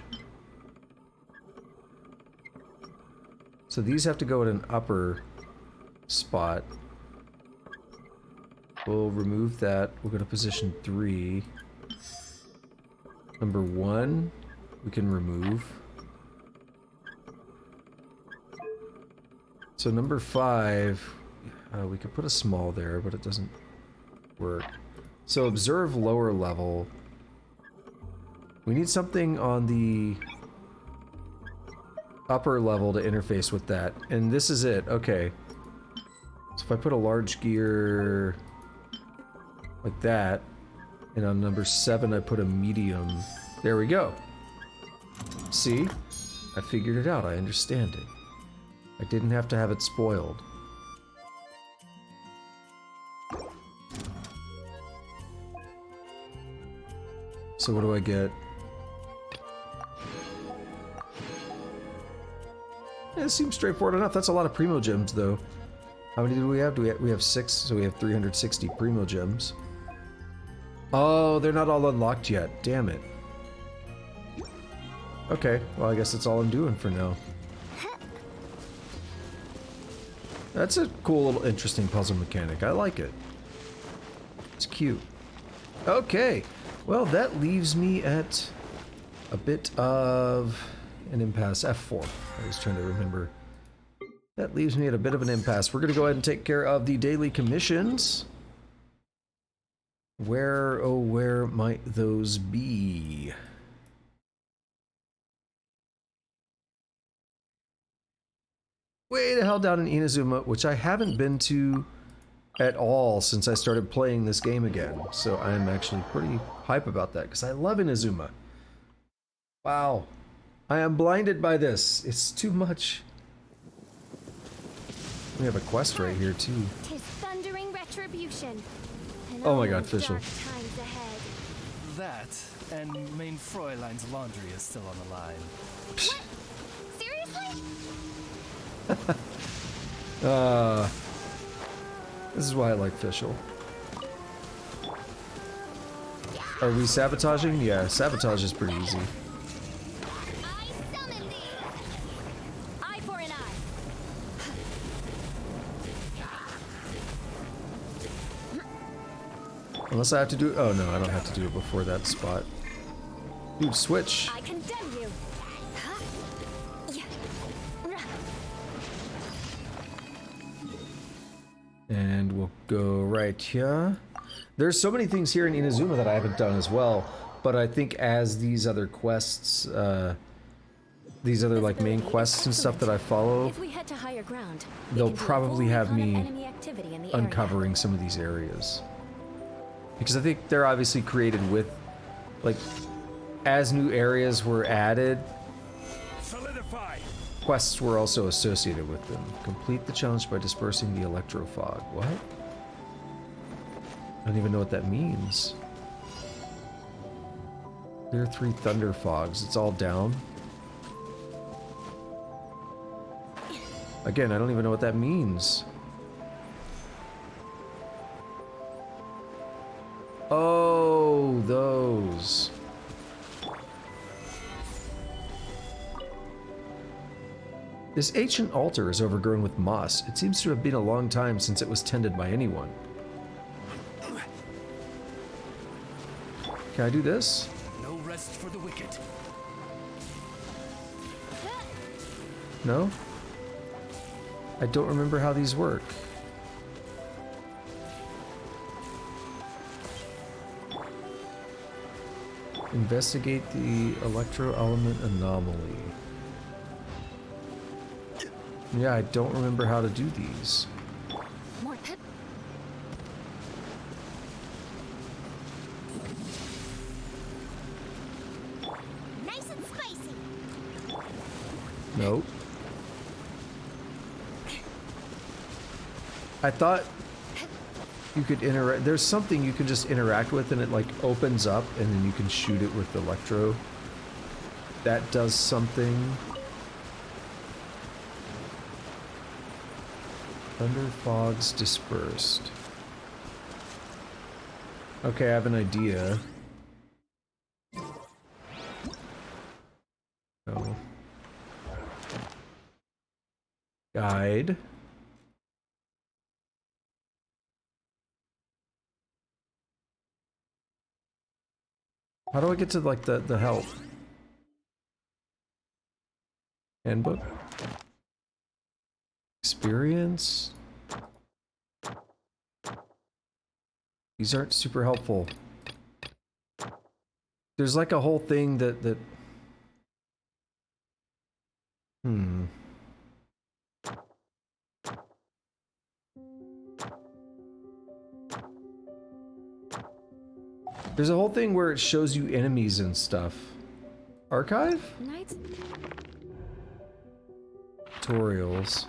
So these have to go at an upper. spot. We'll remove that. We'll go to position 3. Number 1, we can remove. So number 5, we could put a small there, but it doesn't work. So observe lower level. We need something on the upper level to interface with that, and this is it. Okay. So if I put a large gear like that, and on number 7 I put a medium. There we go. See? I figured it out. I understand it. I didn't have to have it spoiled. So what do I get? Yeah, it seems straightforward enough. That's a lot of Primo Gems, though. How many do we have? We have 6, so we have 360 Primo Gems. Oh, they're not all unlocked yet. Damn it. Okay, well, I guess that's all I'm doing for now. That's a cool little interesting puzzle mechanic. I like it. It's cute. Okay, well, that leaves me at a bit of an impasse. F4. I was trying to remember. That leaves me at a bit of an impasse. We're going to go ahead and take care of the daily commissions. Where, oh, where might those be? Way the hell down in Inazuma, which I haven't been to at all since I started playing this game again. So I'm actually pretty hype about that, because I love Inazuma. Wow. I am blinded by this. It's too much. We have a quest right here, too. 'Tis thundering retribution. Oh my god, Fischl. That, and main Fräulein's laundry is still on the line. What? Seriously? This is why I like Fischl. Are we sabotaging? Yeah, sabotage is pretty easy. I summon thee. Eye for an eye. Unless I have to do it. Oh no, I don't have to do it before that spot. Dude, switch. I condemn you. And we'll go right here. There's so many things here in Inazuma that I haven't done as well, but I think as these other quests, these other like main quests and stuff that I follow, If we head to higher ground, they'll probably have me enemy activity in the uncovering some of these areas. Because I think they're obviously created with, like, as new areas were added, Solidify. quests were also associated with them. Complete the challenge by dispersing the electro fog. What? I don't even know what that means. There are 3 thunder fogs. It's all down. Again, I don't even know what that means. Oh, those. This ancient altar is overgrown with moss. It seems to have been a long time since it was tended by anyone. Can I do this? No rest for the wicked. No? I don't remember how these work. Investigate the electro-element anomaly. Yeah, I don't remember how to do these. More pip. Nice and spicy. Nope. I thought you could interact. There's something you can just interact with and it like opens up and then you can shoot it with electro. That does something. Thunder fogs dispersed. Okay, I have an idea. Oh. Guide. How do I get to like the help? Handbook? Experience? These aren't super helpful. There's like a whole thing that There's a whole thing where it shows you enemies and stuff. Archive? Knights? Tutorials.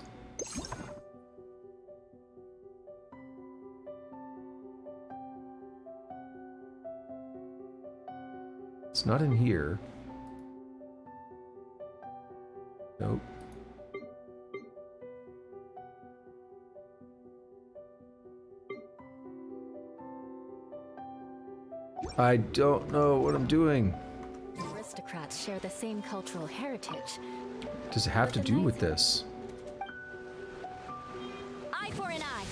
It's not in here. Nope. I don't know what I'm doing. Aristocrats share the same cultural heritage. Does it have to do with this? Eye for an eye.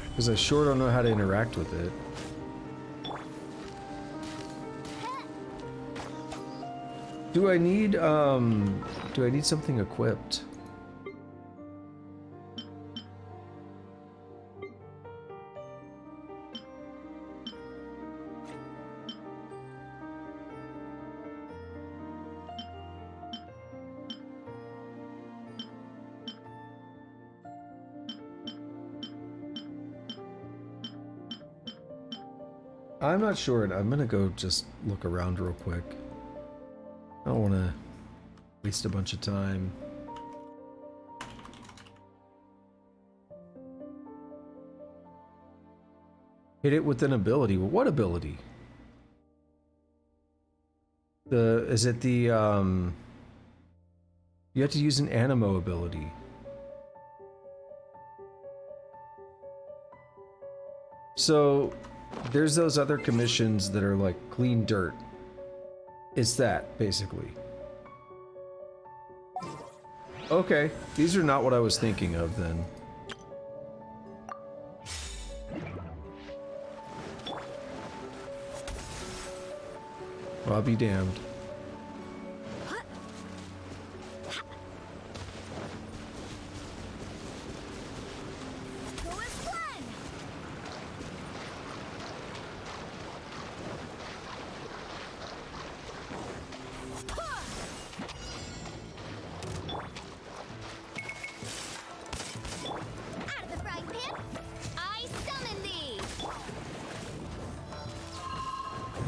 Because I sure don't know how to interact with it. Do I need something equipped? I'm not sure. I'm gonna go just look around real quick. I don't want to waste a bunch of time. Hit it with an ability. Well, what ability? Is it the, you have to use an animo ability. So, there's those other commissions that are like clean dirt. It's that, basically. Okay, these are not what I was thinking of then. Well, I'll be damned.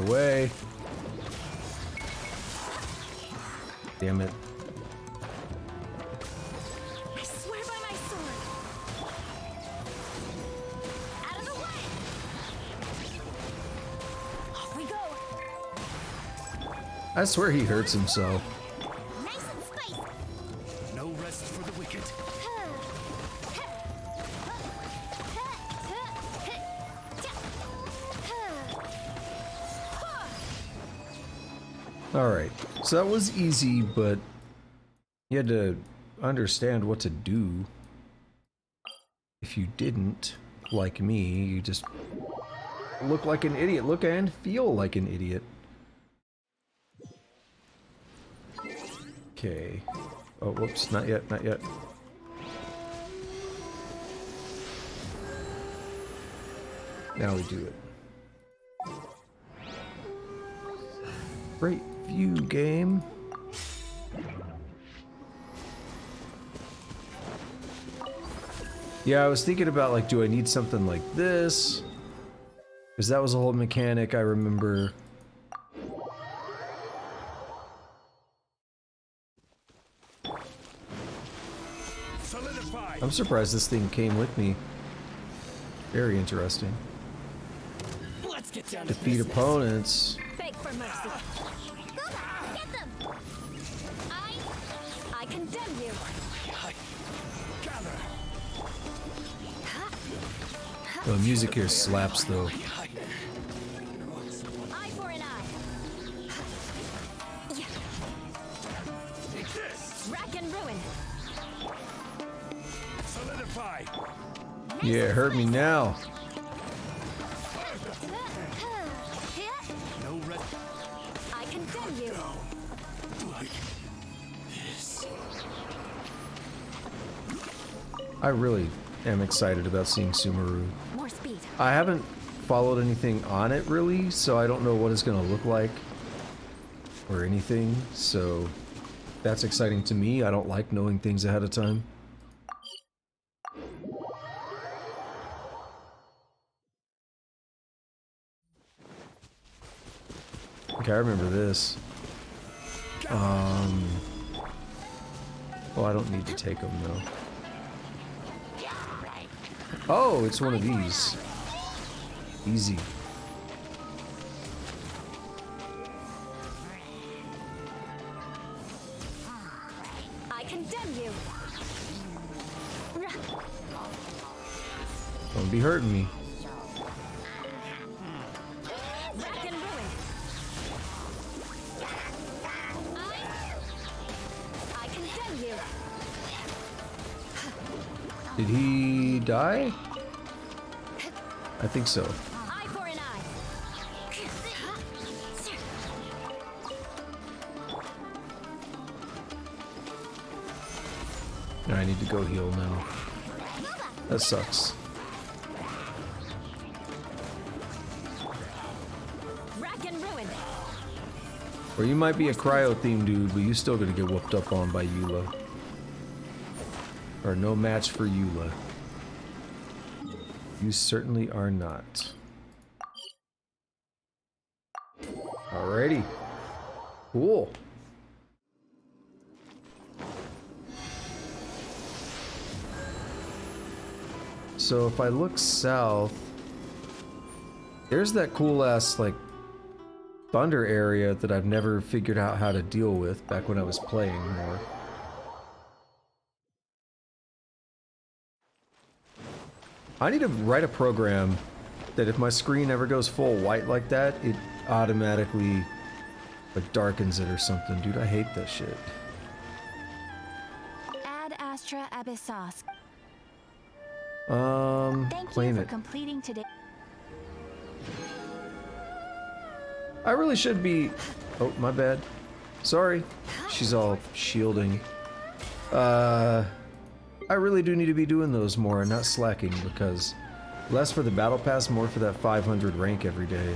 Away. Damn it. I swear by my sword. Out of the way. Off we go. I swear he hurts himself. Nice and spicy. No rest for the wicked. Alright, so that was easy, but you had to understand what to do. If you didn't, like me, you just look like an idiot. Look and feel like an idiot. Okay. Oh, whoops, not yet, not yet. Now we do it. Great view, game. Yeah, I was thinking about, like, do I need something like this? Because that was a whole mechanic I remember. I'm surprised this thing came with me. Very interesting. Let's get down Defeat to business. opponents. Beg for mercy. Get them. I condemn you. The music here slaps, though. Eye for an eye. Rack and ruin. Solidify. Yeah, it hurt me now. I really am excited about seeing Sumeru. More speed. I haven't followed anything on it really, so I don't know what it's gonna look like or anything, so that's exciting to me. I don't like knowing things ahead of time. Okay, I remember this. Well, I don't need to take them though. Oh, it's one of these. Easy. I condemn you. Don't be hurting me. Rack and ruin. I condemn you. Did he die? I think so. Eye for an eye. I need to go heal now. That sucks. Rack and ruin. Or you might be a cryo themed dude, but you still gonna get whooped up on by Eula. Or no match for Eula. You certainly are not. Alrighty. Cool. So if I look south, there's that cool ass like thunder area that I've never figured out how to deal with back when I was playing more. I need to write a program that if my screen ever goes full white like that, it automatically like darkens it or something. Dude, I hate that shit. Ad Astra Abyssos. Thank Claim you for it. completing today. I really should be... Oh, my bad. Sorry. She's all shielding. I really do need to be doing those more and not slacking, because less for the battle pass, more for that 500 rank every day.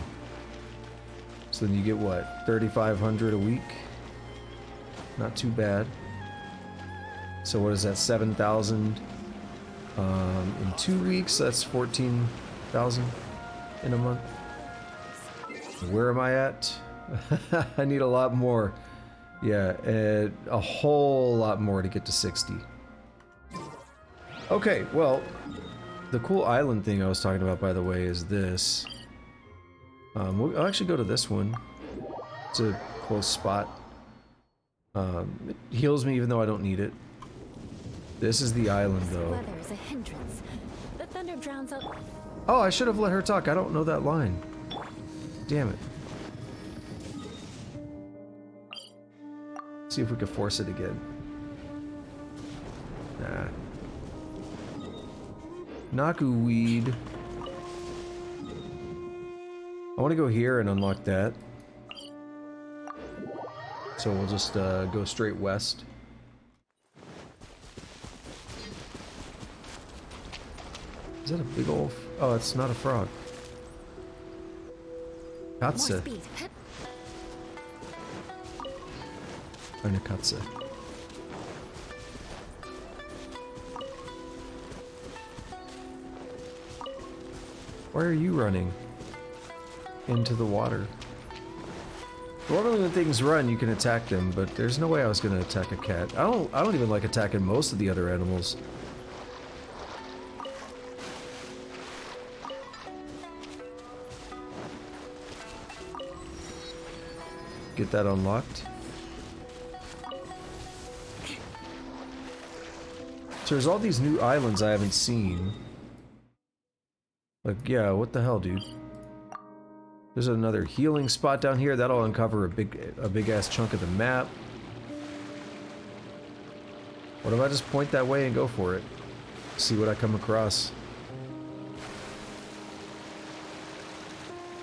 So then you get what, 3,500 a week? Not too bad. So what is that, 7,000 in 2 weeks? That's 14,000 in a month. Where am I at? I need a lot more. Yeah, a whole lot more to get to 60. Okay, well, the cool island thing I was talking about, by the way, is this. I'll actually go to this one. It's a close spot. It heals me even though I don't need it. This is the island, though. Weather is a hindrance. The thunder drowns out. Oh, I should have let her talk. I don't know that line. Damn it. See if we can force it again. Nah. Naku weed. I want to go here and unlock that. So we'll just go straight west. Is that a big old... Oh, it's not a frog. Katze. Eine Katze. Why are you running into the water? Normally when things run, you can attack them, but there's no way I was gonna attack a cat. I don't even like attacking most of the other animals. Get that unlocked. So there's all these new islands I haven't seen. Like, yeah, what the hell, dude? There's another healing spot down here. That'll uncover a big ass chunk of the map. What if I just point that way and go for it? See what I come across.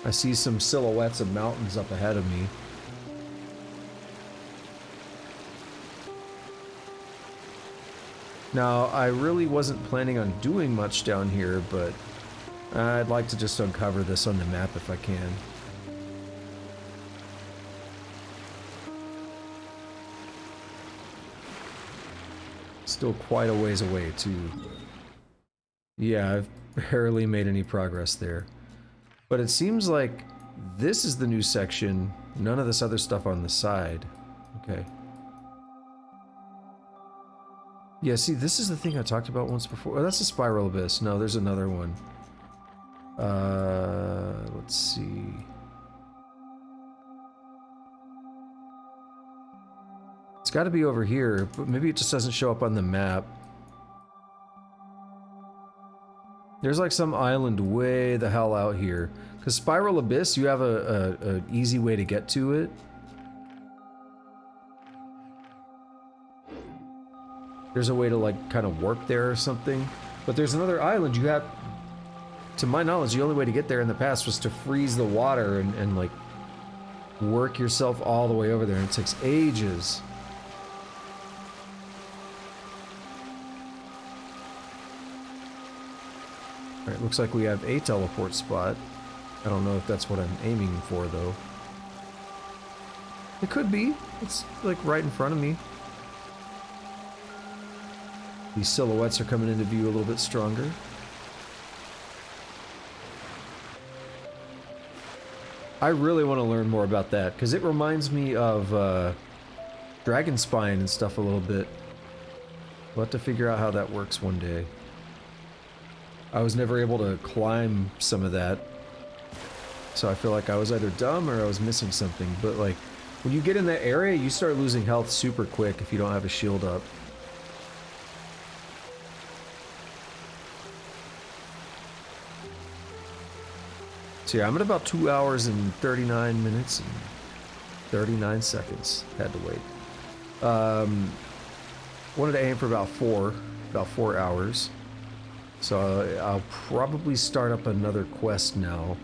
I see some silhouettes of mountains up ahead of me. Now, I really wasn't planning on doing much down here, but I'd like to just uncover this on the map if I can. Still quite a ways away, too. Yeah, I've barely made any progress there. But it seems like this is the new section, none of this other stuff on the side. Okay. Yeah, see, this is the thing I talked about once before. Oh, that's a spiral abyss. No, there's another one. Let's see. It's got to be over here, but maybe it just doesn't show up on the map. There's like some island way the hell out here. Because Spiral Abyss, you have a easy way to get to it. There's a way to like kind of warp there or something. But there's another island you have... To my knowledge, the only way to get there in the past was to freeze the water and like work yourself all the way over there, and it takes ages. Alright, looks like we have a teleport spot. I don't know if that's what I'm aiming for, though. It could be. It's, like, right in front of me. These silhouettes are coming into view a little bit stronger. I really want to learn more about that, because it reminds me of, Dragon Spine and stuff a little bit. We'll have to figure out how that works one day. I was never able to climb some of that, so I feel like I was either dumb or I was missing something, but like, when you get in that area, you start losing health super quick if you don't have a shield up. So yeah, I'm at about 2 hours and 39 minutes and 39 seconds. Had to wait. Wanted to aim for about 4 hours. So I'll probably start up another quest now.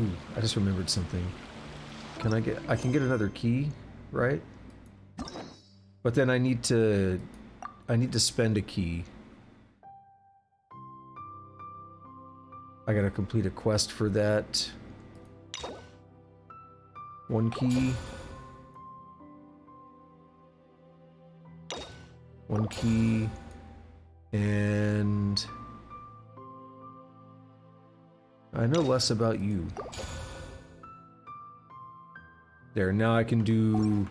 Ooh, I just remembered something. I can get another key, right? But then I need to spend a key. I gotta complete a quest for that. 1 key. 1 key. And I know less about you. There, now I can do...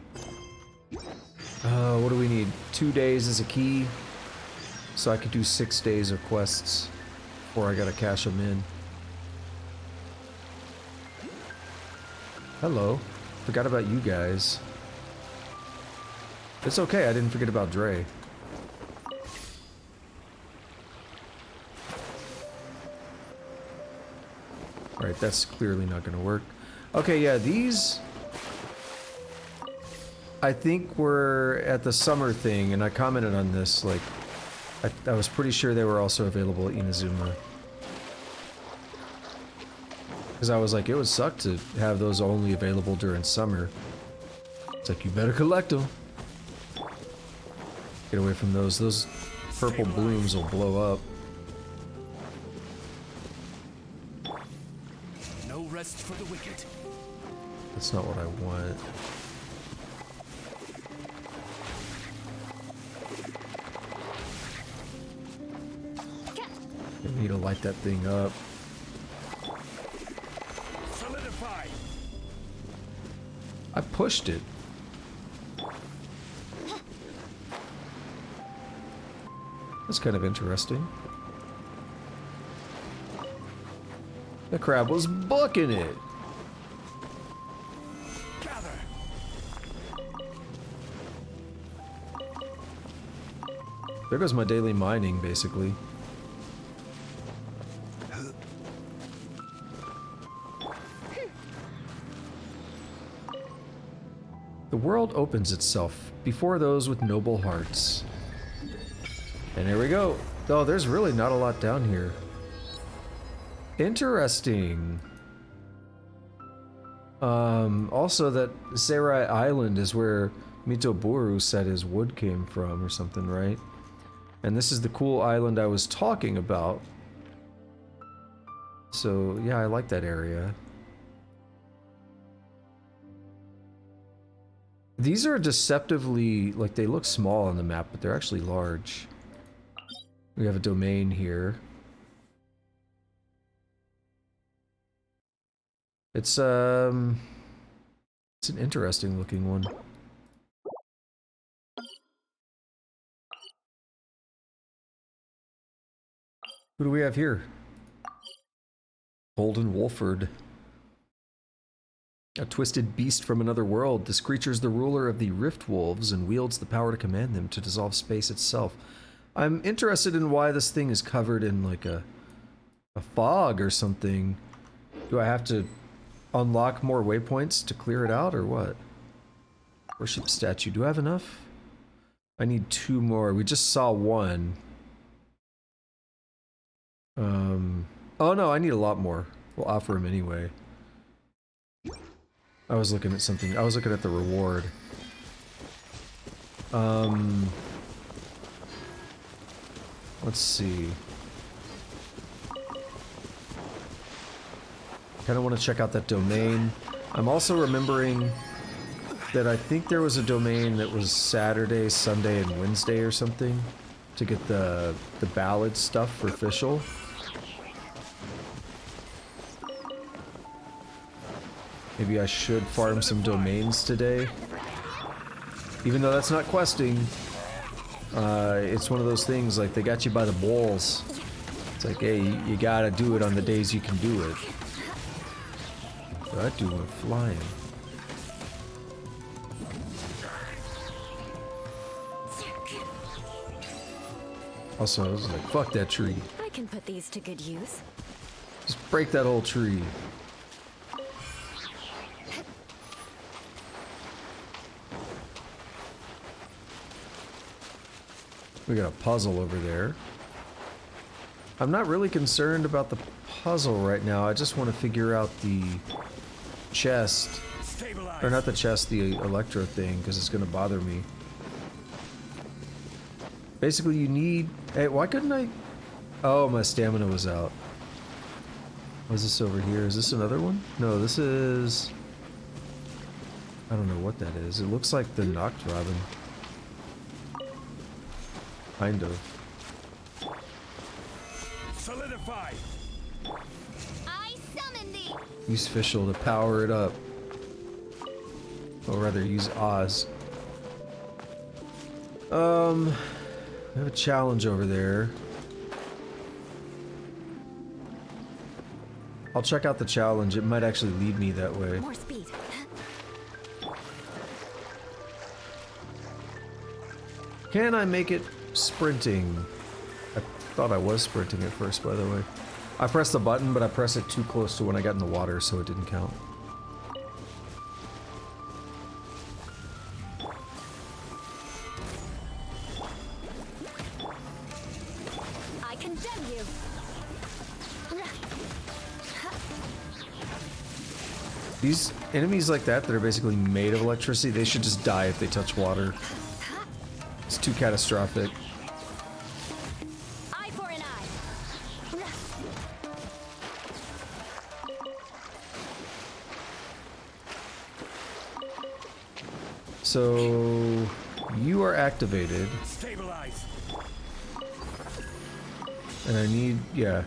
what do we need? 2 days as a key. So I could do 6 days of quests before I gotta cash them in. Hello. Forgot about you guys. It's okay, I didn't forget about Dre. Alright, that's clearly not gonna work. Okay, yeah, these... I think we're at the summer thing, and I commented on this, like... I was pretty sure they were also available at Inazuma. Because I was like, it would suck to have those only available during summer. It's like, you better collect them. Get away from those. Those purple blooms will blow up. No rest for the wicked. That's not what I want. I need to light that thing up. Solidify. I pushed it. That's kind of interesting. The crab was booking it. Gather. There goes my daily mining, basically. The world opens itself before those with noble hearts. And here we go. Oh, there's really not a lot down here. Interesting. Also that Serai Island is where Mitoburu said his wood came from or something, right? And this is the cool island I was talking about. So, yeah, I like that area. These are deceptively, like, they look small on the map, but they're actually large. We have a domain here. It's an interesting looking one. Who do we have here? Golden Wolford. A twisted beast from another world. This creature is the ruler of the Rift Wolves and wields the power to command them to dissolve space itself. I'm interested in why this thing is covered in like a fog or something. Do I have to unlock more waypoints to clear it out or what? Worship statue. Do I have enough? I need 2 more. We just saw 1. Oh no, I need a lot more. We'll offer him anyway. I was looking at something. I was looking at the reward. Let's see. Kind of want to check out that domain. I'm also remembering that I think there was a domain that was Saturday, Sunday, and Wednesday or something to get the ballad stuff for official. Maybe I should farm some domains today. Even though that's not questing, it's one of those things like they got you by the balls. It's like, hey, you gotta do it on the days you can do it. That dude went flying. Also, I was like, fuck that tree. I can put these to good use. Just break that whole tree. We got a puzzle over there. I'm not really concerned about the puzzle right now. I just want to figure out the chest. Or not the chest, the electro thing, because it's going to bother me. Basically, you need... Hey, why couldn't I... Oh, my stamina was out. What's this over here? Is this another one? No, this is... I don't know what that is. It looks like the Nachtravn. Kind of. Solidify. I summon thee. Use Fischl to power it up. Or rather, use Oz. We have a challenge over there. I'll check out the challenge. It might actually lead me that way. More speed. Can I make it sprinting? I thought I was sprinting at first, by the way. I pressed the button, but I pressed it too close to when I got in the water, so it didn't count. I condemn you. These enemies like that are basically made of electricity, they should just die if they touch water. It's too catastrophic. Eye for an eye. So you are activated. Stabilize. And I need, yeah.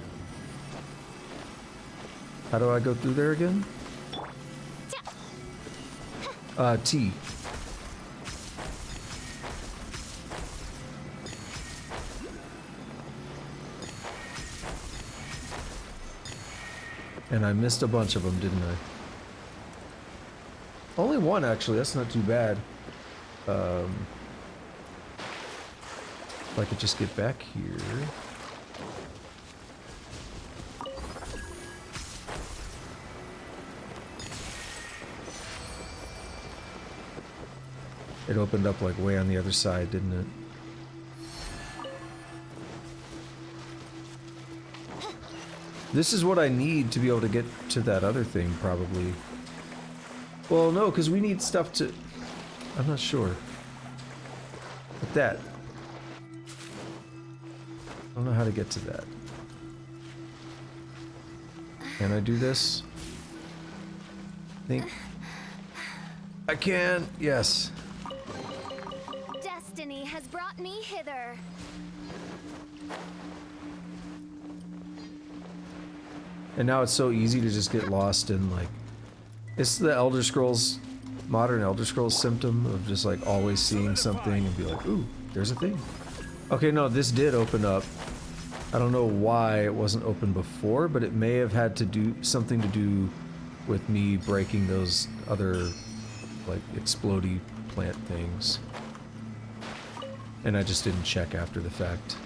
How do I go through there again? T. And I missed a bunch of them, didn't I? Only one, actually. That's not too bad. If I could just get back here. It opened up like way on the other side, didn't it? This is what I need to be able to get to that other thing, probably. Well, no, because we need stuff to... I'm not sure. But that. I don't know how to get to that. Can I do this? I think I can. Yes. Destiny has brought me hither. And now it's so easy to just get lost in, like, it's the Elder Scrolls, modern Elder Scrolls symptom of just like always seeing something and be like, ooh, there's a thing. Okay, no, this did open up. I don't know why it wasn't open before, but it may have had to do something to do with me breaking those other, like, explodey plant things. And I just didn't check after the fact.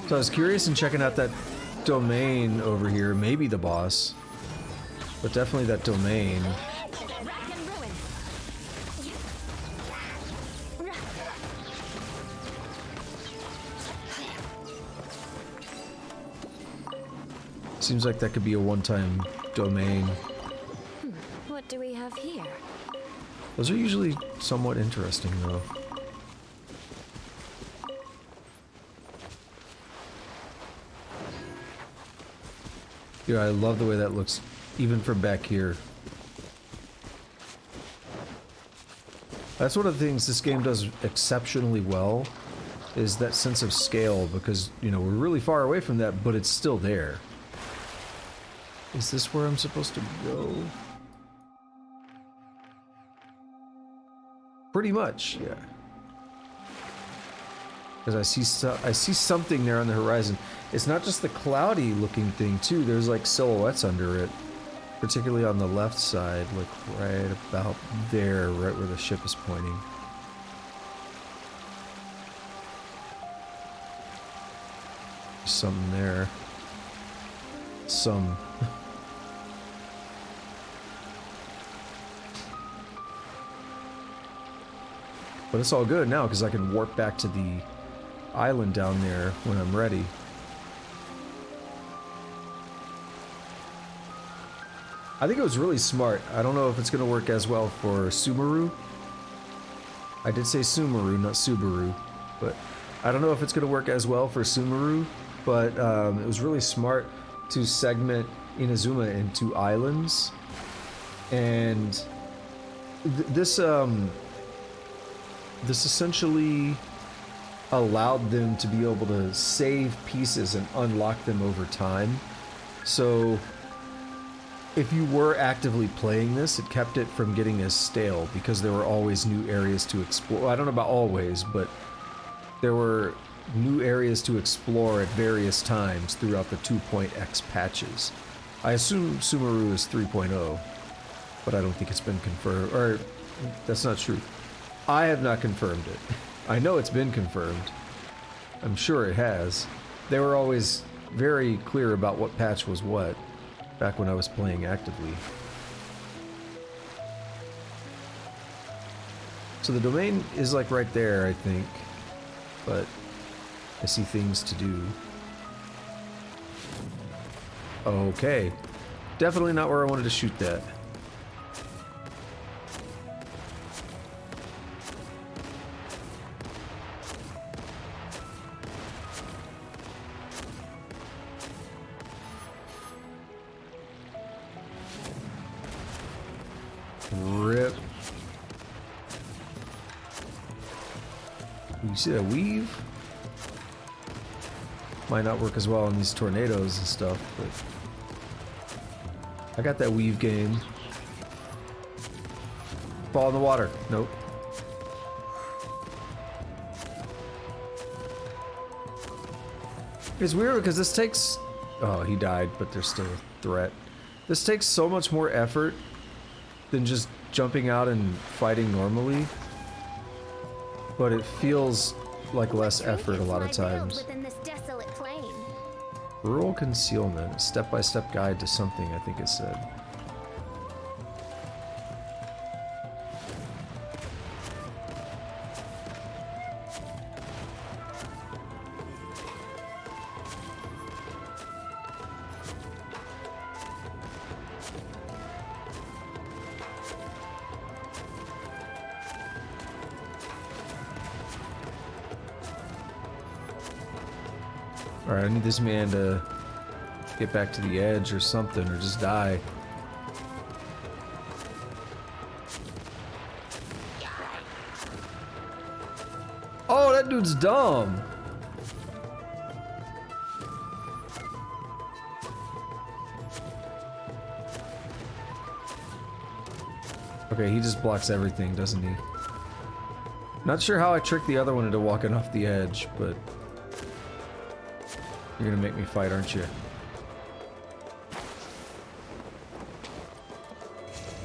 So I was curious in checking out that domain over here, maybe the boss, but definitely that domain. Seems like that could be a one-time domain. What do we have here? Those are usually somewhat interesting, though. Yeah, I love the way that looks, even from back here. That's one of the things this game does exceptionally well, is that sense of scale, because, you know, we're really far away from that, but it's still there. Is this where I'm supposed to go? Pretty much, yeah. Because I see something there on the horizon. It's not just the cloudy looking thing too, there's like silhouettes under it. Particularly on the left side, like right about there, right where the ship is pointing. There's something there. Some. But it's all good now because I can warp back to the island down there when I'm ready. I think it was really smart. I don't know if it's going to work as well for Sumeru. I did say Sumeru, not Subaru. But I don't know if it's going to work as well for Sumeru. But it was really smart to segment Inazuma into islands. And this essentially allowed them to be able to save pieces and unlock them over time. So if you were actively playing this, it kept it from getting as stale because there were always new areas to explore. I don't know about always, but there were new areas to explore at various times throughout the 2.x patches. I assume Sumeru is 3.0, but I don't think it's been confirmed. Or, that's not true. I have not confirmed it. I know it's been confirmed. I'm sure it has. They were always very clear about what patch was what, back when I was playing actively. So the domain is like right there, I think, but I see things to do. Okay. Definitely not where I wanted to shoot that. Rip. You see that weave? Might not work as well in these tornadoes and stuff, but I got that weave game. Fall in the water. Nope. It's weird because this takes... Oh, he died, but there's still a threat. This takes so much more effort than just jumping out and fighting normally, but it feels like less effort a lot of times. Rural concealment, step-by-step guide to something, I think it said. Alright, I need this man to get back to the edge or something, or just die. Oh, that dude's dumb. Okay, he just blocks everything, doesn't he? Not sure how I tricked the other one into walking off the edge, but you're gonna make me fight, aren't you?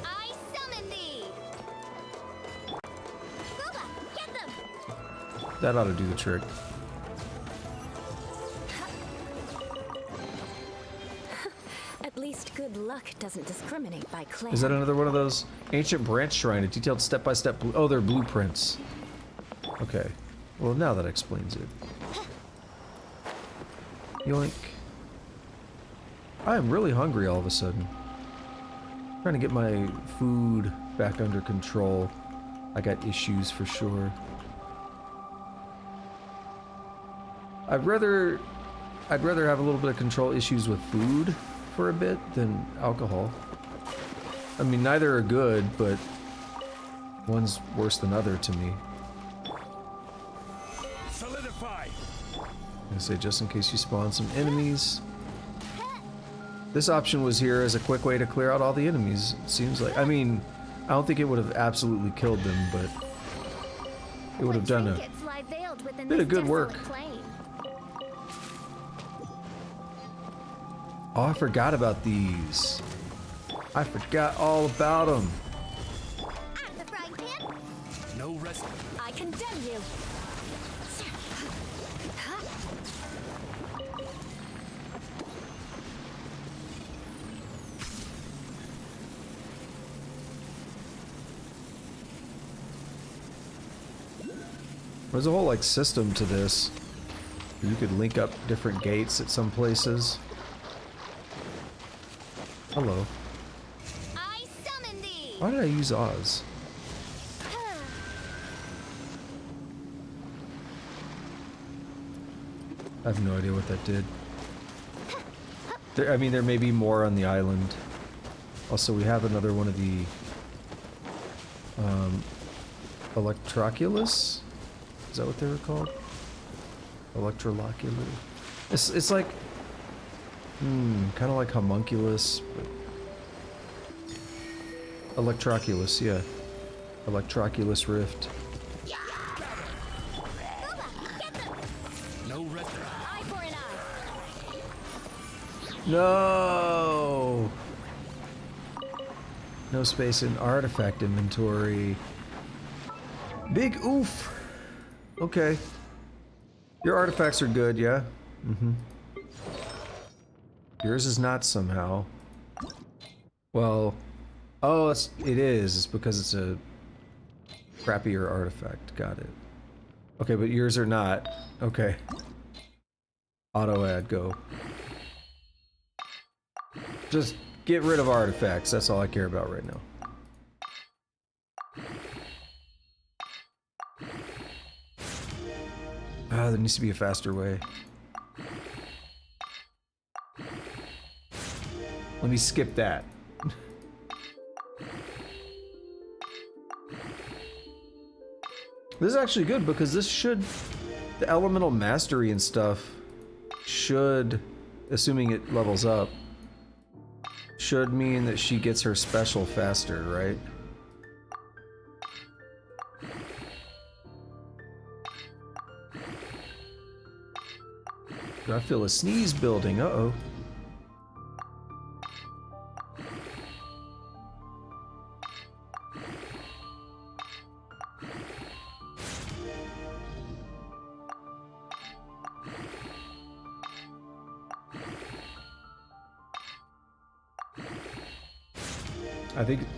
I summon thee. Booba, get them. That ought to do the trick. At least good luck doesn't discriminate by clan. Is that another one of those ancient branch shrine? A detailed step-by-step. Oh, they're blueprints. Okay. Well, now that explains it. Yoink. I am really hungry all of a sudden. Trying to get my food back under control. I got issues for sure. I'd rather have a little bit of control issues with food for a bit than alcohol. I mean, neither are good, but one's worse than other to me. Solidify. I say just in case you spawn some enemies. This option was here as a quick way to clear out all the enemies, it seems like. I mean, I don't think it would have absolutely killed them, but it would have done a bit of good work. Oh, I forgot about these. I forgot all about them. I'm the frying pan. No rest. I condemn you. There's a whole like system to this. You could link up different gates at some places. Hello. I summon thee. Why did I use Oz? I have no idea what that did. I mean, there may be more on the island. Also, we have another one of the Electroculus? Is that what they were called? Electrolocular. It's like kind of like homunculus, but Electroculus, yeah. Electroculus Rift. No rest. Eye for an eye. No! No space in artifact inventory. Big oof! Okay. Your artifacts are good, yeah? Mm-hmm. Yours is not somehow. Well, oh, it is. It's because it's a crappier artifact. Got it. Okay, but yours are not. Okay. Auto add, go. Just get rid of artifacts. That's all I care about right now. Ah, there needs to be a faster way. Let me skip that. This is actually good because this should... The elemental mastery and stuff should, assuming it levels up, should mean that she gets her special faster, right? I feel a sneeze building, uh-oh.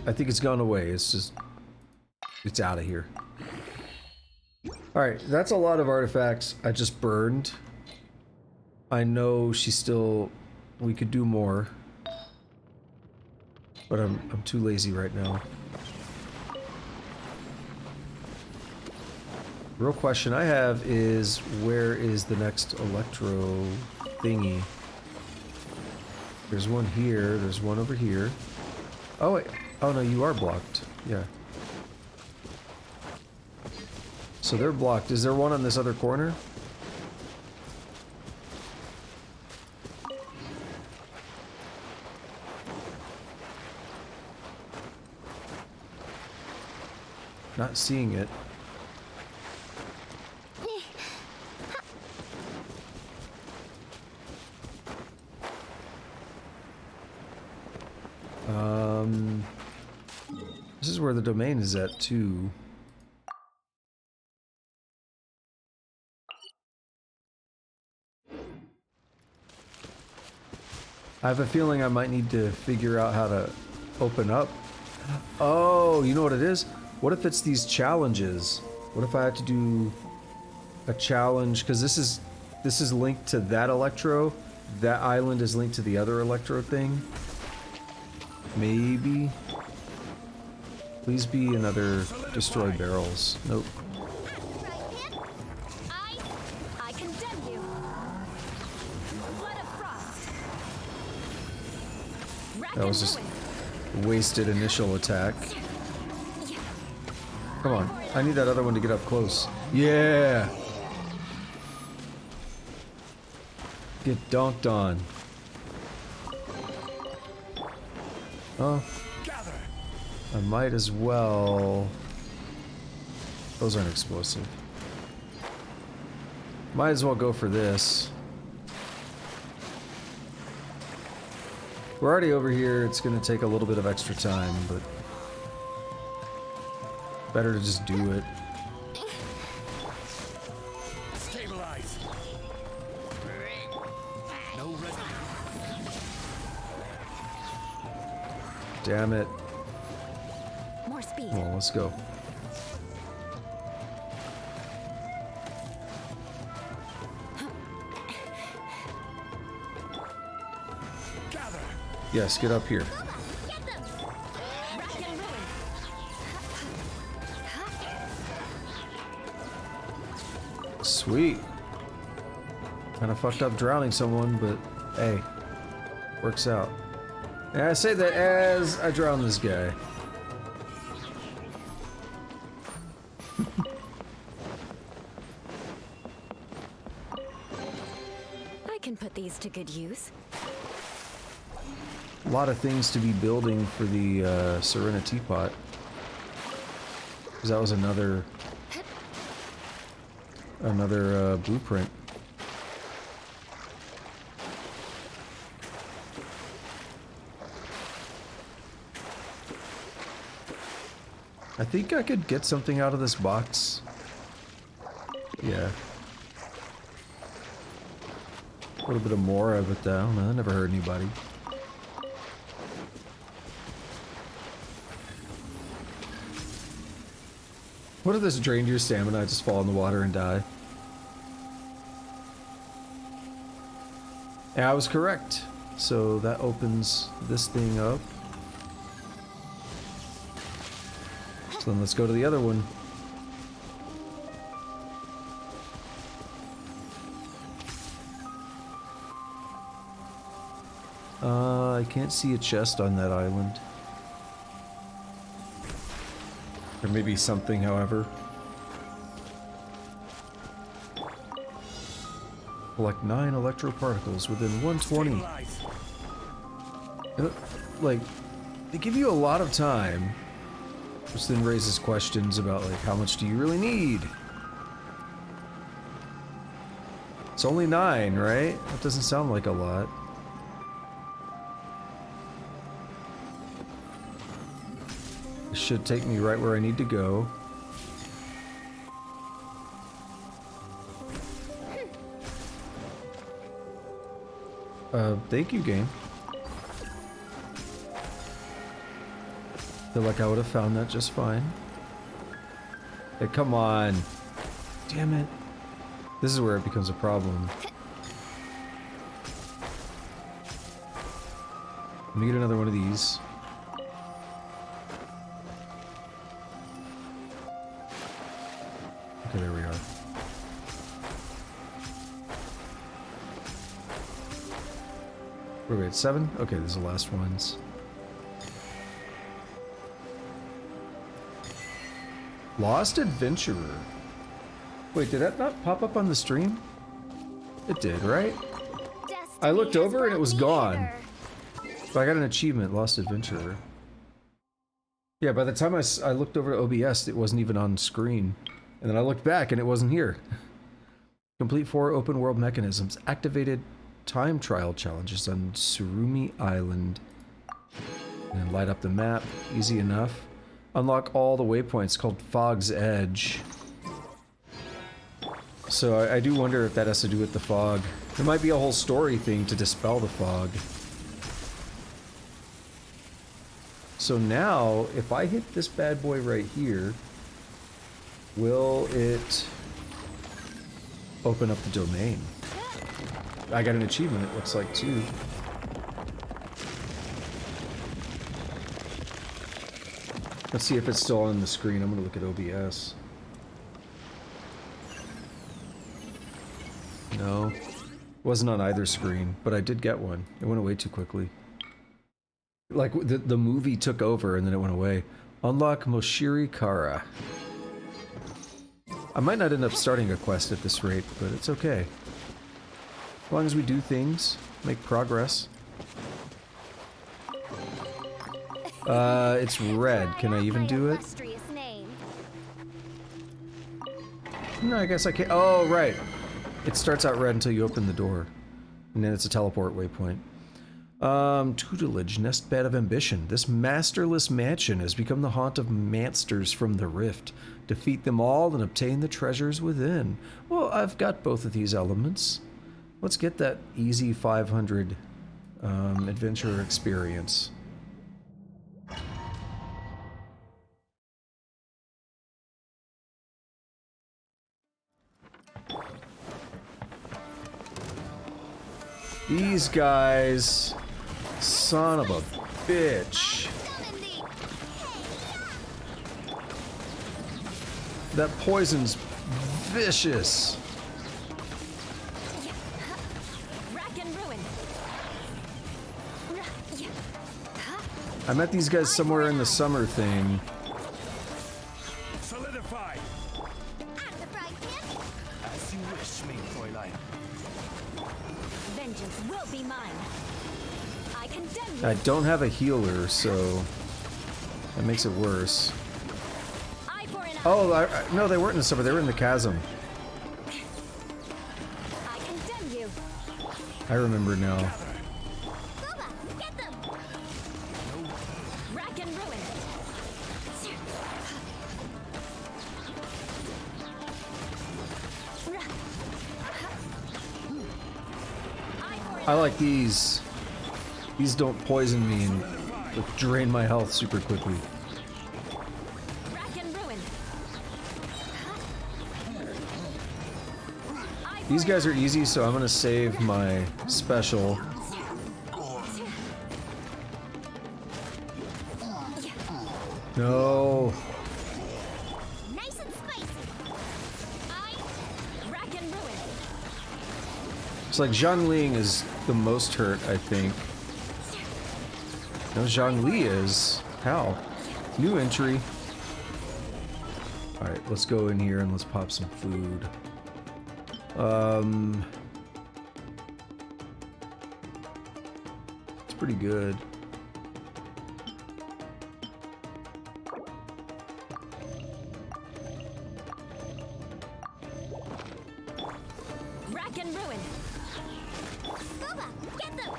I think it's gone away. It's just... It's out of here. Alright, that's a lot of artifacts I just burned. I know she's still... We could do more. But I'm too lazy right now. Real question I have is, where is the next electro thingy. There's one here. There's one over here. Oh, wait. Oh, no, you are blocked. Yeah. So they're blocked. Is there one on this other corner? Not seeing it. This is where the domain is at too. I have a feeling I might need to figure out how to open up. Oh, you know what it is? What if it's these challenges? What if I had to do a challenge? Because this is linked to that Electro. That island is linked to the other Electro thing. Maybe. Please be another destroy barrels. Nope. I condemn you. Blood of frost. That was just a wasted initial attack. Come on. I need that other one to get up close. Yeah! Get dunked on. Oh. I might as well... Those aren't explosive. Might as well go for this. We're already over here. It's going to take a little bit of extra time, but... better to just do it. Stabilize. No res. Damn it. More speed. Well, let's go. Yes, get up here. Sweet. Kind of fucked up drowning someone, but hey, works out. And I say that as I drown this guy. I can put these to good use. A lot of things to be building for the Serena teapot. Because that was another blueprint. I think I could get something out of this box. Yeah. A little bit of more of it though. I don't know, that never hurt anybody. What if this drained your stamina? I just fall in the water and die. And I was correct. So that opens this thing up. So then let's go to the other one. I can't see a chest on that island. There may be something, however. Collect 9 electroparticles within 120. Like, they give you a lot of time, which then raises questions about, like, how much do you really need? It's only 9, right? That doesn't sound like a lot. This should take me right where I need to go. Thank you, game. Feel like I would have found that just fine. Hey, come on. Damn it. This is where it becomes a problem. Let me get another one of these. Okay, there we are. Wait, wait, 7? Okay, these are the last ones. Lost Adventurer. Wait, did that not pop up on the stream? It did, right? I looked over and it was gone. But I got an achievement, Lost Adventurer. Yeah, by the time I looked over to OBS, it wasn't even on screen. And then I looked back and it wasn't here. Complete 4 open world mechanisms. Activated time trial challenges on Surumi Island. And then light up the map. Easy enough. Unlock all the waypoints called Fog's Edge. So I do wonder if that has to do with the fog. There might be a whole story thing to dispel the fog. So now, if I hit this bad boy right here, will it open up the domain? I got an achievement, it looks like, too. Let's see if it's still on the screen. I'm gonna look at OBS. No. It wasn't on either screen, but I did get one. It went away too quickly. Like, the movie took over and then it went away. Unlock Moshiri Kara. I might not end up starting a quest at this rate, but it's okay. As long as we do things, make progress. It's red. Can I even do it? No, I guess I can't. Oh, right. It starts out red until you open the door. And then it's a teleport waypoint. Tutelage, nest bed of ambition. This masterless mansion has become the haunt of monsters from the rift. Defeat them all and obtain the treasures within. Well, I've got both of these elements. Let's get that easy 500 adventure experience. These guys, son of a bitch. That poison's vicious. I met these guys somewhere in the summer thing. Solidify. As you wish, me, Fräulein. Vengeance will be mine. I condemn you. I don't have a healer, so that makes it worse. Oh, no, they weren't in the summer. They were in the chasm. I condemn you. I remember now. Get them. Rack and ruin. I like these. These don't poison me and drain my health super quickly. These guys are easy, so I'm gonna save my special. No. Nice and spicy. Rack and ruin. It's like Zhongling is the most hurt, I think. No, Zhongli is. How? New entry. Alright, let's go in here and let's pop some food. It's pretty good. Rack and ruin. Boba, get them.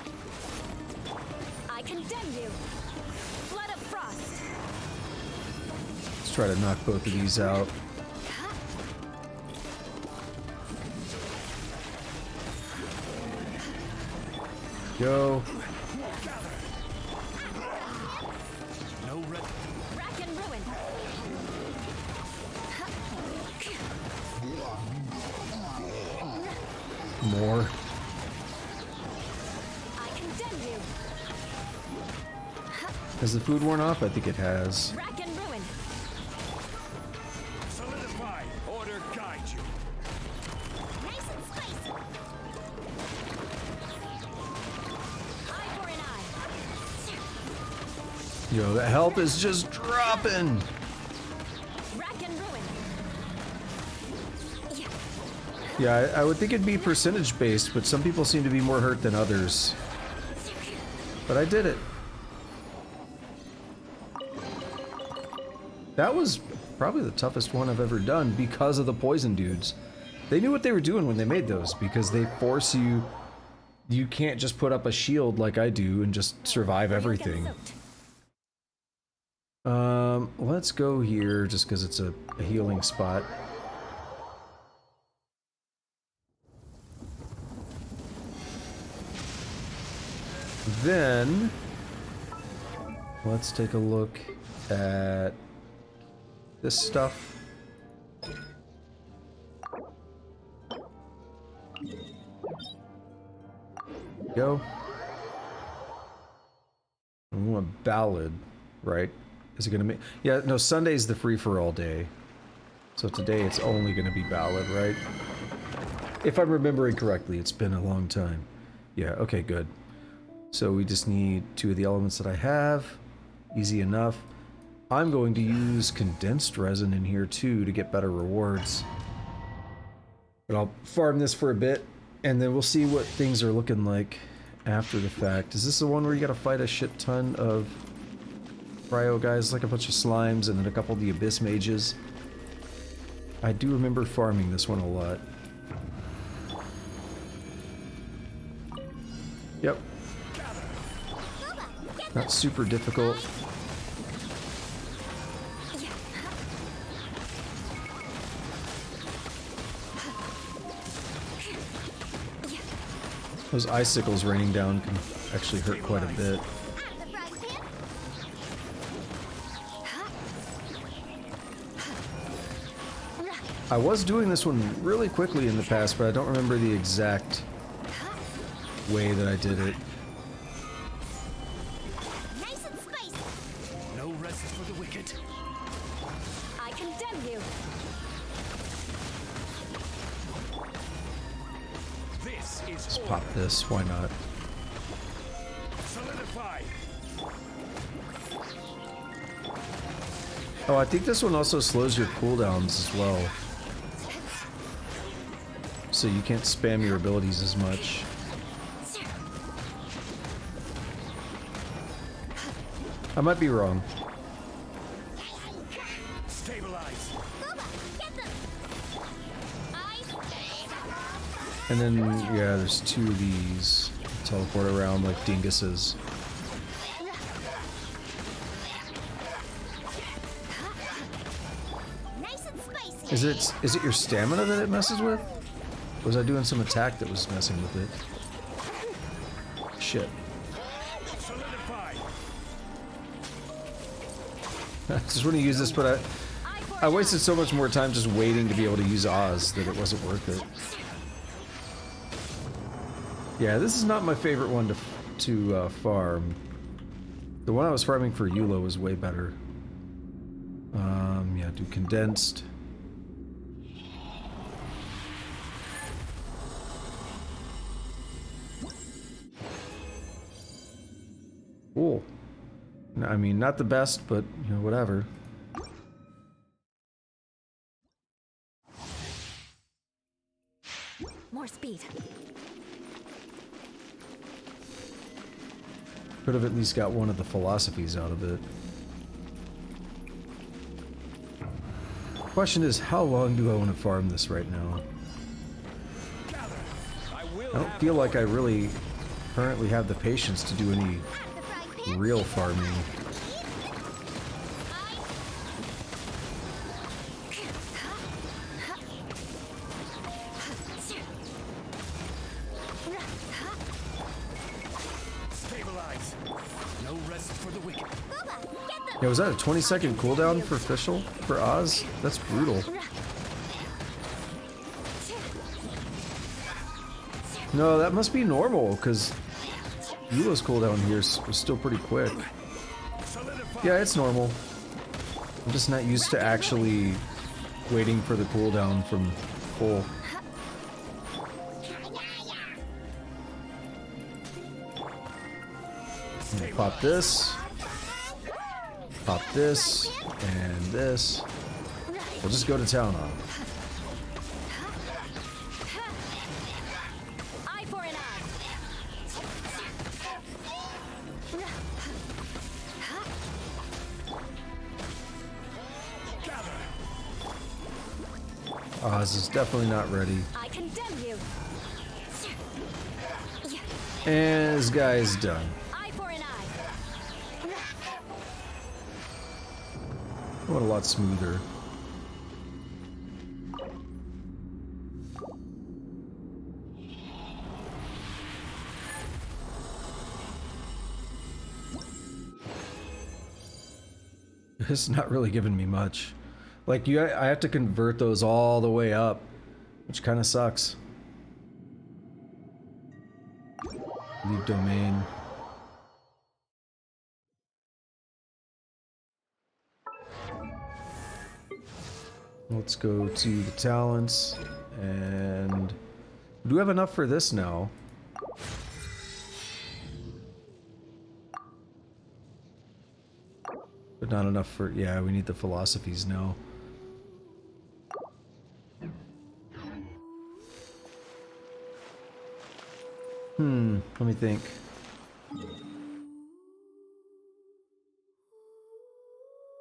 I condemn you. Flood of frost. Let's try to knock both of these out. Go. No red. Rack and ruin. More. I condemn you. Has the food worn off? I think it has. Rack and ruin. Solidify. Order guide you. Nice and spicy. Yo, the health is just dropping. Yeah, I would think it'd be percentage based, but some people seem to be more hurt than others. But I did it. That was probably the toughest one I've ever done because of the poison dudes. They knew what they were doing when they made those, because they force you... You can't just put up a shield like I do and just survive everything. Let's go here just because it's a healing spot. Then, let's take a look at this stuff. Go. Ooh, a ballad, right? Is it gonna make... Yeah, no, Sunday's the free-for-all day. So today it's only gonna be ballad, right? If I'm remembering correctly, it's been a long time. Yeah, okay, good. So we just need 2 of the elements that I have. Easy enough. I'm going to use condensed resin in here too to get better rewards. But I'll farm this for a bit, and then we'll see what things are looking like after the fact. Is this the one where you gotta fight a shit ton of cryo guys, like a bunch of slimes and then a couple of the abyss mages? I do remember farming this one a lot. Yep. Not super difficult. Those icicles raining down can actually hurt quite a bit. I was doing this one really quickly in the past, but I don't remember the exact way that I did it. Nice and spicy. No rest for the wicked. I condemn you. Let's pop this, why not? Solidify. Oh, I think this one also slows your cooldowns as well. So you can't spam your abilities as much. I might be wrong. Stabilize. And then, yeah, there's 2 of these. Teleport around like dinguses. Is it your stamina that it messes with? Or was I doing some attack that was messing with it? Shit. I just want to use this, but I wasted so much more time just waiting to be able to use Oz that it wasn't worth it. Yeah, this is not my favorite one to farm. The one I was farming for Eula was way better. Yeah, do condensed. Cool. I mean, not the best, but, you know, whatever. More speed. Could have at least got one of the philosophies out of it. Question is, how long do I want to farm this right now? I don't feel like I really currently have the patience to do any real farming. Stabilize. No rest for the wicked. Yeah, was that a 20-second cooldown for official? For Oz? That's brutal. No, that must be normal, because Eula's cooldown here was still pretty quick. Yeah, it's normal. I'm just not used to actually waiting for the cooldown from full. Pop this. Pop this and this. We'll just go to town on. Eye for an eye. Oh, this is definitely not ready. I condemn you. And this guy is done. Eye for an eye. I want a lot smoother. It's not really giving me much. Like, I have to convert those all the way up, which kind of sucks. Leave domain. Let's go to the talents, and do we have enough for this now? But not enough for, yeah, we need the philosophies now. Let me think.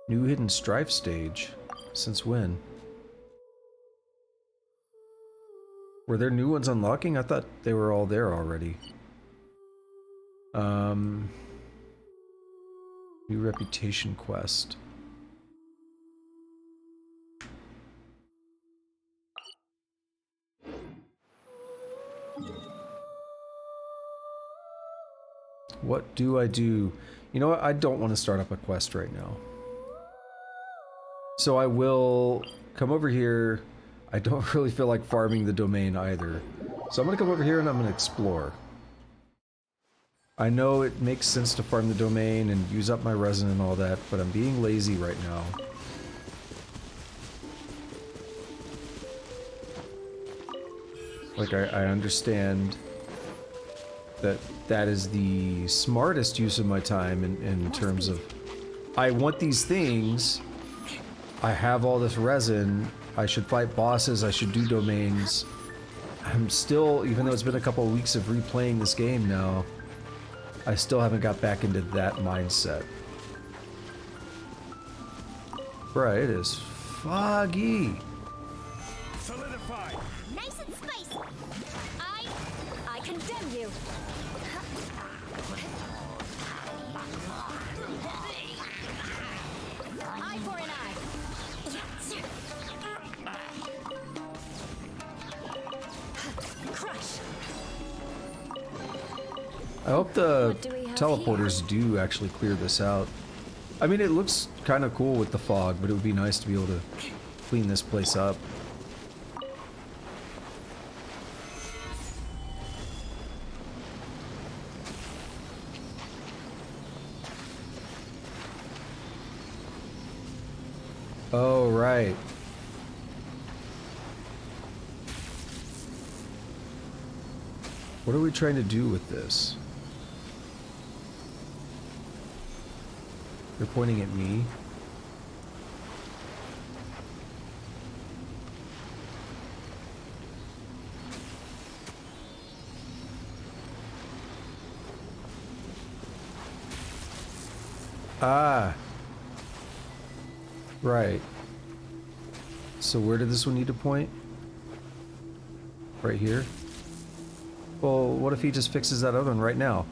New Hidden Strife stage? Since when? Were there new ones unlocking? I thought they were all there already. New reputation quest. What do I do? You know what? I don't want to start up a quest right now. So I will come over here. I don't really feel like farming the domain either. So I'm going to come over here and I'm going to explore. I know it makes sense to farm the domain and use up my resin and all that, but I'm being lazy right now. Like, I understand that that is the smartest use of my time in terms of, I want these things, I have all this resin, I should fight bosses, I should do domains. I'm still, even though it's been a couple of weeks of replaying this game now, I still haven't got back into that mindset. Right, it is foggy. Solidify. Nice and spicy. I condemn you. Eye for an eye. Crush. I hope the teleporters do actually clear this out. I mean, it looks kind of cool with the fog, but it would be nice to be able to clean this place up. Oh, right. What are we trying to do with this? They're pointing at me. Ah. Right. So where did this one need to point? Right here? Well, what if he just fixes that other one right now?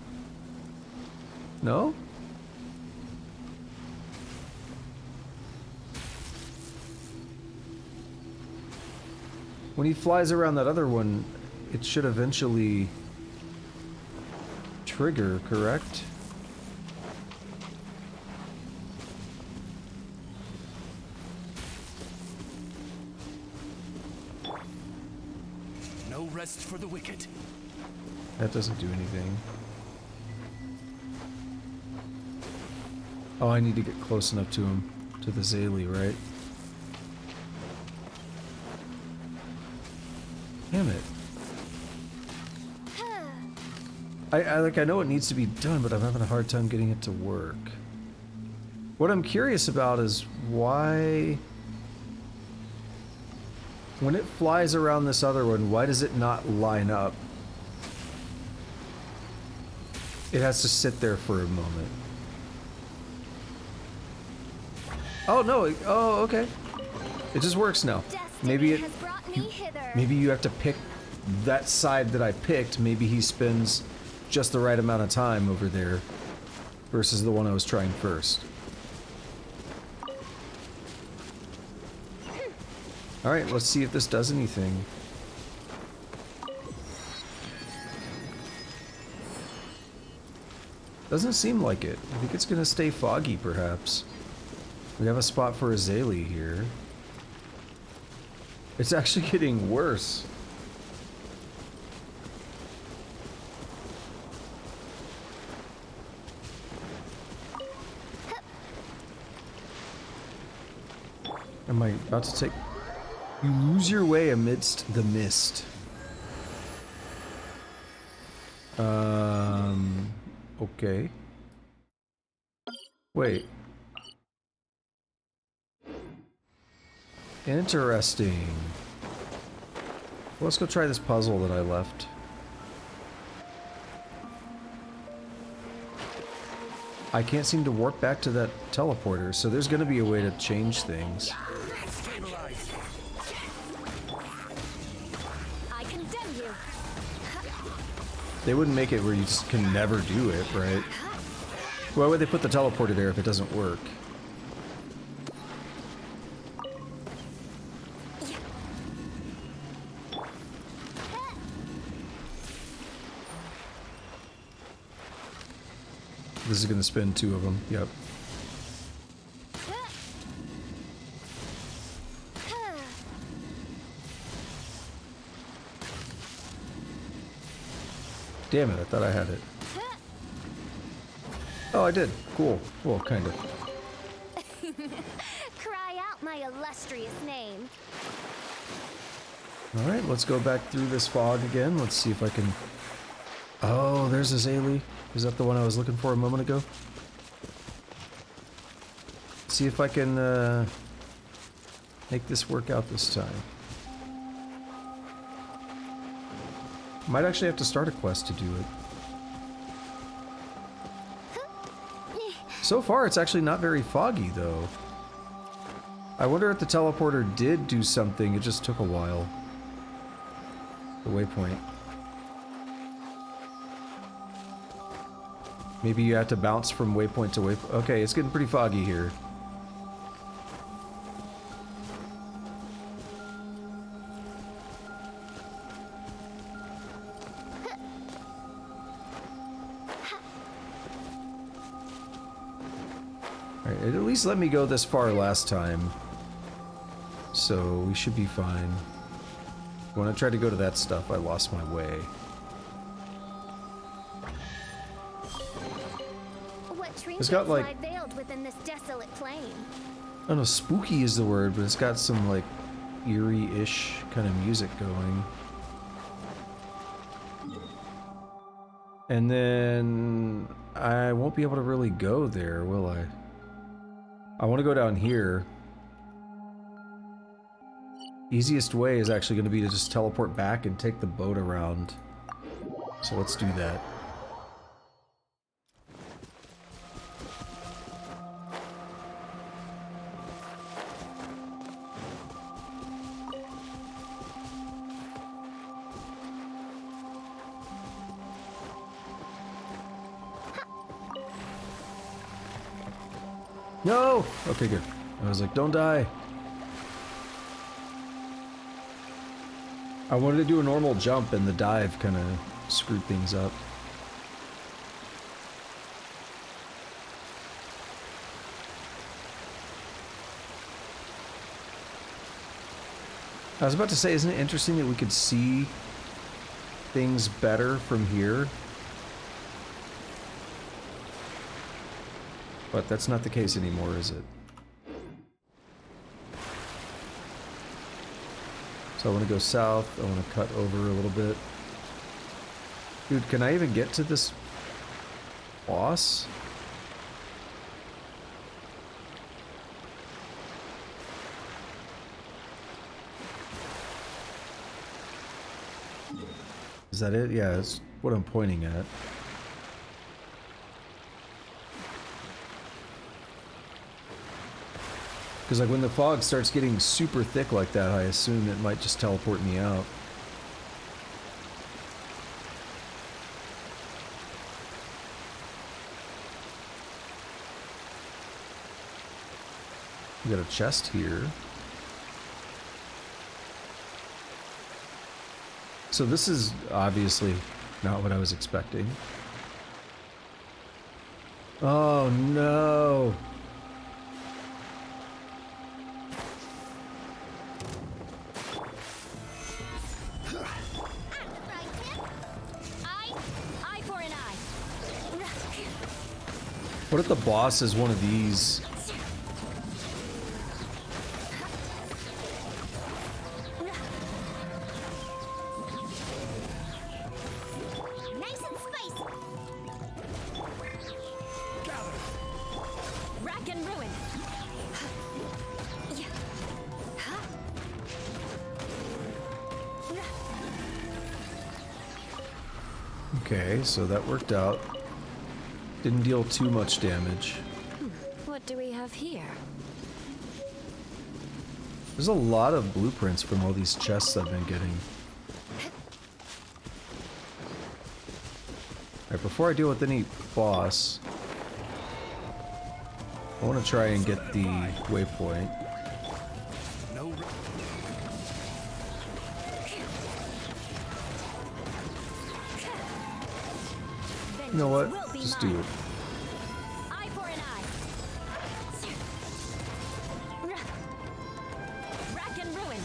No? When he flies around that other one, it should eventually trigger, correct? No rest for the wicked. That doesn't do anything. Oh, I need to get close enough to him, to the Zaylee, right? Damn it. I know it needs to be done, but I'm having a hard time getting it to work. What I'm curious about is why, when it flies around this other one, why does it not line up? It has to sit there for a moment. Oh no! Oh, okay. It just works now. Maybe it. Maybe you have to pick that side that I picked. Maybe he spends just the right amount of time over there versus the one I was trying first. Alright, let's see if this does anything. Doesn't seem like it. I think it's gonna stay foggy, perhaps. We have a spot for Azalea here. It's actually getting worse. Am I about to take... You lose your way amidst the mist. Okay. Wait. Interesting. Well, let's go try this puzzle that I left. I can't seem to warp back to that teleporter, so there's gonna be a way to change things. I condemn you. They wouldn't make it where you just can never do it, right? Why would they put the teleporter there if it doesn't work? This is gonna spin two of them, yep. Damn it, I thought I had it. Oh, I did. Cool. Well, kind of. Cry out my illustrious name. Alright, let's go back through this fog again. Let's see if I can... Oh, there's Azalea. Is that the one I was looking for a moment ago? See if I can make this work out this time. Might actually have to start a quest to do it. So far, it's actually not very foggy, though. I wonder if the teleporter did do something, it just took a while. The waypoint. Maybe you have to bounce from waypoint to waypoint. Okay, it's getting pretty foggy here. Alright, it at least let me go this far last time. So we should be fine. When I tried to go to that stuff, I lost my way. It's got like, veiled within this desolate plain. I don't know, spooky is the word, but it's got some like eerie-ish kind of music going. And then I won't be able to really go there, will I? I want to go down here. Easiest way is actually going to be to just teleport back and take the boat around. So let's do that. No! Okay, good. I was like, don't die. I wanted to do a normal jump and the dive kind of screwed things up. I was about to say, isn't it interesting that we could see things better from here? But that's not the case anymore, is it? So I want to go south, I want to cut over a little bit. Dude, can I even get to this boss? Is that it? Yeah, that's what I'm pointing at. Because like when the fog starts getting super thick like that, I assume it might just teleport me out. We got a chest here. So this is obviously not what I was expecting. Oh no! What if the boss is one of these? Nice and spicy. Gather. Rack and ruin. Okay, so that worked out. Didn't deal too much damage. What do we have here? There's a lot of blueprints from all these chests I've been getting. Alright, before I deal with any boss, I want to try and get the waypoint. You know what? Just do it. Eye for an eye. Rack and ruin.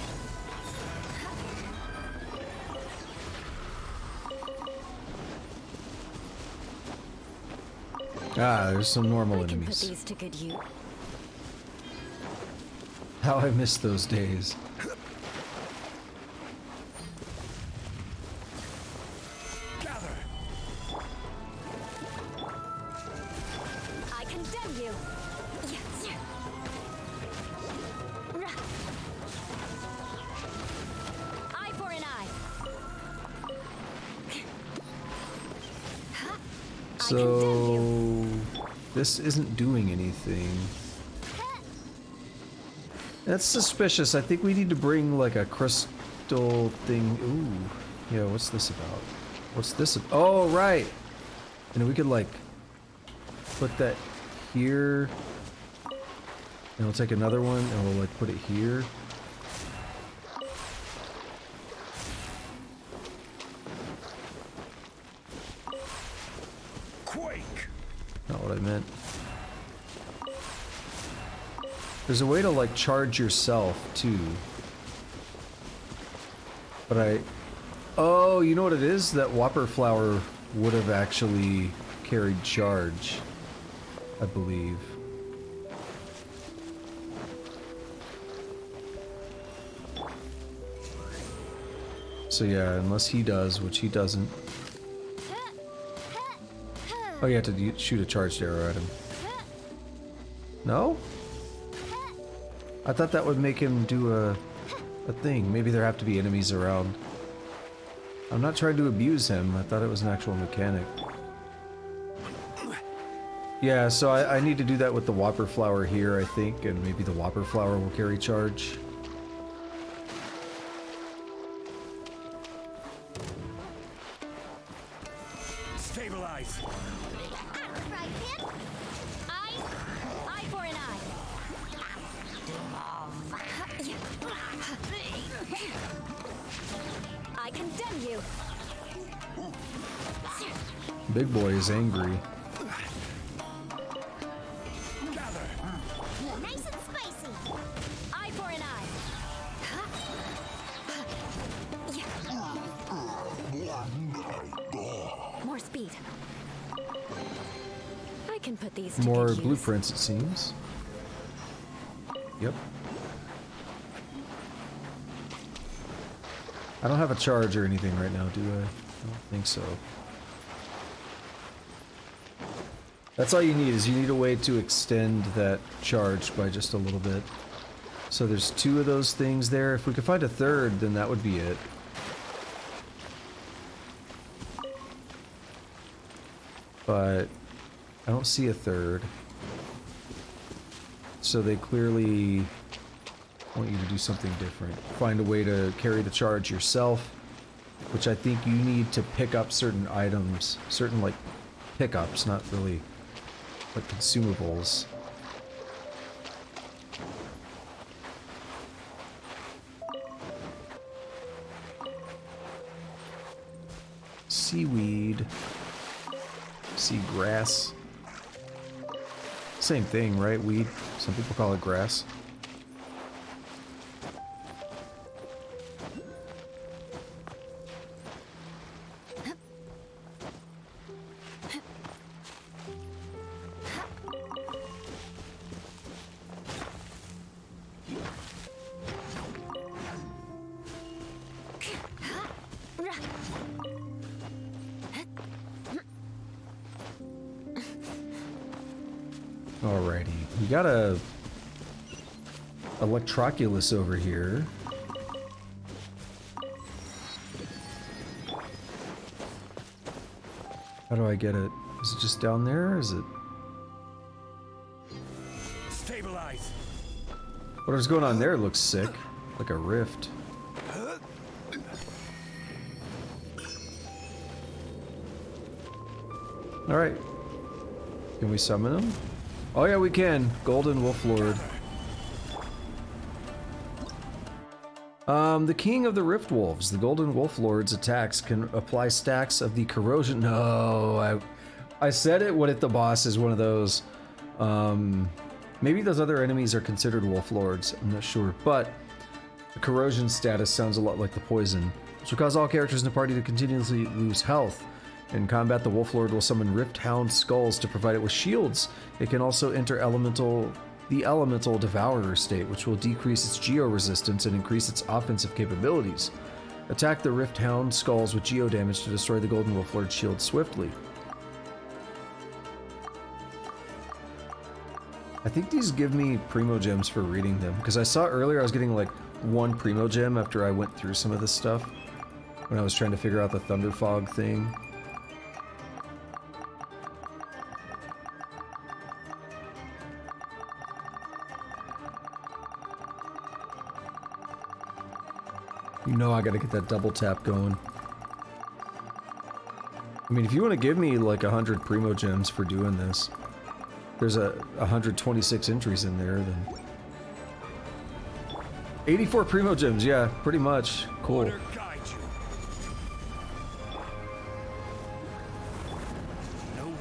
Ah, there's some normal I can put enemies. these to good use. How I miss those days. I condemn you. Yes. Eye for an eye. So this isn't doing anything. That's suspicious. I think we need to bring like a crystal thing. Ooh. Yeah, what's this about? What's this? Oh, right. And we could like put that here. And we'll take another one and we'll like put it here. Quake. Not what I meant. There's a way to like charge yourself too. But oh, you know what it is? That Whopper flower would have actually carried charge, I believe. So yeah, unless he does, which he doesn't. Oh, you have to shoot a charged arrow at him. No? I thought that would make him do a thing. Maybe there have to be enemies around. I'm not trying to abuse him. I thought it was an actual mechanic. Yeah, so I need to do that with the Whopper flower here, I think, and maybe the Whopper flower will carry charge. Stabilize. Eye for an eye. I condemn you. Big boy is angry. Nice and spicy. Eye for an eye. More speed. I can put these to More good use. blueprints, it seems. Yep. I don't have a charge or anything right now, do I? I don't think so. That's all you need, is you need a way to extend that charge by just a little bit. So there's 2 of those things there. If we could find a third, then that would be it. but I don't see a third. So they clearly want you to do something different. Find a way to carry the charge yourself, which I think you need to pick up certain items, certain like pickups, not really like consumables. Seaweed, seagrass. Same thing, right? Weed. Some people call it grass. Alrighty, we got a Electroculus over here. How do I get it? Is it just down there? Is it? Stabilize. Whatever's going on there looks sick, like a rift. All right, can we summon him? Oh yeah, we can. Golden Wolf Lord. The King of the Rift Wolves, the Golden Wolf Lord's attacks can apply stacks of the corrosion. No, I said it. What if the boss is one of those? Maybe those other enemies are considered Wolf Lords. I'm not sure, but the corrosion status sounds a lot like the poison, which will cause all characters in the party to continuously lose health. In combat, the Wolf Lord will summon Rift Hound Skulls to provide it with shields. It can also enter the Elemental Devourer state, which will decrease its Geo resistance and increase its offensive capabilities. Attack the Rift Hound Skulls with Geo damage to destroy the Golden Wolf Lord's shield swiftly. I think these give me Primo Gems for reading them, because I saw earlier I was getting like 1 Primo Gem after I went through some of this stuff, when I was trying to figure out the Thunder Fog thing. You know I gotta get that double tap going. I mean, if you want to give me like 100 Primo Gems for doing this, there's 126 entries in there, then 84 Primo Gems, yeah, pretty much. Cool. No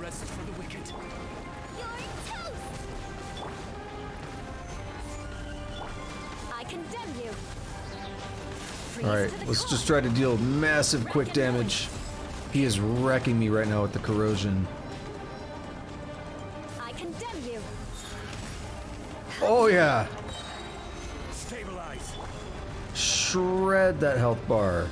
rest for the wicked. I condemn you. Alright, let's just try to deal massive quick damage. He is wrecking me right now with the corrosion. I condemn you. Oh yeah! Stabilize. Shred that health bar.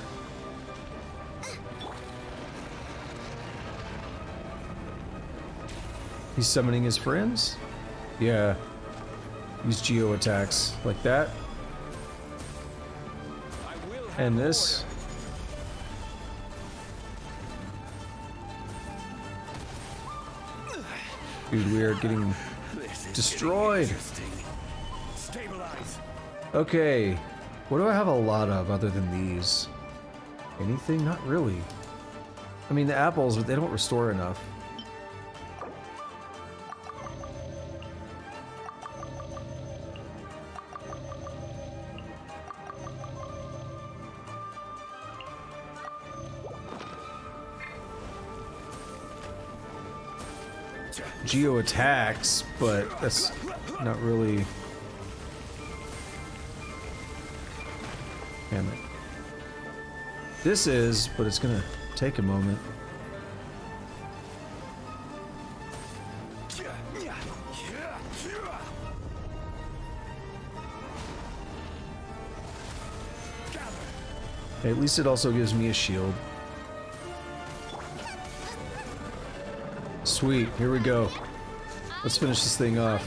He's summoning his friends? Yeah. Use Geo attacks like that. And this. Dude, we are getting destroyed. Okay. What do I have a lot of other than these? Anything? Not really. I mean, the apples, but they don't restore enough. Geo attacks, but that's not really... Damn it. This is, but it's gonna take a moment. Hey, at least it also gives me a shield. Sweet, here we go. Let's finish this thing off.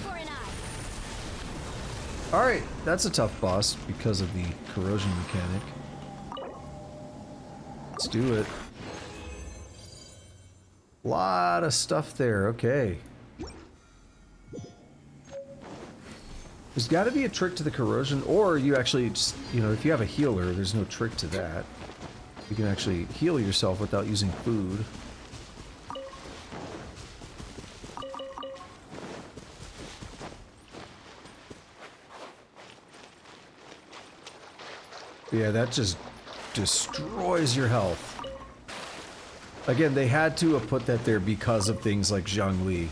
Alright, that's a tough boss because of the corrosion mechanic. Let's do it. Lot of stuff there, okay. There's got to be a trick to the corrosion, or you actually just, you know, if you have a healer, there's no trick to that. You can actually heal yourself without using food. Yeah, that just destroys your health. Again, they had to have put that there because of things like Zhongli.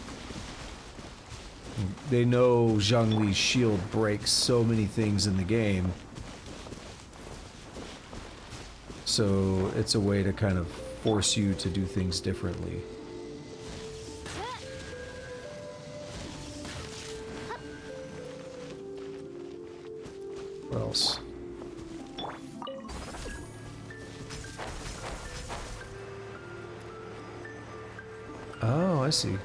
They know Zhongli's shield breaks so many things in the game. So it's a way to kind of force you to do things differently. What else? Oh, I see.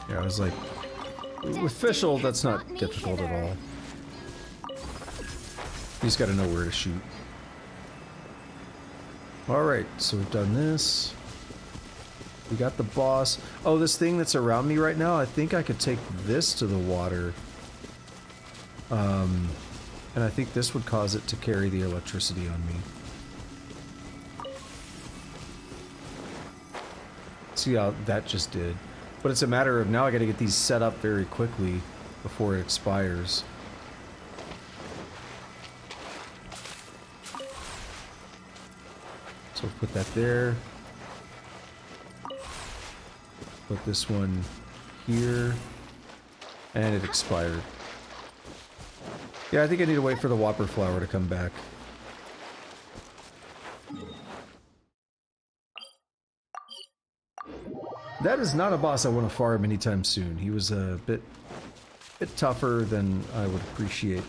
Yeah, I was like, with Fischl, that's not difficult at all. You just gotta know where to shoot. Alright, so we've done this. We got the boss. Oh, this thing that's around me right now, I think I could take this to the water. And I think this would cause it to carry the electricity on me. See how that just did. But it's a matter of now I gotta get these set up very quickly before it expires. So we'll put that there. Put this one here. And it expired. Yeah, I think I need to wait for the Whopper Flower to come back. That is not a boss I want to farm anytime soon. He was a bit tougher than I would appreciate.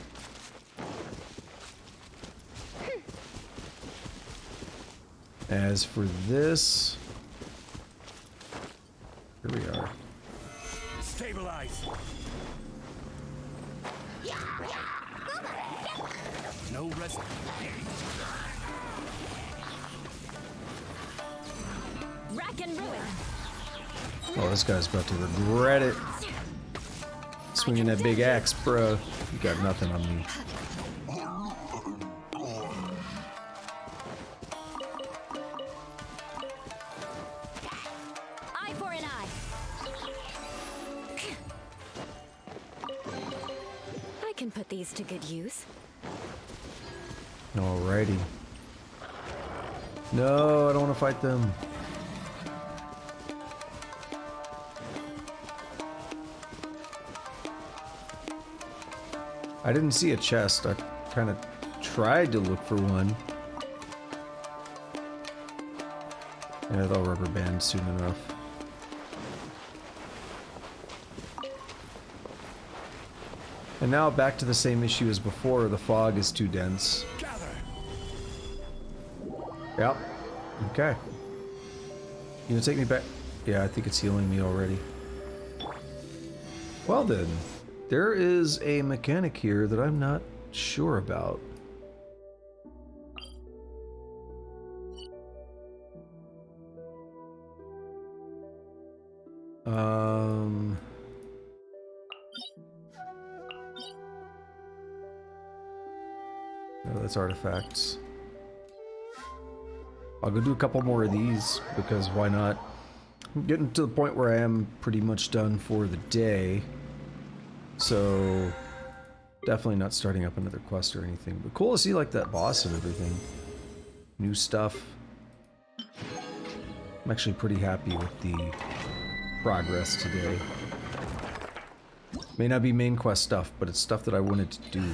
As for this, here we are. Stabilize. No rest. Rack and ruin. Oh, this guy's about to regret it. Swinging that big axe, bro. You got nothing on me. Eye for an eye. I can put these to good use. Alrighty. No, I don't want to fight them. I didn't see a chest. I kind of tried to look for one. Yeah, they'll rubber band soon enough. And now back to the same issue as before. The fog is too dense. Yep. Okay. You gonna take me back? Yeah, I think it's healing me already. Well then. There is a mechanic here that I'm not sure about. No, that's artifacts. I'll go do a couple more of these, because why not? I'm getting to the point where I am pretty much done for the day. So, definitely not starting up another quest or anything. But cool to see, like, that boss and everything. New stuff. I'm actually pretty happy with the progress today. May not be main quest stuff, but it's stuff that I wanted to do.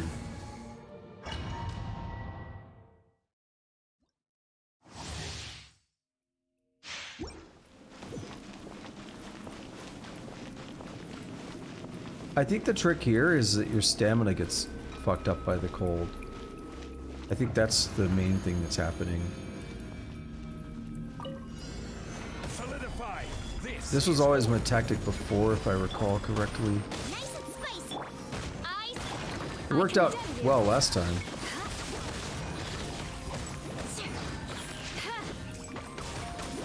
I think the trick here is that your stamina gets fucked up by the cold. I think that's the main thing that's happening. Solidify. This was always my tactic before, if I recall correctly. It worked out well last time.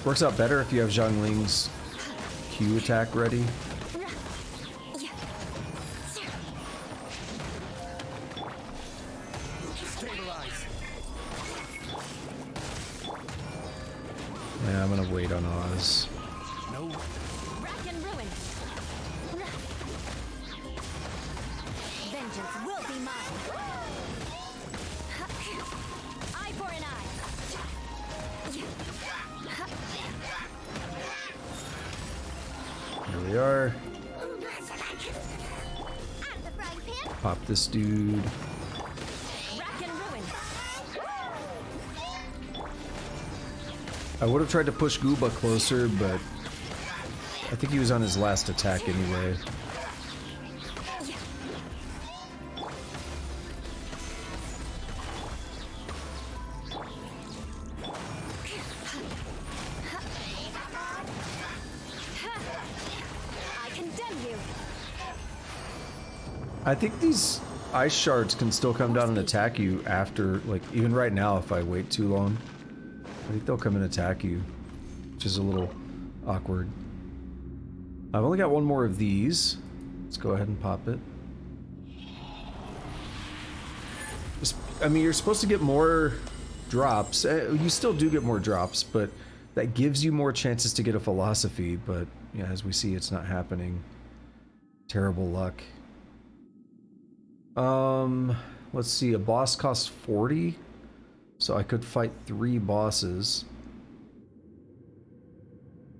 Works out better if you have Zhang Ling's Q attack ready. Yeah, I'm gonna wait on Oz. No. Rack and ruin. Vengeance will be mine. Eye for an eye. Here we are. Pop this dude. Rack and ruin. I would have tried to push Gooba closer, but I think he was on his last attack anyway. I condemn you. I think these ice shards can still come down and attack you after, like, even right now if I wait too long. I think they'll come and attack you, which is a little awkward. I've only got one more of these. Let's go ahead and pop it. I mean, you're supposed to get more drops. You still do get more drops, but that gives you more chances to get a philosophy, but yeah, as we see, it's not happening. Terrible luck. Let's see, a boss costs 40, so I could fight 3 bosses.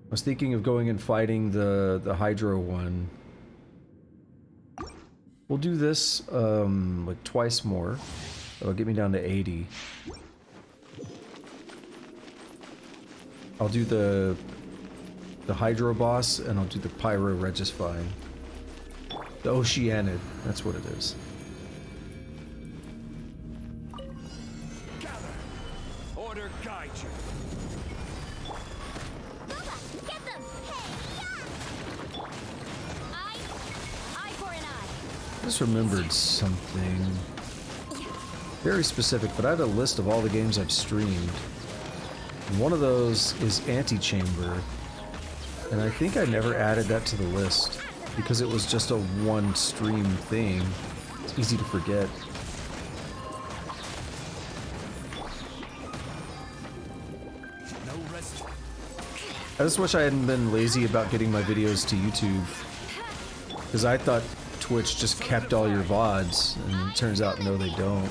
I was thinking of going and fighting the Hydro one. We'll do this, like twice more. That'll get me down to 80. I'll do the Hydro boss, and I'll do the Pyro Regisfine. The Oceanid, that's what it is. Order guide you. Get them! Eye for an eye. I just remembered something very specific, but I had a list of all the games I've streamed. And one of those is Antechamber, and I think I never added that to the list because it was just a one stream thing. It's easy to forget. I just wish I hadn't been lazy about getting my videos to YouTube, because I thought Twitch just kept all your VODs, and it turns out no, they don't.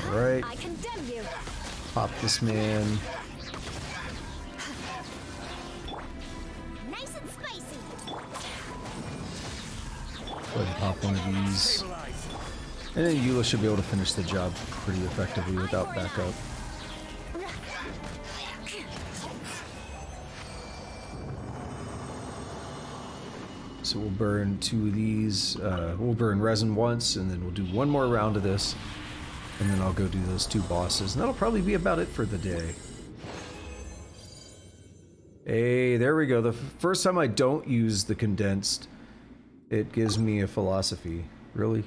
Alright. I condemn you. Pop this man. Nice and spicy. Go ahead and pop one of these. And then Eula should be able to finish the job pretty effectively without backup. So we'll burn 2 of these. We'll burn resin once, and then we'll do one more round of this. And then I'll go do those 2 bosses. And that'll probably be about it for the day. Hey, there we go. The first time I don't use the condensed, it gives me a philosophy. Really?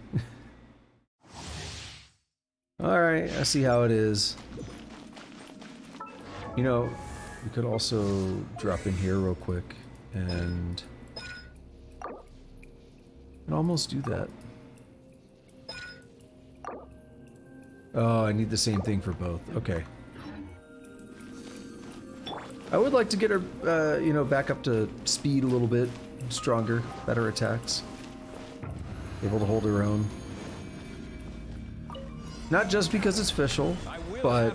Alright, I see how it is. You know, we could also drop in here real quick and almost do that. Oh, I need the same thing for both. Okay. I would like to get her, you know, back up to speed a little bit. Stronger, better attacks. Able to hold her own. Not just because it's official, but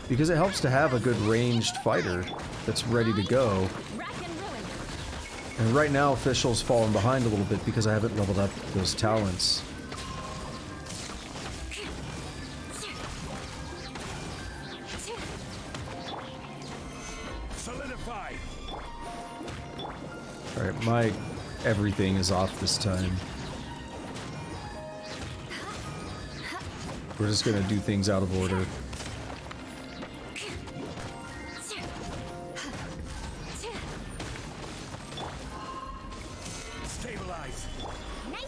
because it helps to have a good ranged fighter that's ready to go. And right now, Official's fallen behind a little bit because I haven't leveled up those talents. Solidify. Alright, my everything is off this time. We're just gonna do things out of order.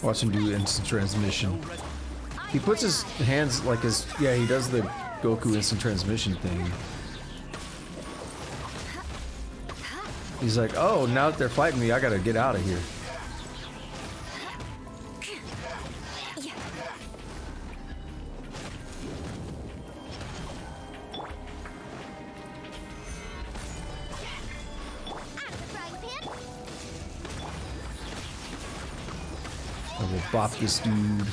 Watch him do instant transmission. He puts his hands like his... Yeah, he does the Goku instant transmission thing. He's like, oh, now that they're fighting me, I gotta get out of here. I will bop this dude.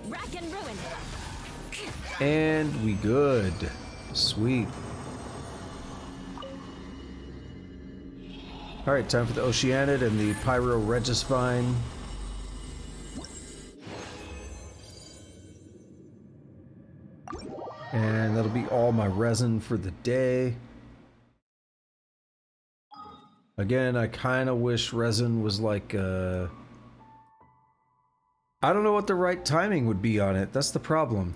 Rack and ruin. And we good. Sweet. Alright, time for the Oceanid and the Pyro Regisvine. And that'll be all my resin for the day. Again, I kind of wish resin was like, I don't know what the right timing would be on it. That's the problem.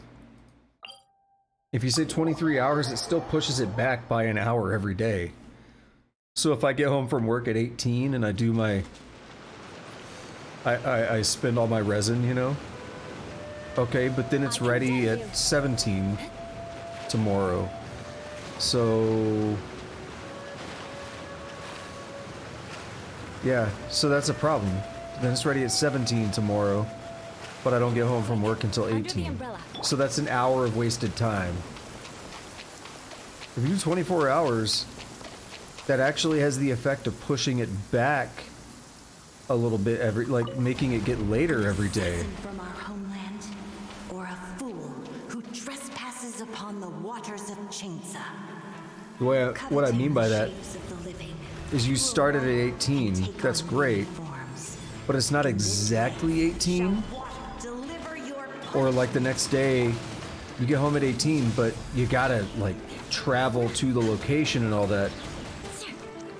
If you say 23 hours, it still pushes it back by an hour every day. So if I get home from work at 18 and I do my... I spend all my resin, you know? Okay, but then it's ready at 17 tomorrow. So... yeah, so that's a problem. Then it's ready at 17 tomorrow, but I don't get home from work until 18. So that's an hour of wasted time. If you do 24 hours, that actually has the effect of pushing it back a little bit every, like making it get later every day. From our homeland, or a fool who trespasses upon the waters of Chainsa. What I mean by that is you started at 18, that's great, but it's not exactly 18. Or like the next day, you get home at 18, but you gotta like travel to the location and all that.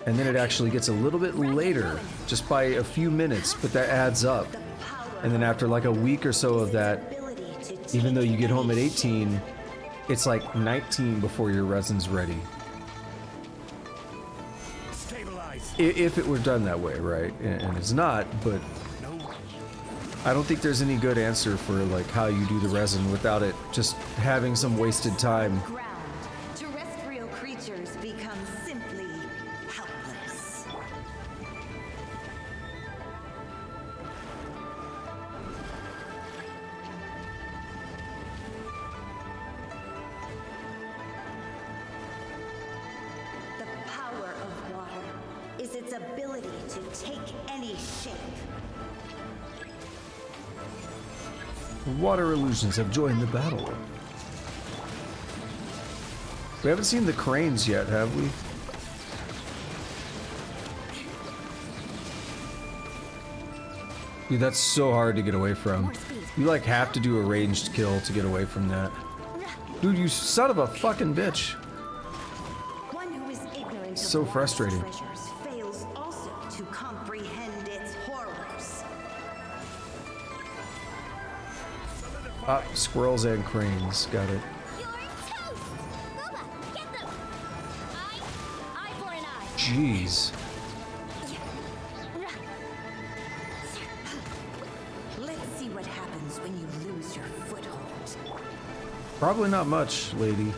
And then it actually gets a little bit later, just by a few minutes, but that adds up. And then after like a week or so of that, even though you get home at 18, it's like 19 before your resin's ready. If it were done that way, right? And it's not, but I don't think there's any good answer for like how you do the resin without it just having some wasted time. Terrestrial creatures become simply helpless. The power of water is its ability to take any shape. Water illusions have joined the battle. We haven't seen the cranes yet, have we? Dude, that's so hard to get away from. You like have to do a ranged kill to get away from that. Dude, you son of a fucking bitch. One who is ignorant So of frustrating. water's treasures fails also to comprehend its horrors. Ah, squirrels and cranes. Got it. Jeez. Let's see what happens when you lose your foothold. Probably not much, lady.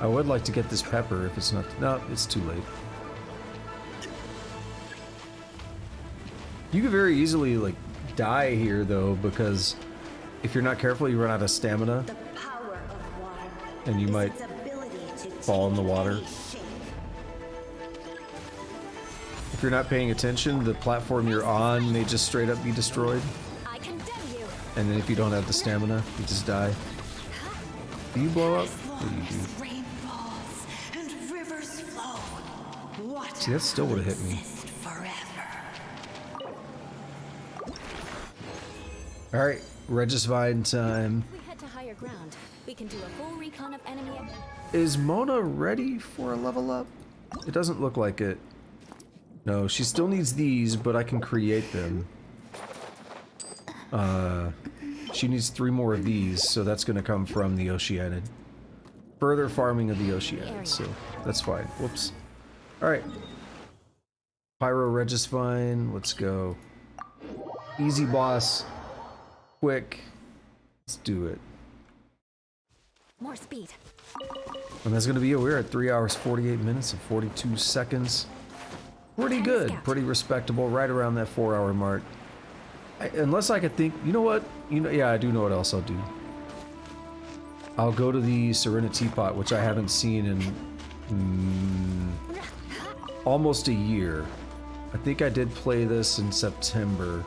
I would like to get this pepper if it's not... No, it's too late. You could very easily, like, die here, though, because if you're not careful, you run out of stamina. And you might fall in the water. If you're not paying attention, the platform you're on may just straight up be destroyed. And then if you don't have the stamina, you just die. Do you blow up? As long as rain falls and rivers flow, water See, that still would have hit me. exists forever. All right, Regisvine time. We head to higher ground. We can do a full recon of enemy. Is Mona ready for a level up? It doesn't look like it. No, she still needs these, but I can create them. She needs 3 more of these, so that's going to come from the Oceanid. Further farming of the Oceanid, so that's fine. Whoops. Alright. Pyro Regisvine, let's go. Easy boss. Quick. Let's do it. More speed. And that's going to be it. We're at 3 hours, 48 minutes, and 42 seconds. Pretty good. Pretty respectable. Right around that 4-hour mark. Unless I could think, you know what? Yeah, I do know what else I'll do. I'll go to the Serenity Teapot, which I haven't seen in almost a year. I think I did play this in September.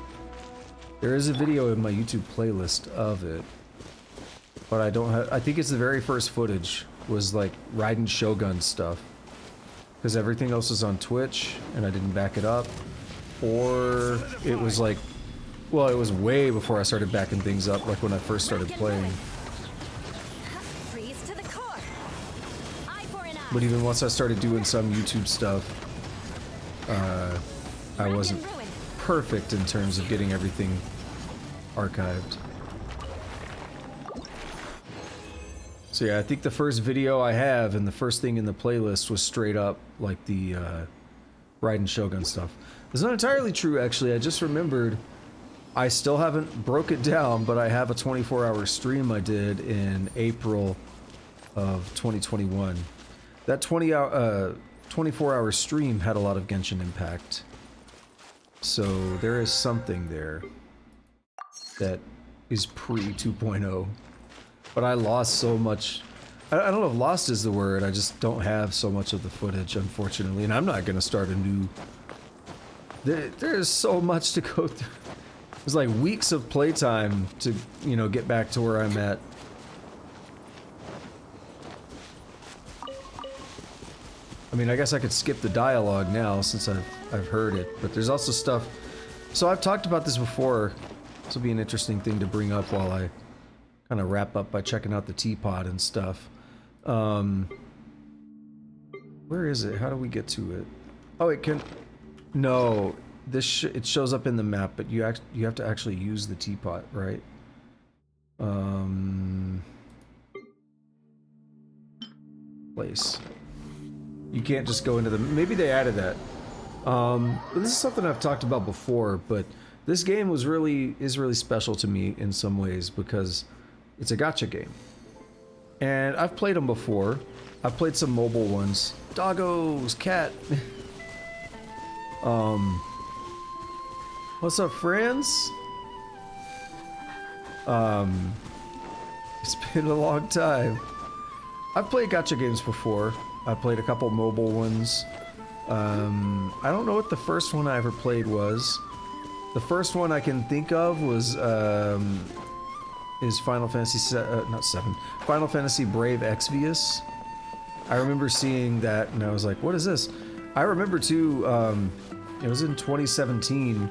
There is a video in my YouTube playlist of it, but I don't have. I think it's the very first footage was like Raiden Shogun stuff, because everything else was on Twitch and I didn't back it up, or it was like. Well, it was way before I started backing things up, like when I first started playing. But even once I started doing some YouTube stuff, I wasn't perfect in terms of getting everything archived. So yeah, I think the first video I have and the first thing in the playlist was straight up like the Raiden Shogun stuff. It's not entirely true, actually. I just remembered I still haven't broke it down, but I have a 24-hour stream I did in April of 2021. That 24-hour stream had a lot of Genshin Impact. So there is something there that is pre-2.0. But I lost so much. I don't know if lost is the word, I just don't have so much of the footage, unfortunately. And I'm not going to start a new... There's so much to go through. It's like weeks of playtime to, you know, get back to where I'm at. I mean, I guess I could skip the dialogue now since I've heard it, but there's also stuff. So I've talked about this before. This will be an interesting thing to bring up while I kind of wrap up by checking out the teapot and stuff. Where is it? How do we get to it? Oh, it can. No. It shows up in the map, but you have to actually use the teapot, right? Place. You can't just go into the... Maybe they added that. But this is something I've talked about before, but this game is really special to me in some ways because it's a gacha game. And I've played them before. I've played some mobile ones. Doggos, cat. What's up, friends? It's been a long time. I've played gacha games before. I played a couple mobile ones. I don't know what the first one I ever played was. The first one I can think of was is Final Fantasy not 7. Final Fantasy Brave Exvius. I remember seeing that and I was like, what is this? I remember too, it was in 2017,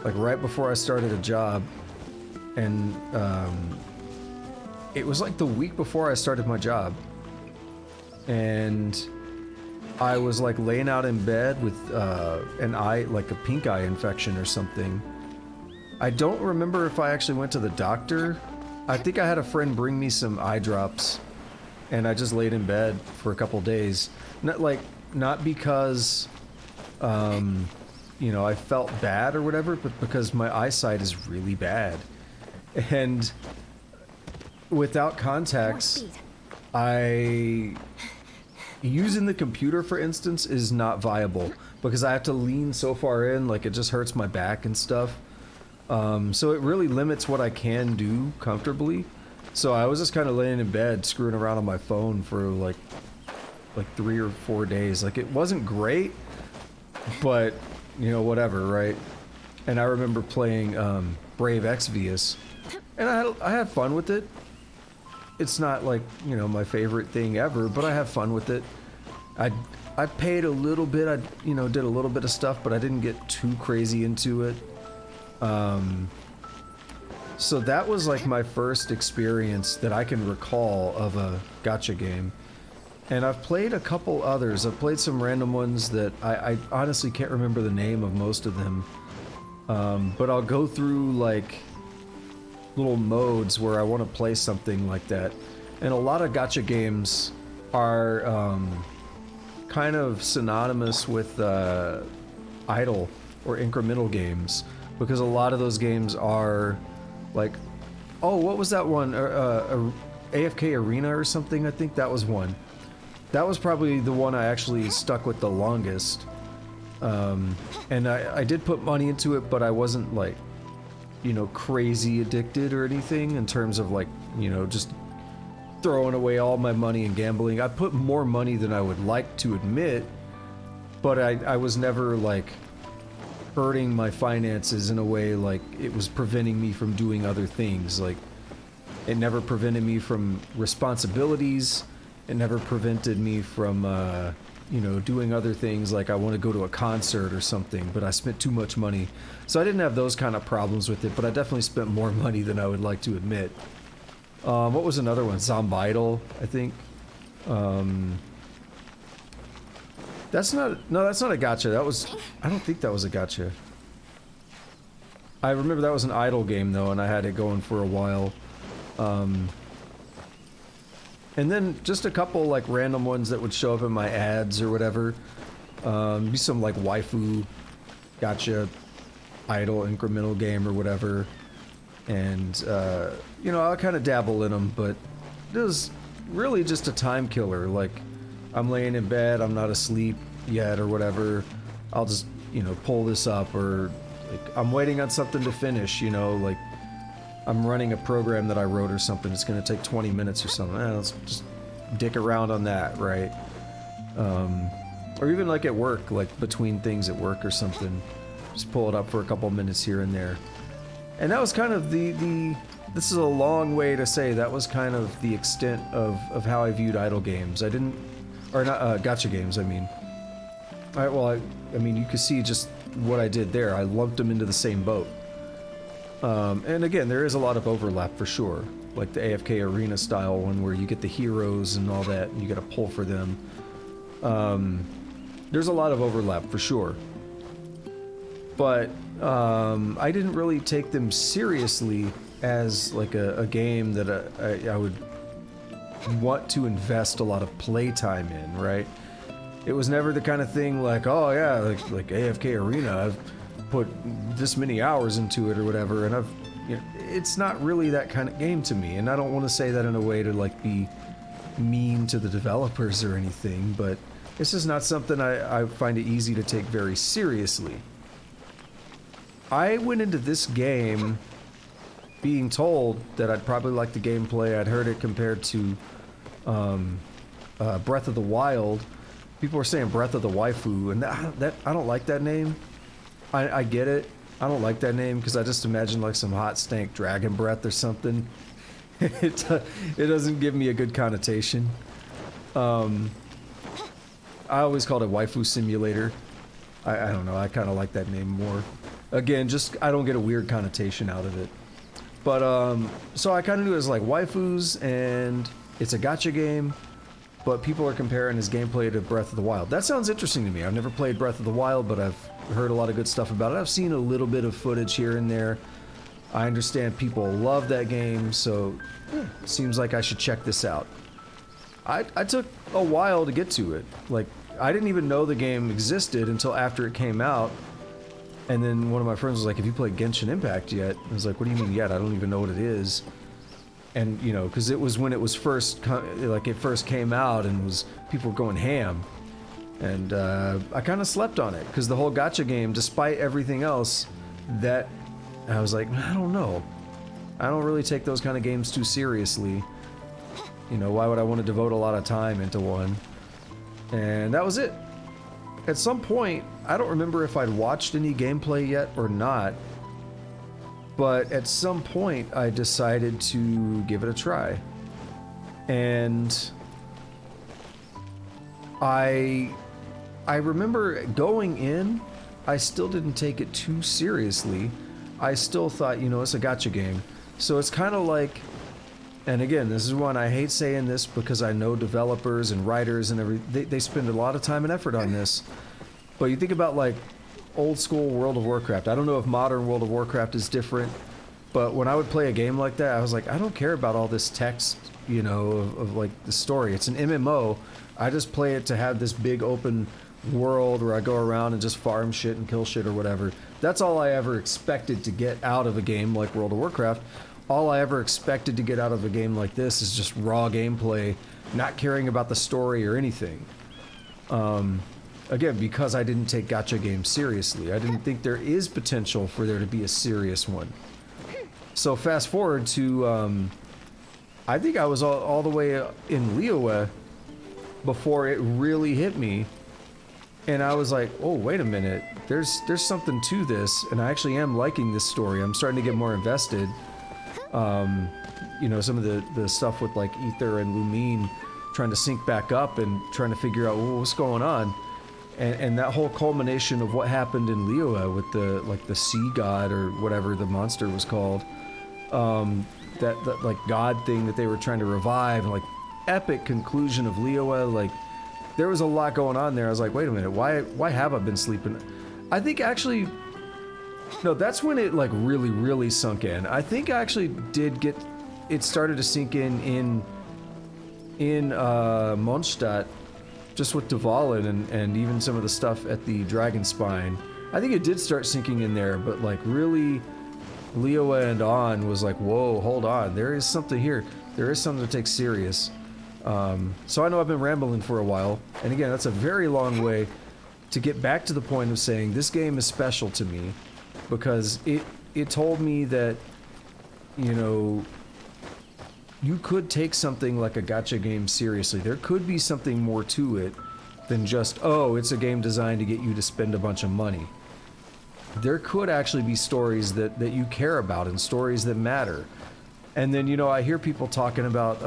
like right before I started a job, and it was like the week before I started my job, and I was like laying out in bed with an eye, like a pink eye infection or something. I don't remember if I actually went to the doctor. I think I had a friend bring me some eye drops, and I just laid in bed for a couple days. Not because you know, I felt bad or whatever, but because my eyesight is really bad. And without contacts, using the computer, for instance, is not viable because I have to lean so far in, like it just hurts my back and stuff. So it really limits what I can do comfortably. So I was just kind of laying in bed, screwing around on my phone for like 3 or 4 days. Like it wasn't great, but you know, whatever, right? And I remember playing Brave Exvius, and I had fun with it. it's not like, you know, my favorite thing ever, but I have fun with it. I paid a little bit, I, you know, did a little bit of stuff, but I didn't get too crazy into it. So that was like my first experience that I can recall of a gacha game. And I've played a couple others. I've played some random ones that I honestly can't remember the name of most of them. But I'll go through like little modes where I want to play something like that. And a lot of gacha games are kind of synonymous with idle or incremental games, because a lot of those games are like, oh, what was that one? AFK Arena or something? I think that was one. That was probably the one I actually stuck with the longest. And I did put money into it, but I wasn't like, you know, crazy addicted or anything in terms of like, you know, just throwing away all my money and gambling. I put more money than I would like to admit, but I was never like hurting my finances in a way like it was preventing me from doing other things. Like, it never prevented me from responsibilities. It never prevented me from, you know, doing other things like I want to go to a concert or something, but I spent too much money. So I didn't have those kind of problems with it, but I definitely spent more money than I would like to admit. What was another one? Zombidal, I think. That's not a gacha. That was, I don't think that was a gacha. I remember that was an idle game though, and I had it going for a while. And then just a couple like random ones that would show up in my ads or whatever. Be some like waifu gacha idle incremental game or whatever. And you know, I kind of dabble in them, but it was really just a time killer. Like, I'm laying in bed, I'm not asleep yet or whatever, I'll just, you know, pull this up, or like I'm waiting on something to finish, you know, like I'm running a program that I wrote or something, it's gonna take 20 minutes or something, let's just dick around on that, right? Or even like at work, like between things at work or something, just pull it up for a couple minutes here and there. And that was kind of this is a long way to say that was kind of the extent of how I viewed idle games. I didn't, or not, gacha games, I mean. I mean, you could see just what I did there. I lumped them into the same boat. And again, there is a lot of overlap for sure. Like the AFK Arena style one where you get the heroes and all that, and you gotta pull for them. There's a lot of overlap for sure. But I didn't really take them seriously as like a game that I would want to invest a lot of playtime in, right? It was never the kind of thing like, oh yeah, like AFK Arena, I've put this many hours into it or whatever, and I've, you know, it's not really that kind of game to me, and I don't want to say that in a way to like be mean to the developers or anything, but it's just not something I find it easy to take very seriously. I went into this game being told that I'd probably like the gameplay. I'd heard it compared to Breath of the Wild. People were saying Breath of the Waifu, and that I don't like that name. I get it. I don't like that name because I just imagine like some hot stank dragon breath or something. It doesn't give me a good connotation. I always called it Waifu Simulator. I don't know. I kind of like that name more. Again, just I don't get a weird connotation out of it. But so I kind of knew it as like waifus, and it's a gacha game, but people are comparing his gameplay to Breath of the Wild. That sounds interesting to me. I've never played Breath of the Wild, but I've heard a lot of good stuff about it. I've seen a little bit of footage here and there. I understand people love that game, so it seems like I should check this out. I took a while to get to it. Like, I didn't even know the game existed until after it came out. And then one of my friends was like, have you played Genshin Impact yet? I was like, what do you mean yet? I don't even know what it is. And, you know, because it was when it was first, like, it first came out and was, people were going ham. And I kind of slept on it, because the whole gacha game, despite everything else, that, I was like, I don't know. I don't really take those kind of games too seriously. You know, why would I want to devote a lot of time into one? And that was it. At some point, I don't remember if I'd watched any gameplay yet or not, but at some point I decided to give it a try. And I remember going in, I still didn't take it too seriously. I still thought, you know, it's a gacha game. So it's kind of like, and again, this is one I hate saying this because I know developers and writers and they spend a lot of time and effort on this. But you think about like old school World of Warcraft. I don't know if modern World of Warcraft is different, but when I would play a game like that, I was like, I don't care about all this text, you know, of like the story. It's an MMO. I just play it to have this big open world where I go around and just farm shit and kill shit or whatever. That's all I ever expected to get out of a game like World of Warcraft. All I ever expected to get out of a game like this is just raw gameplay, not caring about the story or anything. Again, because I didn't take gacha games seriously. I didn't think there is potential for there to be a serious one. So fast forward to, I think I was all the way in Liyue before it really hit me. And I was like, oh, wait a minute, there's something to this, and I actually am liking this story. I'm starting to get more invested. You know, some of the stuff with like Ether and Lumine trying to sync back up and trying to figure out what's going on. And that whole culmination of what happened in Liyue with the sea god or whatever the monster was called. That like god thing that they were trying to revive, and like epic conclusion of Liyue, like there was a lot going on there. I was like, wait a minute, why have I been sleeping? I think actually, no, that's when it like really sunk in. I think I actually did get, it started to sink in Mondstadt, just with Dvalin and even some of the stuff at the Dragon Spine. I think it did start sinking in there, but like really, Liyue and on was like, whoa, hold on, there is something here. There is something to take serious. So I know I've been rambling for a while, and again, that's a very long way to get back to the point of saying this game is special to me, because it told me that, you know, you could take something like a gacha game seriously. There could be something more to it than just, oh, it's a game designed to get you to spend a bunch of money. There could actually be stories that you care about and stories that matter. And then, you know, I hear people talking about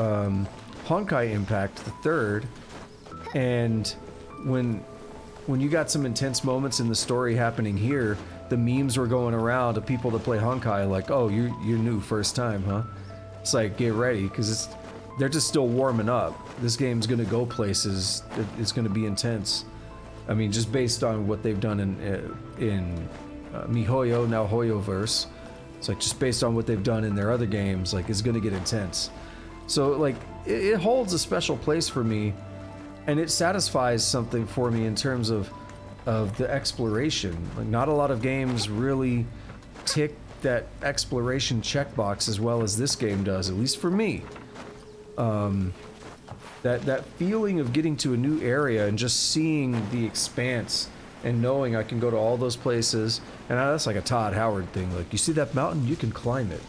Honkai Impact the Third, and when you got some intense moments in the story happening here, the memes were going around to people that play Honkai like, oh, you're new first time, huh? It's like, get ready, because they're just still warming up. This game's gonna go places. It's gonna be intense. I mean, just based on what they've done in MiHoYo, now HoYoverse. It's like, just based on what they've done in their other games, like, it's gonna get intense. So, like, it holds a special place for me, and it satisfies something for me in terms of the exploration. Like, not a lot of games really tick that exploration checkbox as well as this game does, at least for me. That feeling of getting to a new area and just seeing the expanse and knowing I can go to all those places, and that's like a Todd Howard thing, like, you see that mountain, you can climb it.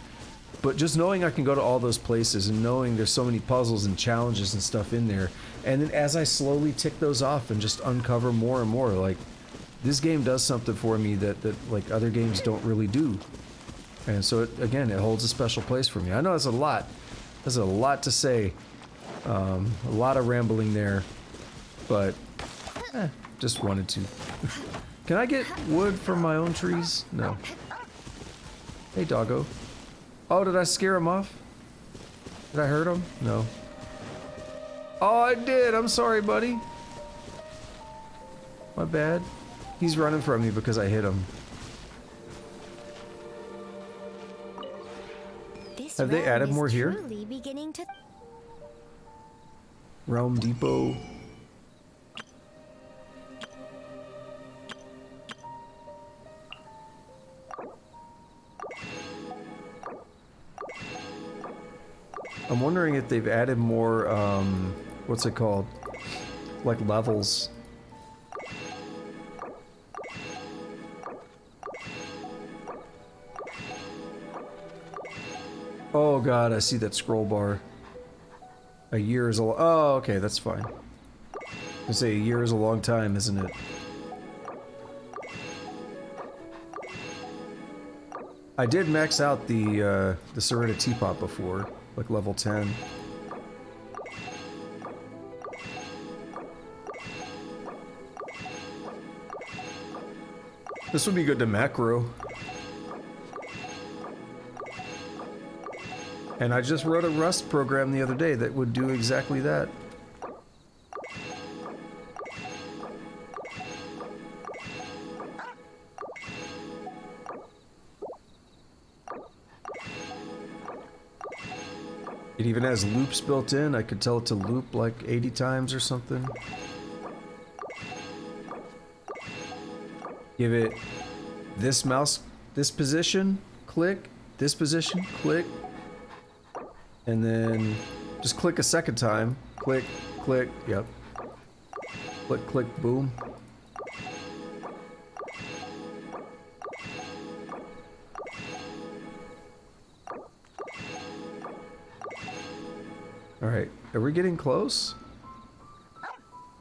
But just knowing I can go to all those places and knowing there's so many puzzles and challenges and stuff in there, and then as I slowly tick those off and just uncover more and more, like, this game does something for me that like other games don't really do. And so again, it holds a special place for me. I know that's a lot. That's a lot to say. A lot of rambling there, but just wanted to. Can I get wood from my own trees? No. Hey, doggo. Oh, did I scare him off? Did I hurt him? No. Oh, I did. I'm sorry, buddy. My bad. He's running from me because I hit him. Have they added more here? Realm Depot. I'm wondering if they've added more, what's it called? Like levels. Oh god, I see that scroll bar. A year is a oh, okay, that's fine. I say a year is a long time, isn't it? I did max out the Serena Teapot before, like level 10. This would be good to macro. And I just wrote a Rust program the other day that would do exactly that. It even has loops built in. I could tell it to loop like 80 times or something. Give it this mouse, this position, click, this position, click, and then just click a second time. Click, click, yep. Click, click, boom. Alright, are we getting close?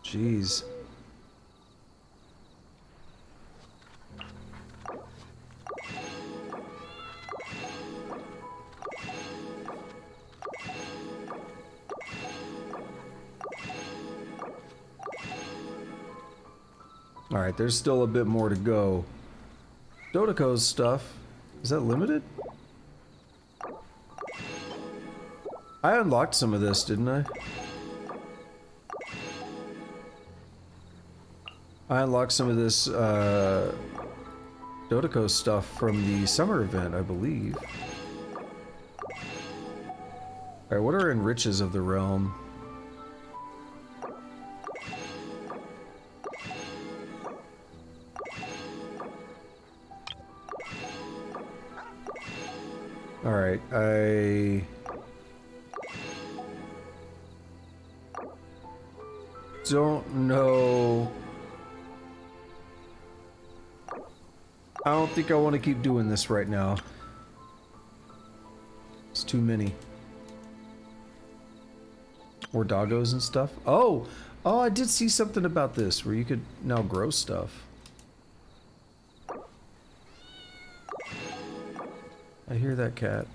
Jeez. Alright, there's still a bit more to go. Dodoko's stuff, is that limited? I unlocked some of this, didn't I? I unlocked some of this, Dodoko stuff from the summer event, I believe. Alright, what are in Riches of the Realm? Alright, I don't know. I don't think I want to keep doing this right now. It's too many. Or doggos and stuff. Oh! Oh, I did see something about this where you could now grow stuff. I hear that cat.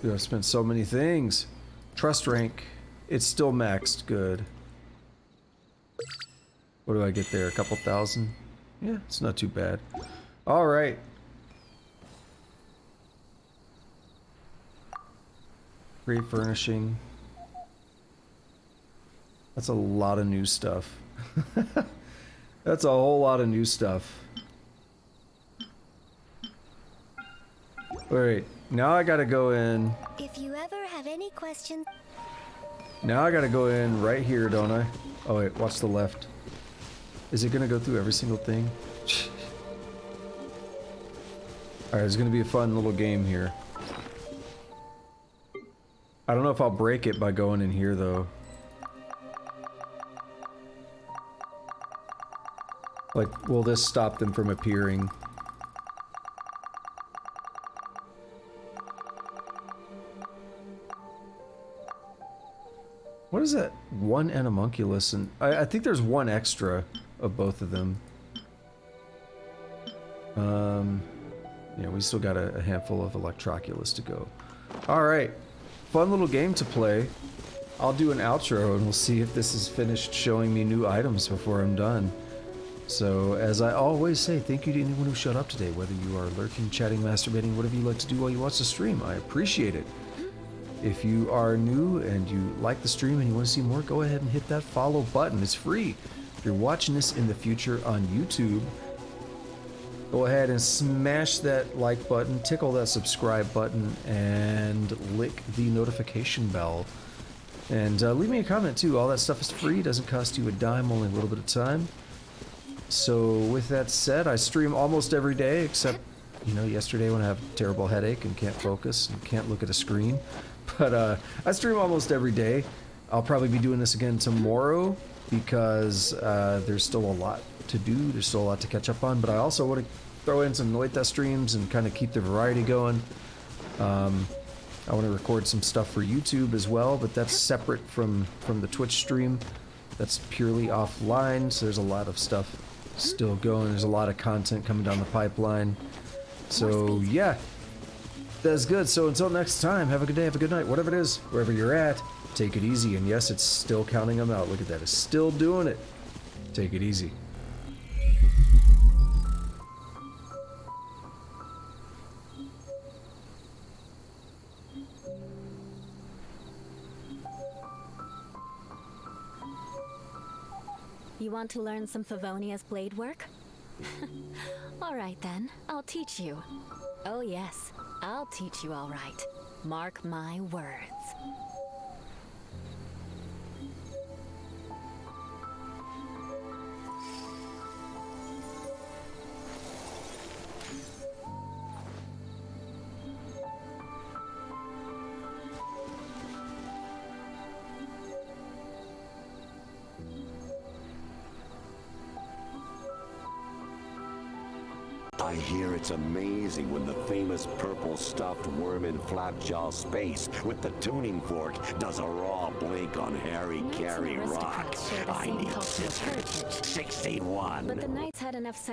Dude, I've spent so many things. Trust rank. It's still maxed. Good. What do I get there? A couple thousand? Yeah, it's not too bad. Alright. Great furnishing. That's a lot of new stuff. That's a whole lot of new stuff. Alright, now I gotta go in. If you ever have any questions... Now I gotta go in right here, don't I? Oh wait, watch the left. Is it gonna go through every single thing? Alright, it's gonna be a fun little game here. I don't know if I'll break it by going in here though. Like, will this stop them from appearing? What is that? One Animunculus, and I think there's one extra of both of them. Yeah, we still got a handful of Electroculus to go. Alright, fun little game to play. I'll do an outro and we'll see if this is finished showing me new items before I'm done. So, as I always say, thank you to anyone who showed up today, whether you are lurking, chatting, masturbating, whatever you like to do while you watch the stream. I appreciate it. If you are new and you like the stream and you want to see more, go ahead and hit that follow button. It's free. If you're watching this in the future on YouTube, go ahead and smash that like button, tickle that subscribe button, and lick the notification bell. And leave me a comment too. All that stuff is free. Doesn't cost you a dime, only a little bit of time. So with that said, I stream almost every day except, you know, yesterday when I have a terrible headache and can't focus and can't look at a screen. But I stream almost every day. I'll probably be doing this again tomorrow because there's still a lot to do. There's still a lot to catch up on. But I also want to throw in some Noita streams and kind of keep the variety going. I want to record some stuff for YouTube as well, but that's separate from the Twitch stream. That's purely offline, so there's a lot of stuff still going. There's a lot of content coming down the pipeline. So yeah, that's good. So until next time, have a good day, have a good night, whatever it is, wherever you're at, take it easy. And yes, it's still counting them out. Look at that, it's still doing it. Take it easy. You want to learn some Favonia's blade work? All right then, I'll teach you. Oh yes, I'll teach you all right. Mark my words. I hear it's amazing when the famous purple stuffed worm in Flapjaw space with the tuning fork does a raw blink on Harry Carry Rock. I need scissors. 61. But the knights had enough sense